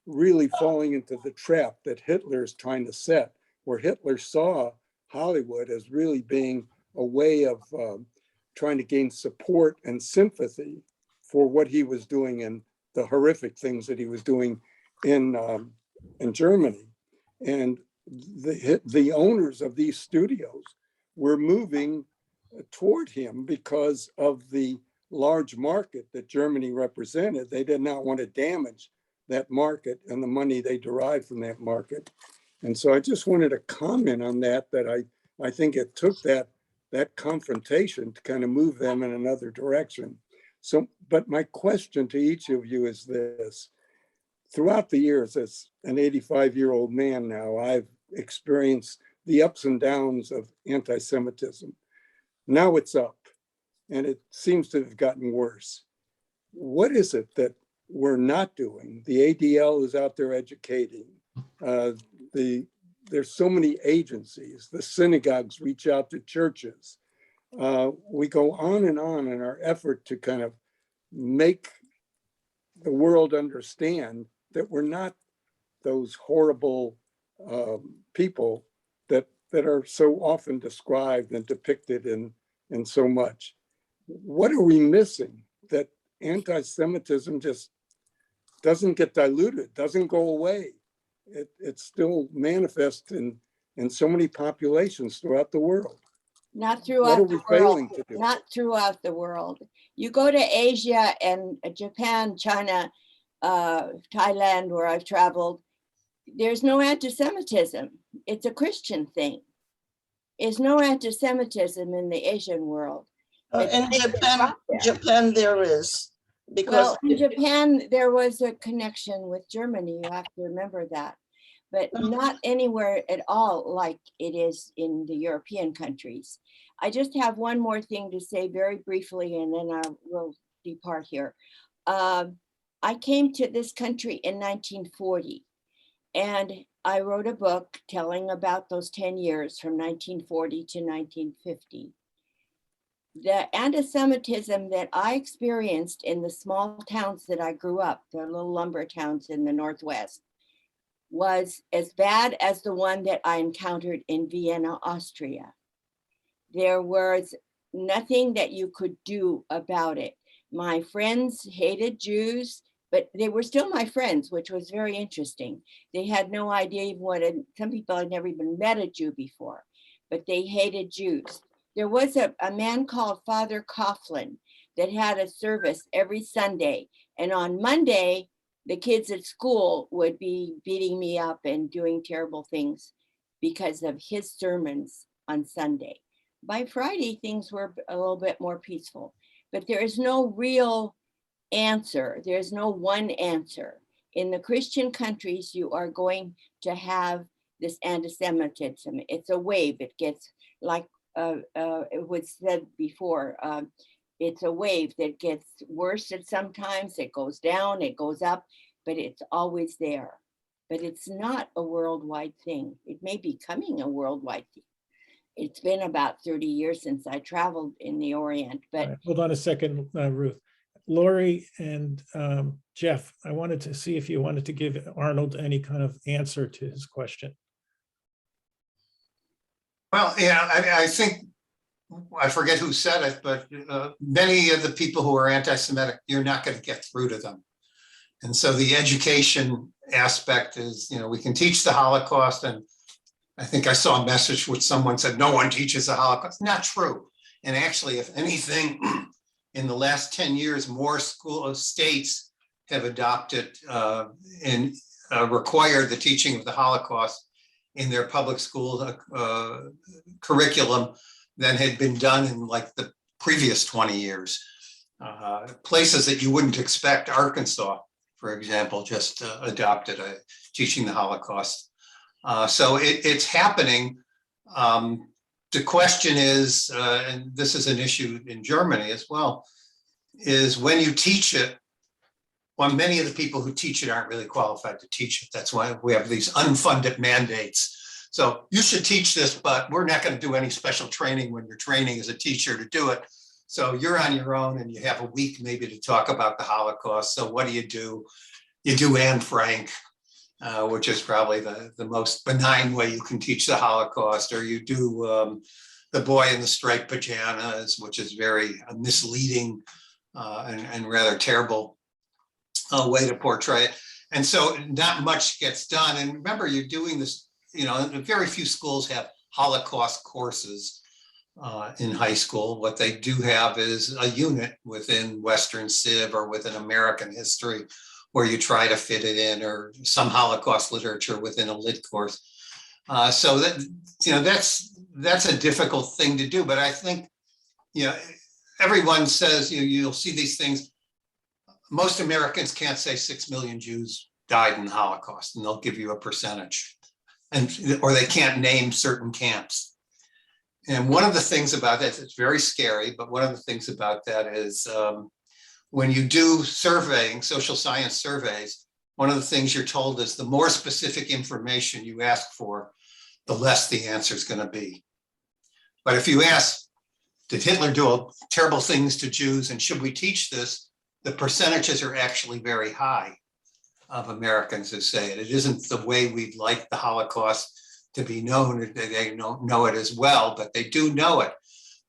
really falling into the trap that Hitler is trying to set, where Hitler saw Hollywood as really being a way of trying to gain support and sympathy for what he was doing and the horrific things that he was doing in Germany. And the owners of these studios were moving toward him because of the large market that Germany represented. They did not want to damage that market and the money they derived from that market. And so I just wanted to comment on that, I think it took that confrontation to kind of move them in another direction. So, but my question to each of you is this. Throughout the years, as an 85-year-old man now, I've experienced the ups and downs of anti-Semitism. Now it's up, and it seems to have gotten worse. What is it that we're not doing? The ADL is out there educating. There's so many agencies. The synagogues reach out to churches. We go on in our effort to kind of make the world understand that we're not those horrible people that are so often described and depicted in so much. What are we missing that anti-Semitism just doesn't get diluted, doesn't go away? It still manifests in so many populations throughout the world. Not throughout the world. To do? Not throughout the world. You go to Asia and Japan, China, Thailand, where I've traveled, there's no anti-Semitism. It's a Christian thing. There's no anti-Semitism in the Asian world. In Japan there is. Because well, in Japan, there was a connection with Germany. You have to remember that. But not anywhere at all like it is in the European countries. I just have one more thing to say very briefly, and then I will depart here. I came to this country in 1940, and I wrote a book telling about those 10 years from 1940 to 1950. The anti-Semitism that I experienced in the small towns that I grew up, the little lumber towns in the Northwest, was as bad as the one that I encountered in Vienna, Austria. There was nothing that you could do about it. My friends hated Jews, but they were still my friends, which was very interesting. They had no idea even what, some people had never even met a Jew before, but they hated Jews. There was a man called Father Coughlin that had a service every Sunday. And on Monday, the kids at school would be beating me up and doing terrible things because of his sermons on Sunday. By Friday, things were a little bit more peaceful, but there is no real answer. There's no one answer. In the Christian countries, you are going to have this anti-Semitism. It's a wave. It gets like it was said before, it's a wave that gets worse at sometimes, it goes down, it goes up, but it's always there. But it's not a worldwide thing. It may be becoming a worldwide thing. It's been about 30 years since I traveled in the Orient, but— Right, hold on a second, Ruth. Laurie and Jeff, I wanted to see if you wanted to give Arnold any kind of answer to his question. Well, yeah, I think, I forget who said it, but many of the people who are anti-Semitic, you're not going to get through to them. And so the education aspect is, we can teach the Holocaust, and I think I saw a message which someone said, no one teaches the Holocaust. Not true. And actually, if anything, in the last 10 years, more states have adopted and required the teaching of the Holocaust in their public school curriculum than had been done in like the previous 20 years. Places that you wouldn't expect, Arkansas, for example, just adopted teaching the Holocaust. So it's happening. The question is, and this is an issue in Germany as well, is when you teach it, well, many of the people who teach it aren't really qualified to teach it. That's why we have these unfunded mandates. So you should teach this, but we're not going to do any special training when you're training as a teacher to do it. So you're on your own and you have a week maybe to talk about the Holocaust. So what do? You do Anne Frank, which is probably the most benign way you can teach the Holocaust, or you do The Boy in the Striped Pajamas, which is very misleading and rather terrible way to portray it. And so not much gets done. And remember, you're doing this, very few schools have Holocaust courses in high school. What they do have is a unit within Western Civ or within American history where you try to fit it in, or some Holocaust literature within a lit course. So that's a difficult thing to do. But I think, everyone says you'll see these things. Most Americans can't say 6 million Jews died in the Holocaust, and they'll give you a percentage, or they can't name certain camps. And one of the things about that, it's very scary, but one of the things about that is when you do surveying, social science surveys, one of the things you're told is the more specific information you ask for, the less the answer is going to be. But if you ask, did Hitler do terrible things to Jews, and should we teach this? The percentages are actually very high of Americans who say it. It isn't the way we'd like the Holocaust to be known. They don't know it as well, but they do know it.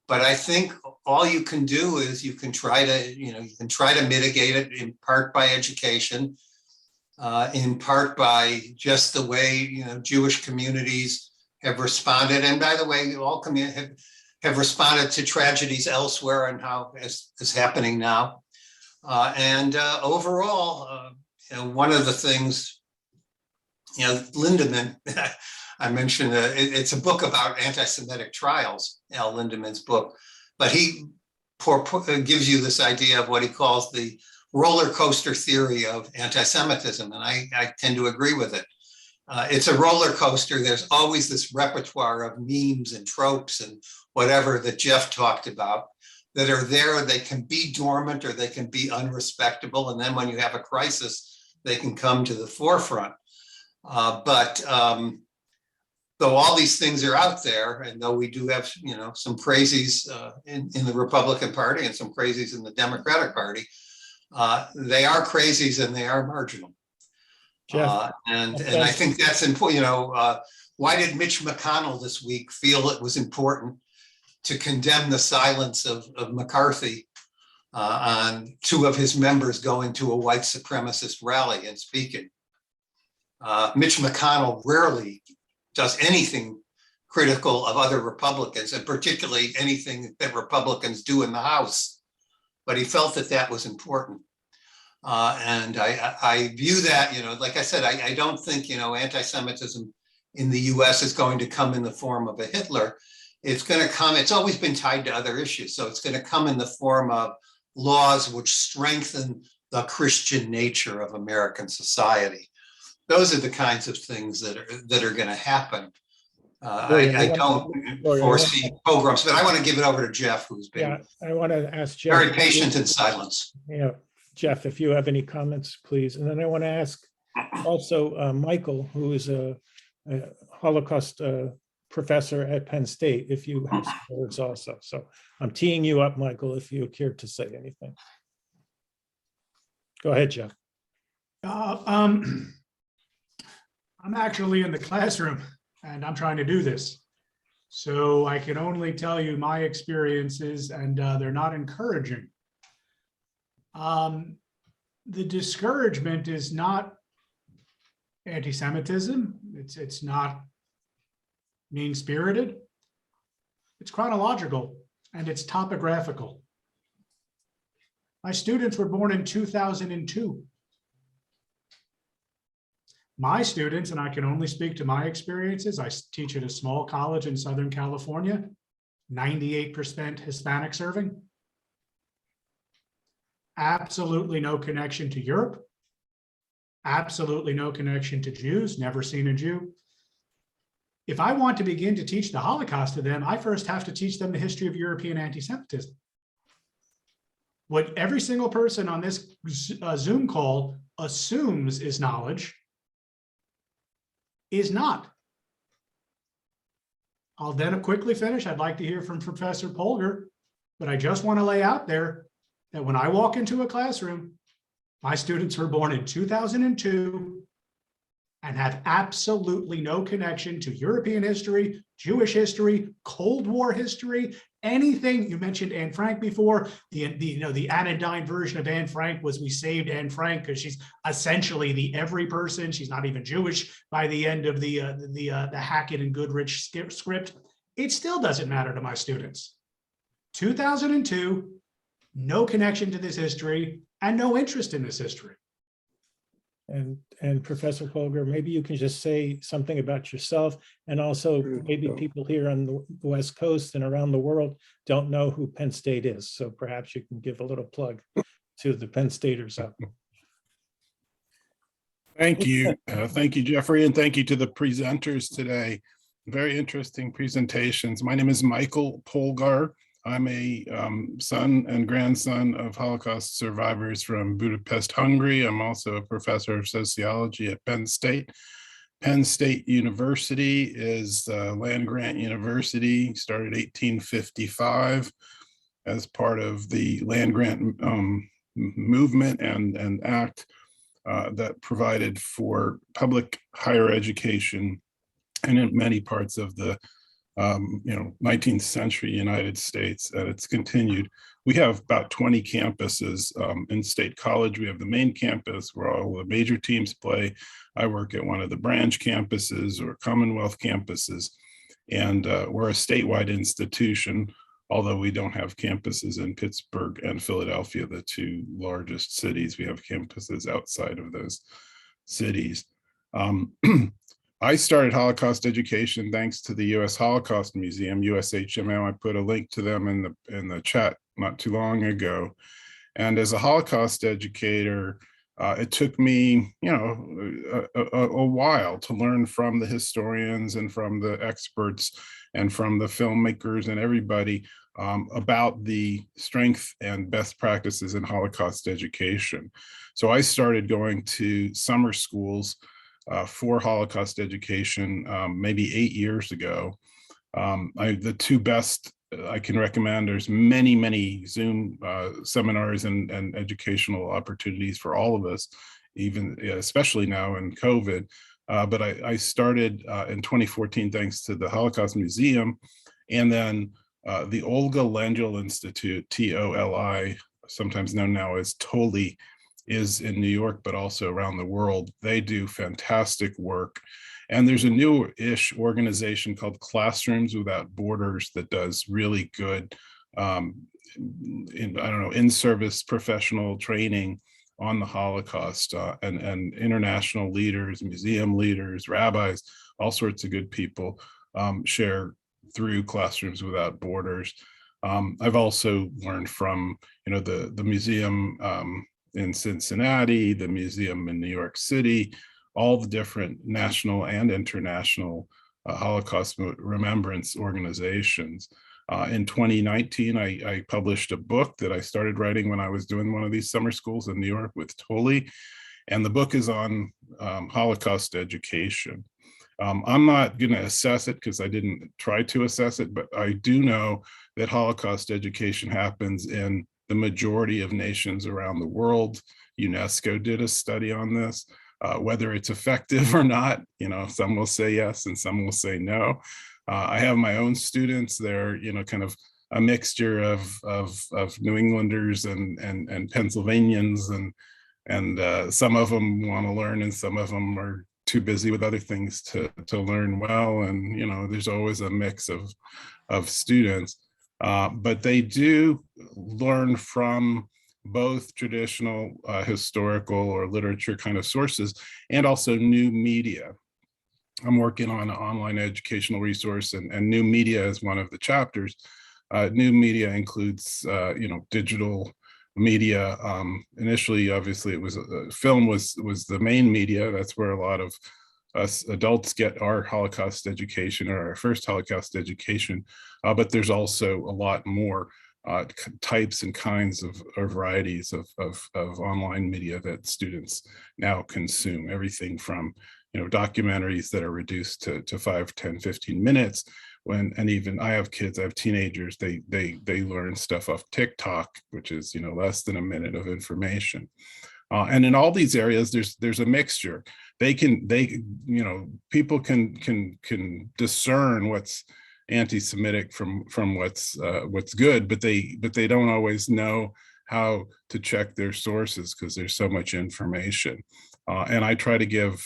But I think all you can do is you can try to mitigate it, in part by education, in part by just the way Jewish communities have responded. And by the way, all communities have responded to tragedies elsewhere, and how is happening now. Overall, one of the things, Lindemann, I mentioned, it's a book about anti-Semitic trials, Al Lindemann's book, but he gives you this idea of what he calls the roller coaster theory of anti-Semitism, and I tend to agree with it. It's a roller coaster. There's always this repertoire of memes and tropes and whatever that Jeff talked about. that are there. They can be dormant or they can be unrespectable. And then when you have a crisis, they can come to the forefront. But though all these things are out there, and though we do have, some crazies in the Republican Party and some crazies in the Democratic Party, they are crazies and they are marginal. And I think that's important. Why did Mitch McConnell this week feel it was important to condemn the silence of McCarthy on two of his members going to a white supremacist rally and speaking? Mitch McConnell rarely does anything critical of other Republicans, and particularly anything that Republicans do in the House. But he felt that that was important. And I view that, like I said, I don't think, anti-Semitism in the US is going to come in the form of a Hitler. It's going to come, it's always been tied to other issues. So it's going to come in the form of laws which strengthen the Christian nature of American society. Those are the kinds of things that are going to happen. I don't foresee pogroms, but I want to give it over to Jeff, who's been I want to ask Jeff. Very patient in silence. Yeah, Jeff, if you have any comments, please. And then I want to ask also Michael, who is a Holocaust professor at Penn State, if you have some words also. So I'm teeing you up, Michael, if you care to say anything. Go ahead, Jeff. I'm actually in the classroom and I'm trying to do this. So I can only tell you my experiences, and they're not encouraging. The discouragement is not anti-Semitism. It's not mean-spirited. It's chronological and it's topographical. My students were born in 2002. My students, and I can only speak to my experiences, I teach at a small college in Southern California, 98% Hispanic serving. Absolutely no connection to Europe. Absolutely no connection to Jews, never seen a Jew. If I want to begin to teach the Holocaust to them, I first have to teach them the history of European anti-Semitism. What every single person on this Zoom call assumes is knowledge is not. I'll then quickly finish. I'd like to hear from Professor Polgar, but I just want to lay out there that when I walk into a classroom, my students were born in 2002 and have absolutely no connection to European history, Jewish history, Cold War history, anything. You mentioned Anne Frank before. The anodyne version of Anne Frank was we saved Anne Frank because she's essentially the every person. She's not even Jewish by the end of the Hackett and Goodrich script. It still doesn't matter to my students. 2002, no connection to this history and no interest in this history. And Professor Polgar, maybe you can just say something about yourself, and also maybe people here on the West Coast and around the world don't know who Penn State is. So perhaps you can give a little plug to the Penn Staters out there. Thank you. Thank you, Jeffrey, and thank you to the presenters today. Very interesting presentations. My name is Michael Polgar. I'm a son and grandson of Holocaust survivors from Budapest, Hungary. I'm also a professor of sociology at Penn State. Penn State University is a land-grant university, started 1855 as part of the land-grant movement and act that provided for public higher education and in many parts of the 19th century United States, and it's continued. We have about 20 campuses in State College. We have the main campus where all the major teams play. I work at one of the branch campuses or Commonwealth campuses, and we're a statewide institution, although we don't have campuses in Pittsburgh and Philadelphia, the two largest cities. We have campuses outside of those cities. I started Holocaust education thanks to the U.S. Holocaust Museum, USHMM. I put a link to them in the chat not too long ago. And as a Holocaust educator, it took me, a while to learn from the historians and from the experts and from the filmmakers and everybody about the strength and best practices in Holocaust education. So I started going to summer schools for Holocaust education maybe 8 years ago. The two best I can recommend, there's many Zoom seminars and educational opportunities for all of us, even especially now in COVID. But I started in 2014 thanks to the Holocaust Museum, and then the Olga Lengyel Institute, TOLI, sometimes known now as TOLI, is in New York, but also around the world. They do fantastic work. And there's a new-ish organization called Classrooms Without Borders that does really good, in-service professional training on the Holocaust, and international leaders, museum leaders, rabbis, all sorts of good people share through Classrooms Without Borders. I've also learned from, the museum in Cincinnati, the museum in New York City, all the different national and international Holocaust remembrance organizations. In 2019, I published a book that I started writing when I was doing one of these summer schools in New York with Toli, and the book is on Holocaust education. I'm not going to assess it because I didn't try to assess it, but I do know that Holocaust education happens in the majority of nations around the world. UNESCO did a study on this. Whether it's effective or not, some will say yes and some will say no. I have my own students. They're, kind of a mixture of New Englanders and Pennsylvanians, and some of them want to learn and some of them are too busy with other things to learn well. And, there's always a mix of students, but they do learn from both traditional historical or literature kind of sources and also new media. I'm working on an online educational resource, and new media is one of the chapters. New media includes, digital media. Initially, obviously, it was film was the main media. That's where a lot of us adults get our Holocaust education, or our first Holocaust education. But there's also a lot more types and kinds of varieties of online media that students now consume. Everything from documentaries that are reduced to 5, 10, 15 minutes. And even I have kids, I have teenagers, they learn stuff off TikTok, which is less than a minute of information. And in all these areas, there's a mixture. People can discern what's anti-Semitic from what's good, but they don't always know how to check their sources because there's so much information. And I try to give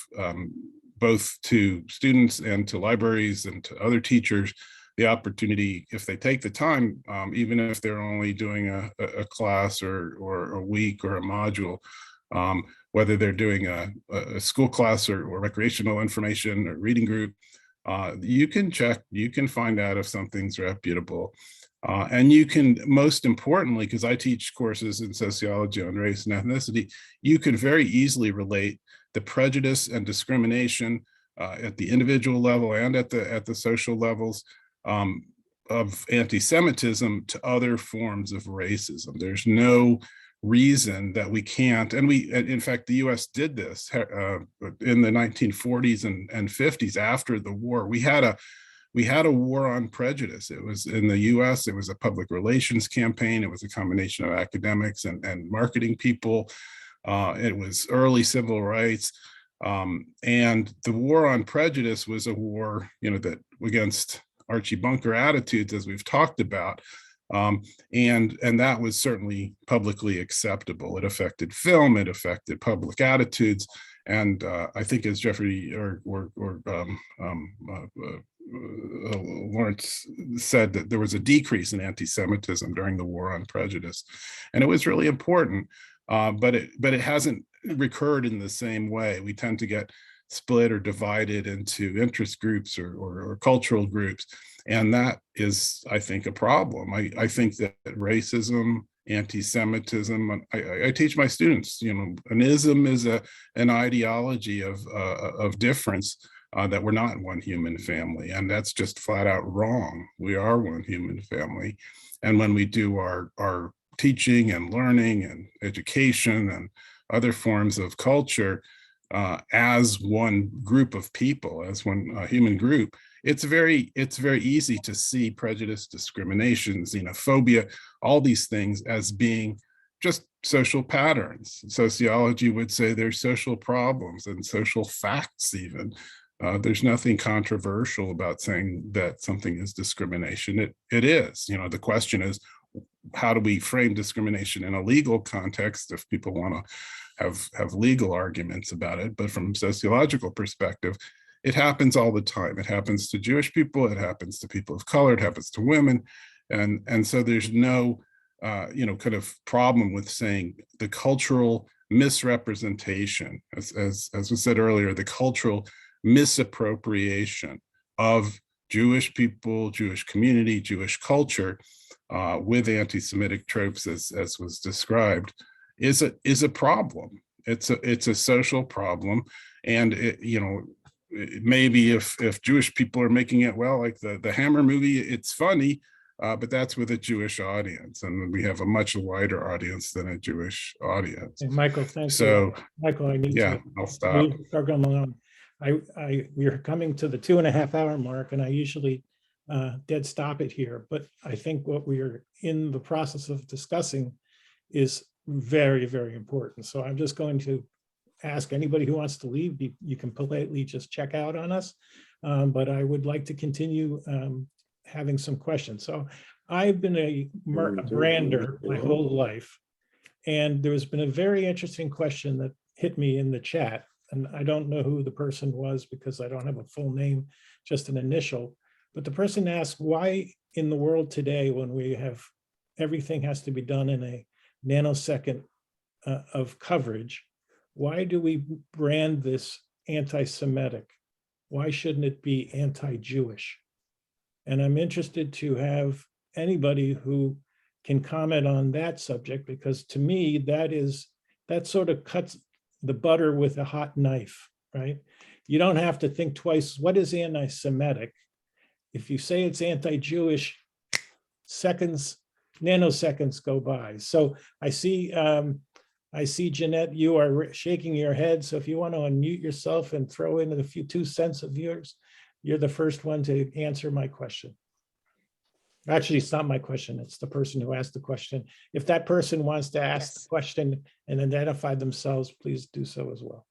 both to students and to libraries and to other teachers the opportunity, if they take the time, even if they're only doing a class or a week or a module, whether they're doing a school class or recreational information or reading group, you can check, you can find out if something's reputable. And you can, most importantly, because I teach courses in sociology on race and ethnicity, you can very easily relate the prejudice and discrimination at the individual level and at the social levels of anti-Semitism to other forms of racism. There's no reason that we can't, and in fact, the US did this in the 1940s and 50s after the war. We had a war on prejudice. It was in the US, it was a public relations campaign. It was a combination of academics and marketing people. It was early civil rights. And the war on prejudice was a war, that against Archie Bunker attitudes, as we've talked about. And that was certainly publicly acceptable. It affected film, it affected public attitudes. And I think as Jeffrey or Lawrence said, that there was a decrease in anti-Semitism during the war on prejudice. And it was really important, but it hasn't recurred in the same way. We tend to get split or divided into interest groups or cultural groups. And that is, I think, a problem. I think that racism, anti-Semitism. I teach my students, an ism is an ideology of difference, that we're not one human family, and that's just flat out wrong. We are one human family, and when we do our teaching and learning and education and other forms of culture as one group of people, as one human group, it's very easy to see prejudice, discrimination, xenophobia, all these things as being just social patterns. Sociology would say there's social problems and social facts even. There's nothing controversial about saying that something is discrimination. It is. The question is, how do we frame discrimination in a legal context if people want to have legal arguments about it? But from a sociological perspective, it happens all the time. It happens to Jewish people, it happens to people of color, it happens to women. And so there's no kind of problem with saying the cultural misrepresentation, as was said earlier, the cultural misappropriation of Jewish people, Jewish community, Jewish culture with anti-Semitic tropes, as was described, is a problem. It's a social problem, and maybe if Jewish people are making it well, like the Hammer movie, it's funny, but that's with a Jewish audience, and we have a much wider audience than a Jewish audience. Hey, Michael, thank you. Michael, I need to I'll stop. move the program along. We're coming to the 2.5-hour mark, and I usually dead stop it here, but I think what we are in the process of discussing is very, very important. So I'm just going to ask anybody who wants to leave, you can politely just check out on us, but I would like to continue having some questions. So I've been a brander my whole life, and there's been a very interesting question that hit me in the chat, and I don't know who the person was because I don't have a full name, just an initial. But the person asked, why in the world today, when we have everything has to be done in a nanosecond of coverage, why do we brand this anti-Semitic? Why shouldn't it be anti-Jewish? And I'm interested to have anybody who can comment on that subject, because to me, that sort of cuts the butter with a hot knife, right? You don't have to think twice, what is anti-Semitic? If you say it's anti-Jewish, nanoseconds go by. So I see, Jeanette, you are shaking your head. So if you want to unmute yourself and throw in a few 2 cents of yours, you're the first one to answer my question. Actually, it's not my question. It's the person who asked the question. If that person wants to ask the question and identify themselves, please do so as well.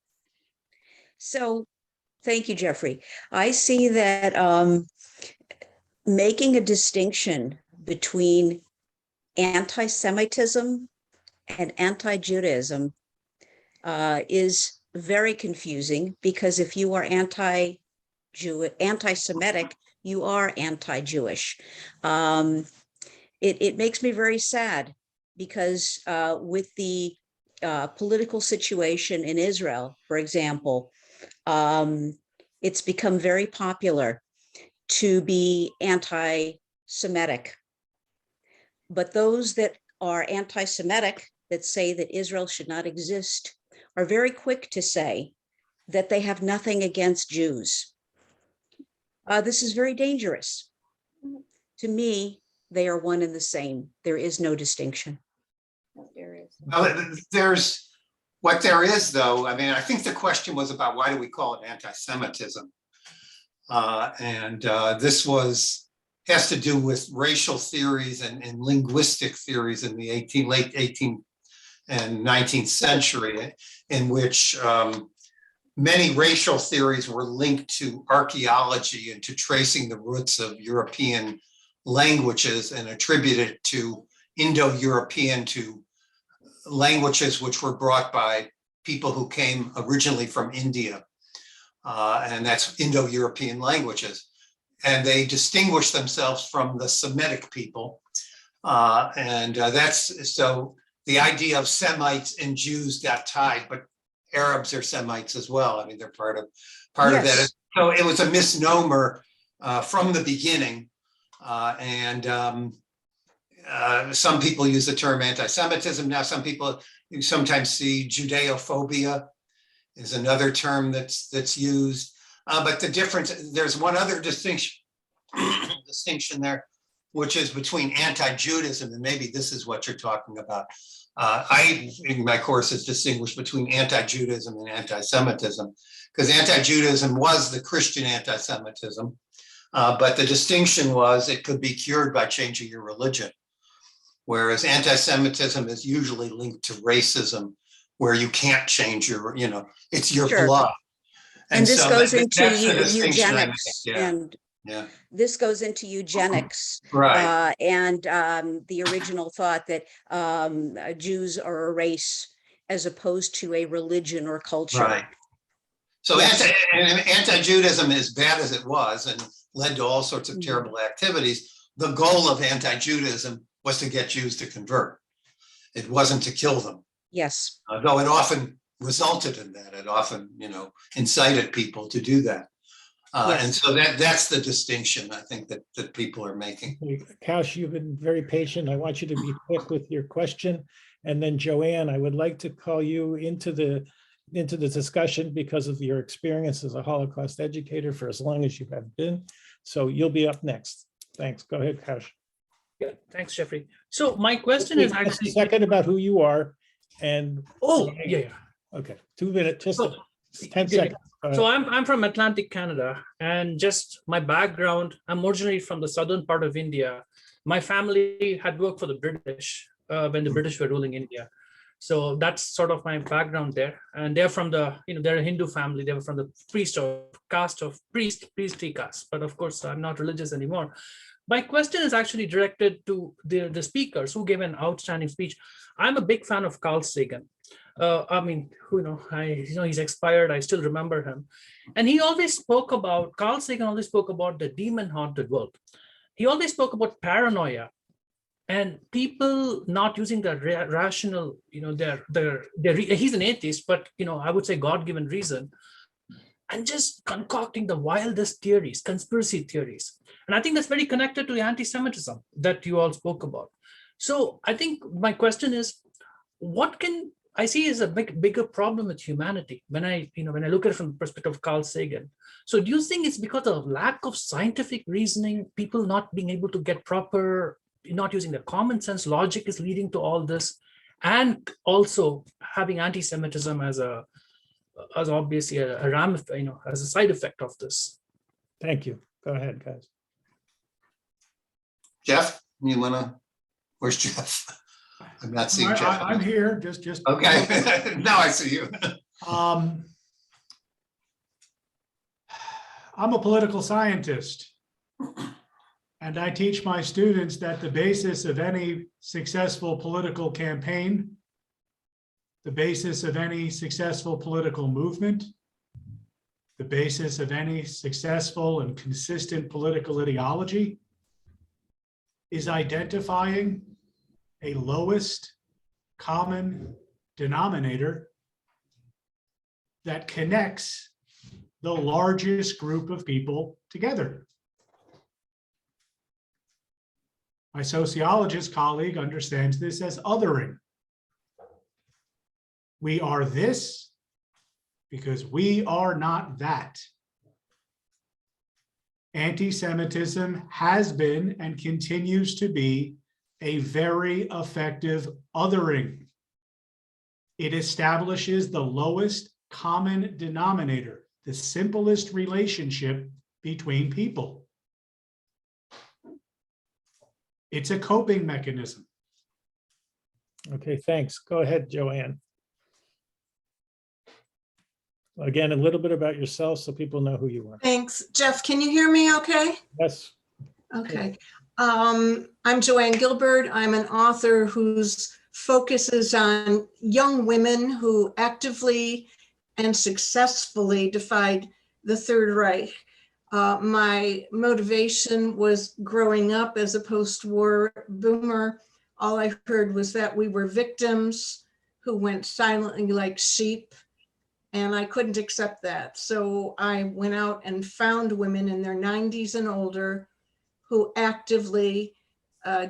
So thank you, Jeffrey. I see that making a distinction between anti-Semitism and anti-Judaism is very confusing, because if you are anti-Semitic, you are anti-Jewish. It makes me very sad, because with the political situation in Israel, for example, it's become very popular to be anti-Semitic. But those that are anti-Semitic, that say that Israel should not exist, are very quick to say that they have nothing against Jews. This is very dangerous. To me, they are one and the same. There is no distinction. There is, though, I mean, I think the question was about why do we call it anti-Semitism? This has to do with racial theories and linguistic theories in the late 18th and 19th century, in which many racial theories were linked to archaeology and to tracing the roots of European languages and attributed to Indo-European, to languages which were brought by people who came originally from India. And that's Indo-European languages. And they distinguish themselves from the Semitic people. So the idea of Semites and Jews got tied, but Arabs are Semites as well. I mean, they're part of that. So it was a misnomer from the beginning. Some people use the term anti-Semitism. Now, some people, you sometimes see Judeophobia is another term that's used. But the difference, there's one other distinction there, which is between anti-Judaism, and maybe this is what you're talking about. I, in my courses, distinguish between anti-Judaism and anti-Semitism, because anti-Judaism was the Christian anti-Semitism, but the distinction was it could be cured by changing your religion, whereas anti-Semitism is usually linked to racism, where you can't change your, it's your blood. And this so goes that's into the distinction I eugenics, make. and this goes into eugenics, right? And the original thought that Jews are a race as opposed to a religion or culture. Right. So anti-Judaism, as bad as it was and led to all sorts of terrible activities, the goal of anti-Judaism was to get Jews to convert. It wasn't to kill them. Yes. Though it often resulted in that. It often, incited people to do that. And so that's the distinction I think that people are making. Kaush, you've been very patient. I want you to be quick with your question. And then Joanne, I would like to call you into the discussion because of your experience as a Holocaust educator for as long as you have been. So you'll be up next. Thanks. Go ahead, Kaush. Yeah, thanks, Jeffrey. So my question is actually a second about who you are and okay, 2 minutes, just 10 seconds. So I'm from Atlantic Canada, and just my background, I'm originally from the southern part of India. My family had worked for the British when the British were ruling India. So that's sort of my background there. And they're from the, they're a Hindu family. They were from the priestly caste. But of course, I'm not religious anymore. My question is actually directed to the speakers who gave an outstanding speech. I'm a big fan of Carl Sagan. He's expired. I still remember him. And Carl Sagan always spoke about the demon-haunted world. He always spoke about paranoia and people not using the rational, he's an atheist, but, I would say God-given reason, and just concocting the wildest theories, conspiracy theories. And I think that's very connected to the anti-Semitism that you all spoke about. So I think my question is, what can I see is a bigger problem with humanity when I look at it from the perspective of Carl Sagan? So do you think it's because of lack of scientific reasoning, people not being able to get proper, not using their common sense logic is leading to all this, and also having anti-Semitism as obviously a as a side effect of this? Thank you. Go ahead, guys. Jeff, where's Jeff? I'm not seeing Jeff. I'm here. Just okay. Now I see you. I'm a political scientist, and I teach my students that the basis of any successful political campaign, the basis of any successful political movement, the basis of any successful and consistent political ideology is identifying a lowest common denominator that connects the largest group of people together. My sociologist colleague understands this as othering. We are this because we are not that. Anti-Semitism has been and continues to be a very effective othering. It establishes the lowest common denominator, the simplest relationship between people. It's a coping mechanism. Okay, thanks. Go ahead, Joanne. Again, a little bit about yourself so people know who you are. Thanks. Jeff, can you hear me okay? Yes. Okay. I'm Joanne Gilbert. I'm an author whose focuses on young women who actively and successfully defied the Third Reich. My motivation was growing up as a post-war boomer. All I heard was that we were victims who went silently like sheep, and I couldn't accept that. So I went out and found women in their 90s and older who actively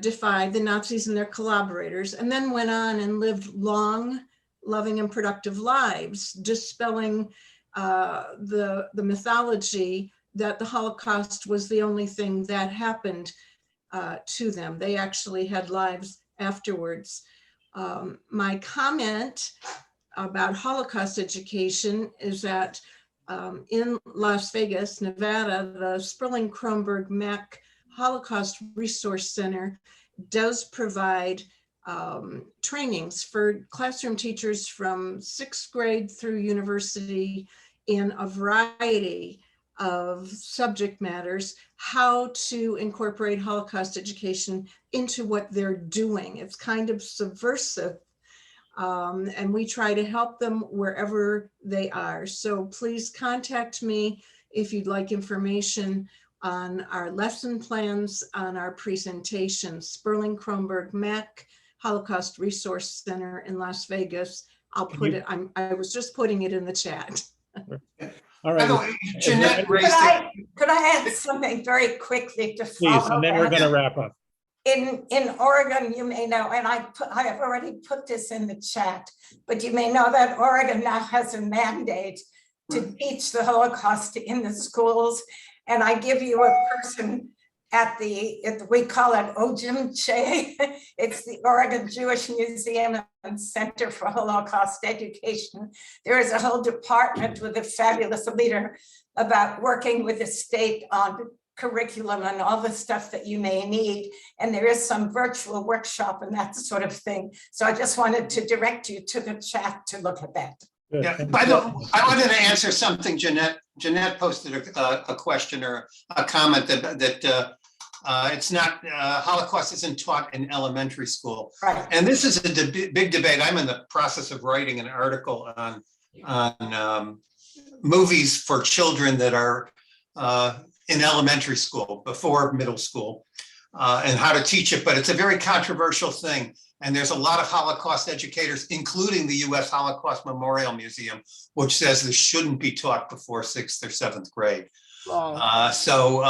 defied the Nazis and their collaborators, and then went on and lived long, loving, and productive lives, dispelling the mythology that the Holocaust was the only thing that happened to them. They actually had lives afterwards. My comment about Holocaust education is that in Las Vegas, Nevada, the Sperling Kronberg Mack Holocaust Resource Center does provide trainings for classroom teachers from 6th grade through university in a variety of subject matters, how to incorporate Holocaust education into what they're doing. It's kind of subversive. And we try to help them wherever they are. So please contact me if you'd like information on our lesson plans, on our presentations. Sperling Kronberg Mack Holocaust Resource Center in Las Vegas. I'll put it, I was just putting it in the chat. All right. Jeanette Could I add something very quickly to follow? Please, and then we're going to wrap up. In Oregon, you may know, and I have already put this in the chat, but you may know that Oregon now has a mandate to teach the Holocaust in the schools. And I give you a person at we call it OJMCHE. It's the Oregon Jewish Museum and Center for Holocaust Education. There is a whole department with a fabulous leader about working with the state on curriculum and all the stuff that you may need. And there is some virtual workshop and that sort of thing. So I just wanted to direct you to the chat to look at that. Yeah, by the way, I wanted to answer something Jeanette posted a question or a comment that it's not, Holocaust isn't taught in elementary school. Right. And this is a big debate. I'm in the process of writing an article on movies for children that are in elementary school, before middle school, and how to teach it, but it's a very controversial thing. And there's a lot of Holocaust educators, including the US Holocaust Memorial Museum, which says this shouldn't be taught before 6th or 7th grade. So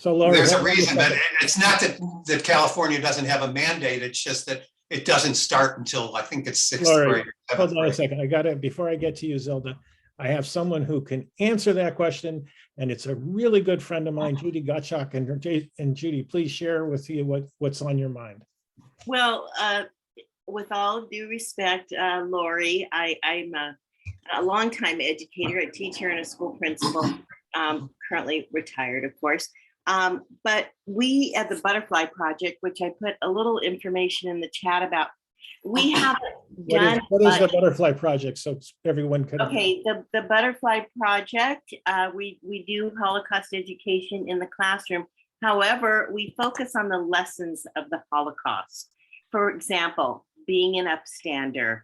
Laurie, there's a reason, but it's not that California doesn't have a mandate, it's just that it doesn't start until I think it's 6th Laurie, grade. Or 7th grade. hold on a second. I got it. Before I get to you, Zelda, I have someone who can answer that question, and it's a really good friend of mine, Judy Gottschalk. And Judy, please share with you what's on your mind. Well, with all due respect, Laurie, I'm a longtime educator, a teacher, and a school principal, currently retired, of course. But we at the Butterfly Project, which I put a little information in the chat about, we haven't done. What is the Butterfly Project? So everyone can. Okay, the Butterfly Project, we do Holocaust education in the classroom. However, we focus on the lessons of the Holocaust. For example, being an upstander,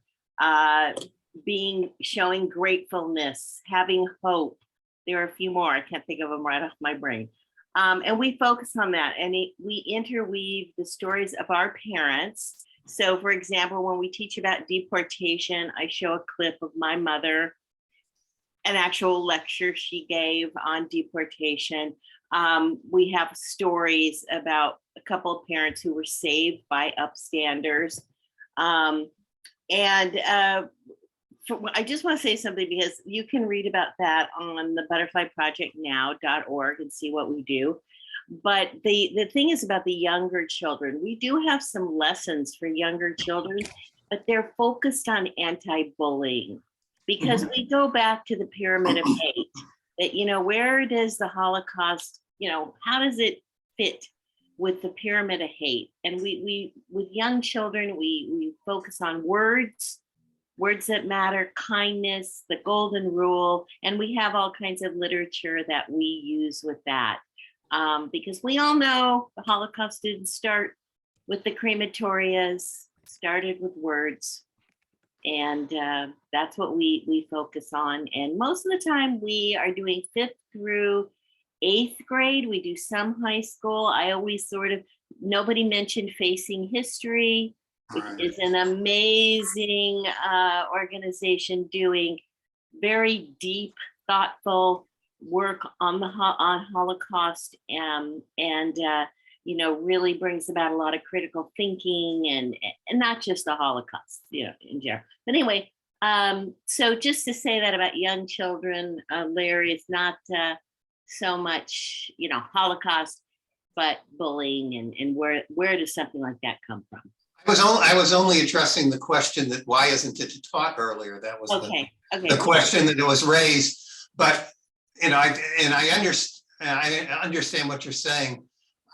showing gratefulness, having hope. There are a few more. I can't think of them right off my brain. And we focus on that, and we interweave the stories of our parents. So, for example, when we teach about deportation, I show a clip of my mother, an actual lecture she gave on deportation. We have stories about a couple of parents who were saved by upstanders. I just want to say something, because you can read about that on the butterflyprojectnow.org and see what we do. But the thing is about the younger children. We do have some lessons for younger children, but they're focused on anti-bullying, because we go back to the pyramid of hate. That, where does the Holocaust, how does it fit with the pyramid of hate? And we with young children, we focus on words that matter, kindness, the golden rule, and we have all kinds of literature that we use with that. Because we all know the Holocaust didn't start with the crematorias, started with words. And that's what we focus on. And most of the time we are doing 5th through 8th grade. We do some high school. I always nobody mentioned Facing History, which is an amazing organization doing very deep, thoughtful work on the Holocaust. And really brings about a lot of critical thinking and not just the Holocaust, in general. But anyway, so just to say that about young children, Larry, it's not so much, Holocaust, but bullying and where does something like that come from? I was only addressing the question that why isn't it taught earlier? That was the question that was raised. But I understand what you're saying.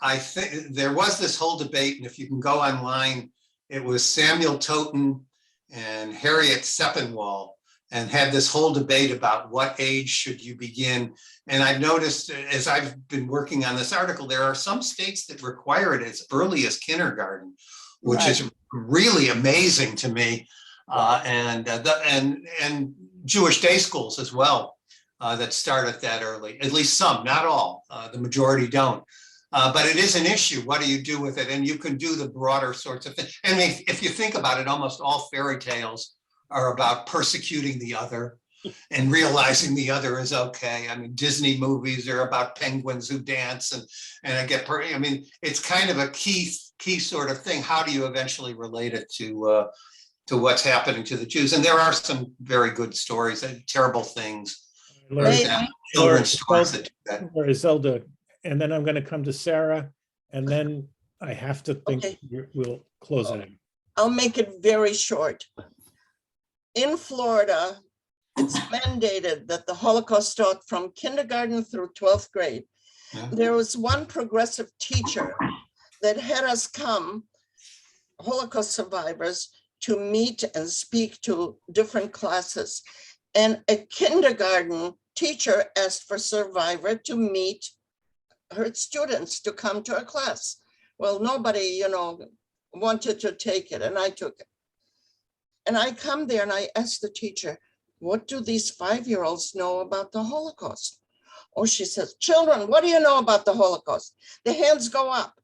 I think there was this whole debate, and if you can go online, it was Samuel Totten and Harriet Sepinwall, and had this whole debate about what age should you begin. And I've noticed as I've been working on this article, there are some states that require it as early as kindergarten, which is really amazing to me, and Jewish day schools as well that start at that early. At least some, not all. The majority don't. But it is an issue. What do you do with it? And you can do the broader sorts of things. And if you think about it, almost all fairy tales are about persecuting the other and realizing the other is okay. I mean, Disney movies are about penguins who dance and it's kind of a key sort of thing. How do you eventually relate it to what's happening to the Jews? And there are some very good stories, terrible things. Children's stories that do that. Or Zelda, and then I'm going to come to Sarah, and then I have to think we'll close it. I'll make it very short. In Florida, it's mandated that the Holocaust taught from kindergarten through 12th grade. There was one progressive teacher that had us come, Holocaust survivors, to meet and speak to different classes. And a kindergarten teacher asked for survivor to meet her students to come to a class. Well, nobody, wanted to take it, and I took it. And I come there and I ask the teacher, what do these 5-year-olds know about the Holocaust? Oh, she says, children, what do you know about the Holocaust? The hands go up.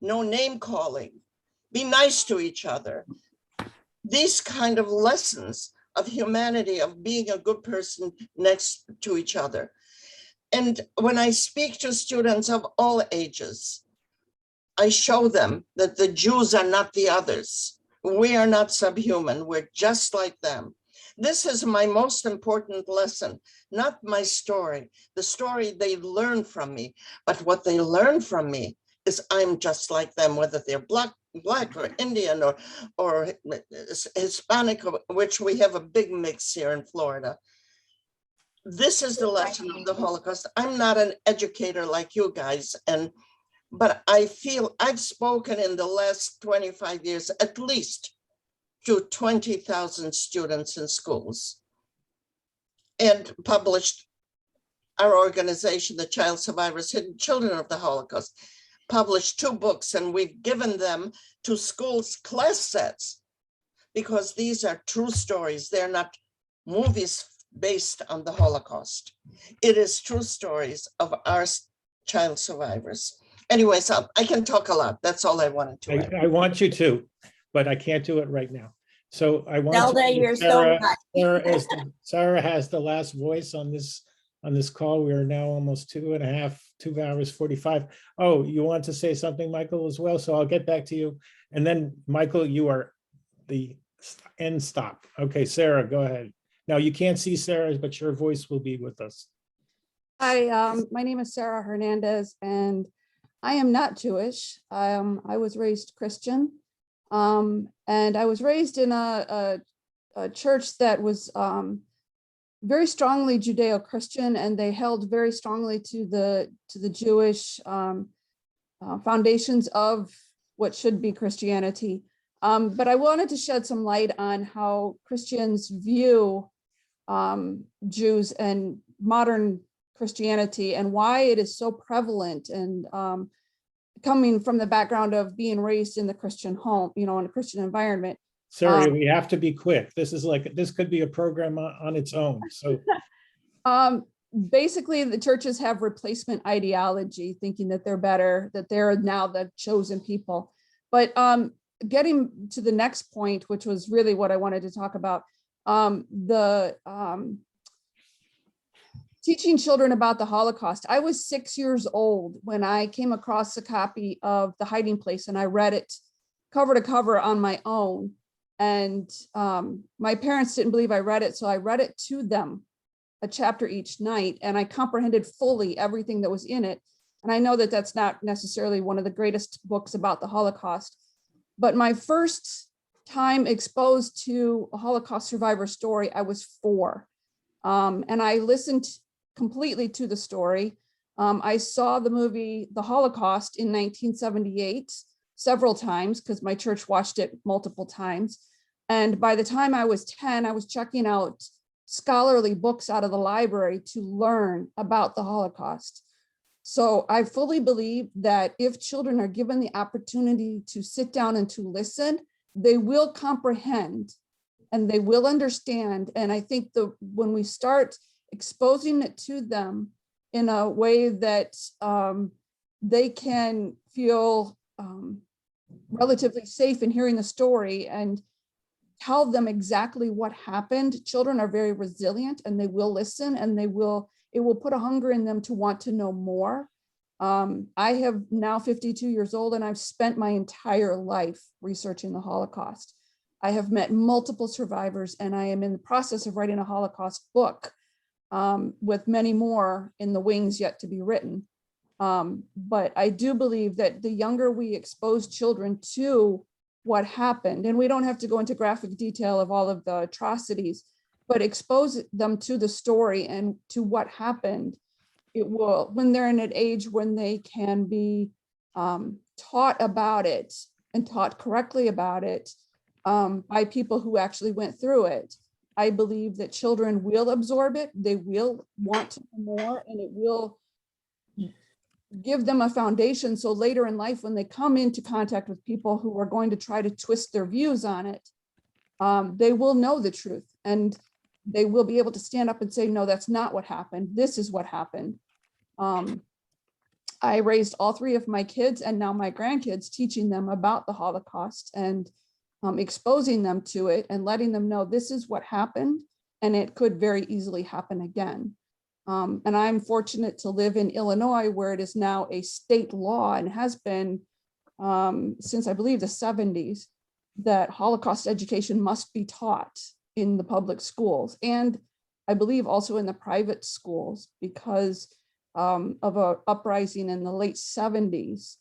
No name calling. Be nice to each other. These kind of lessons of humanity, of being a good person next to each other. And when I speak to students of all ages, I show them that the Jews are not the others. We are not subhuman. We're just like them. This is my most important lesson, not my story, the story they learn from me, but what they learn from me is I'm just like them, whether they're black or Indian or Hispanic, which we have a big mix here in Florida. This is the lesson of the Holocaust. I'm not an educator like you guys, but I feel I've spoken in the last 25 years, at least to 20,000 students in schools, and published our organization, the Child Survivors Hidden Children of the Holocaust, published 2 books, and we've given them to schools class sets because these are true stories. They're not movies based on the Holocaust. It is true stories of our child survivors. Anyways, I can talk a lot. That's all I wanted to add. I want you to, but I can't do it right now. So I want Zelda, you're so right. Sarah has the last voice on this call. We are now almost 2 hours 45. Oh, you want to say something, Michael, as well? So I'll get back to you. And then Michael, you are the end stop. Okay, Sarah, go ahead. Now you can't see Sarah, but your voice will be with us. Hi, my name is Sarah Hernandez, and I am not Jewish. I was raised Christian, and I was raised in a church that was very strongly Judeo-Christian, and they held very strongly to the Jewish foundations of what should be Christianity. But I wanted to shed some light on how Christians view Jews and modern Christianity and why it is so prevalent, and coming from the background of being raised in the Christian home, in a Christian environment. Sarah, we have to be quick. This could be a program on its own. So basically the churches have replacement ideology, thinking that they're better, that they're now the chosen people. But getting to the next point, which was really what I wanted to talk about, teaching children about the Holocaust. I was 6 years old when I came across a copy of The Hiding Place, and I read it cover to cover on my own. And my parents didn't believe I read it, so I read it to them, a chapter each night, and I comprehended fully everything that was in it. And I know that that's not necessarily one of the greatest books about the Holocaust, but my first time exposed to a Holocaust survivor story, I was 4. And I listened completely to the story. I saw the movie The Holocaust in 1978 several times because my church watched it multiple times. And by the time I was 10, I was checking out scholarly books out of the library to learn about the Holocaust. So I fully believe that if children are given the opportunity to sit down and to listen, they will comprehend and they will understand. And I think when we start exposing it to them in a way that they can feel relatively safe in hearing the story and tell them exactly what happened, children are very resilient and they will listen, and it will put a hunger in them to want to know more. I have now 52 years old and I've spent my entire life researching the Holocaust. I have met multiple survivors and I am in the process of writing a Holocaust book with many more in the wings yet to be written. But I do believe that the younger we expose children to what happened, and we don't have to go into graphic detail of all of the atrocities, but expose them to the story and to what happened, it will, when they're in an age when they can be taught about it and taught correctly about it by people who actually went through it. I believe that children will absorb it, they will want to know more, and it will give them a foundation. So later in life, when they come into contact with people who are going to try to twist their views on it, they will know the truth and they will be able to stand up and say, no, that's not what happened. This is what happened. I raised all 3 of my kids and now my grandkids, teaching them about the Holocaust and exposing them to it and letting them know this is what happened and it could very easily happen again. And I'm fortunate to live in Illinois, where it is now a state law and has been since I believe the 70s, that Holocaust education must be taught in the public schools. And I believe also in the private schools because of an uprising in the late 70s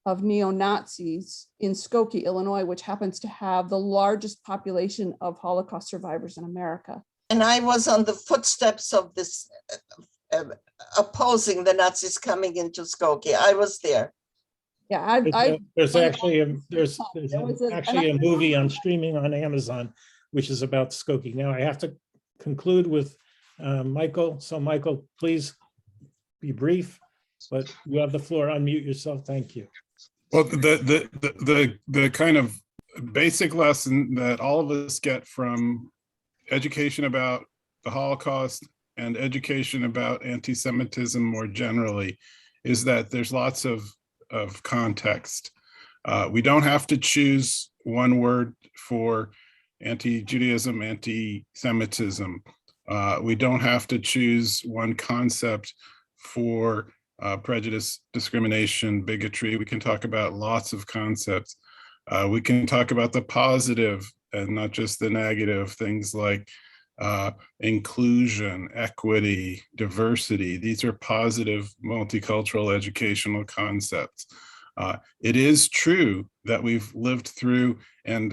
of neo-Nazis in Skokie, Illinois, which happens to have the largest population of Holocaust survivors in America. And I was on the footsteps of this, opposing the Nazis coming into Skokie. I was there. Yeah, there's actually a movie on streaming on Amazon, which is about Skokie. Now I have to conclude with Michael. So Michael, please be brief, but you have the floor. Unmute yourself. Thank you. Well, the kind of basic lesson that all of us get from education about the Holocaust and education about anti-Semitism more generally is that there's lots of context. We don't have to choose one word for anti-Judaism, anti-Semitism. We don't have to choose one concept for prejudice, discrimination, bigotry. We can talk about lots of concepts. We can talk about the positive and not just the negative, things like inclusion, equity, diversity. These are positive multicultural educational concepts. It is true that we've lived through and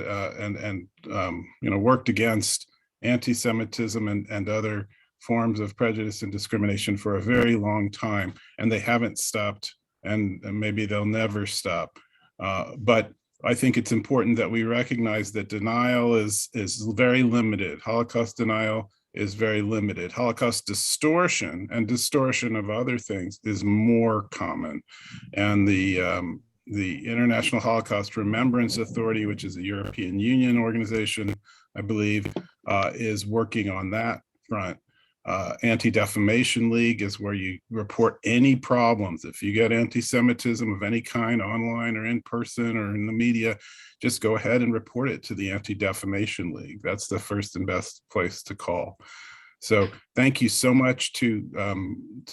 worked against anti-Semitism and other forms of prejudice and discrimination for a very long time, and they haven't stopped, and maybe they'll never stop. But I think it's important that we recognize that denial is very limited. Holocaust denial is very limited. Holocaust distortion and distortion of other things is more common. And the International Holocaust Remembrance Authority, which is a European Union organization, I believe, is working on that front. Anti-Defamation League is where you report any problems. If you get anti-Semitism of any kind, online or in person or in the media, just go ahead and report it to the Anti-Defamation League. That's the first and best place to call. So thank you so much to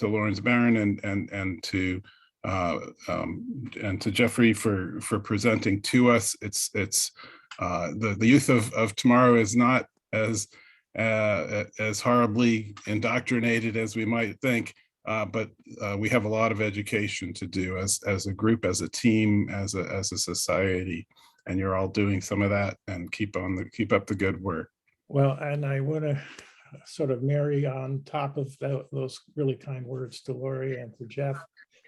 Lawrence Barron and to Jeffrey for presenting to us. It's the youth of tomorrow is not as horribly indoctrinated as we might think, but we have a lot of education to do as a group, as a team, as a society, and you're all doing some of that. And keep up the good work. Well, and I want to sort of marry on top of those really kind words to Laurie and to Jeff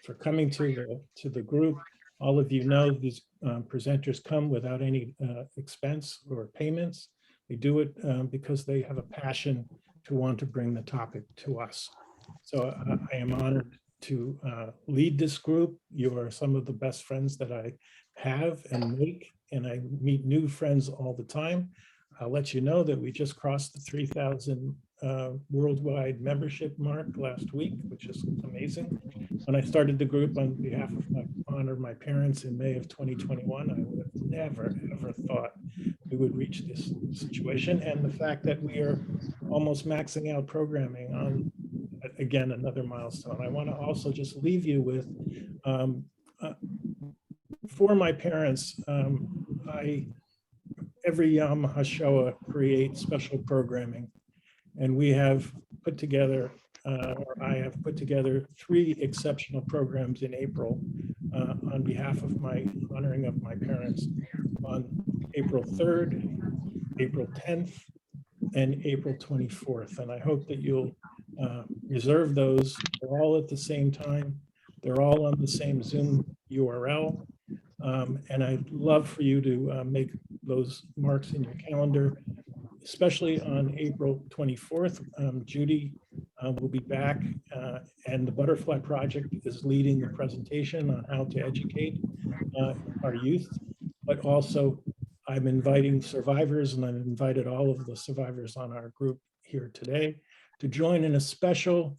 for coming to the group. All of you know these presenters come without any expense or payments. They do it because they have a passion to want to bring the topic to us. So I am honored to lead this group. You are some of the best friends that I have and make, and I meet new friends all the time. I'll let you know that we just crossed the 3,000 worldwide membership mark last week, which is amazing. When I started the group on behalf of my parents in May of 2021, I would have never, ever thought we would reach this situation. And the fact that we are almost maxing out programming on, again, another milestone. I want to also just leave you with, for my parents, every Yom HaShoah creates special programming. And we have put together, or I have put together 3 exceptional programs in April on behalf of my honoring of my parents on April 3rd, April 10th, and April 24th. And I hope that you'll reserve those. They're all at the same time. They're all on the same Zoom URL. And I'd love for you to make those marks in your calendar, especially on April 24th. Judy will be back, and the Butterfly Project is leading the presentation on how to educate our youth. But also, I'm inviting survivors, and I've invited all of the survivors on our group here today to join in a special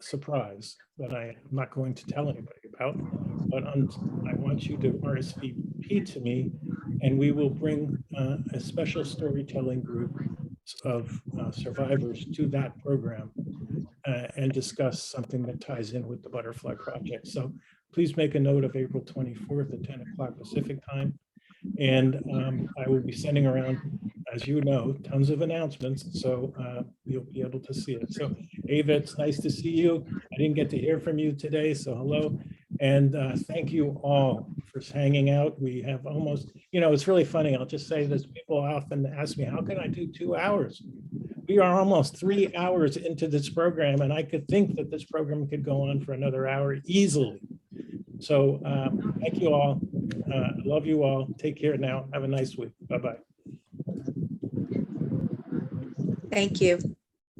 surprise that I'm not going to tell anybody about, but I want you to RSVP to me, and we will bring a special storytelling group of survivors to that program and discuss something that ties in with the Butterfly Project. So please make a note of April 24th at 10 o'clock Pacific time. And I will be sending around, as you know, tons of announcements, so you'll be able to see it. So Ava, it's nice to see you. I didn't get to hear from you today, so hello. And thank you all for hanging out. We have almost, it's really funny. I'll just say this, people often ask me, how can I do 2 hours? We are almost 3 hours into this program, and I could think that this program could go on for another hour easily. So thank you all. I love you all. Take care now. Have a nice week. Bye-bye. Thank you.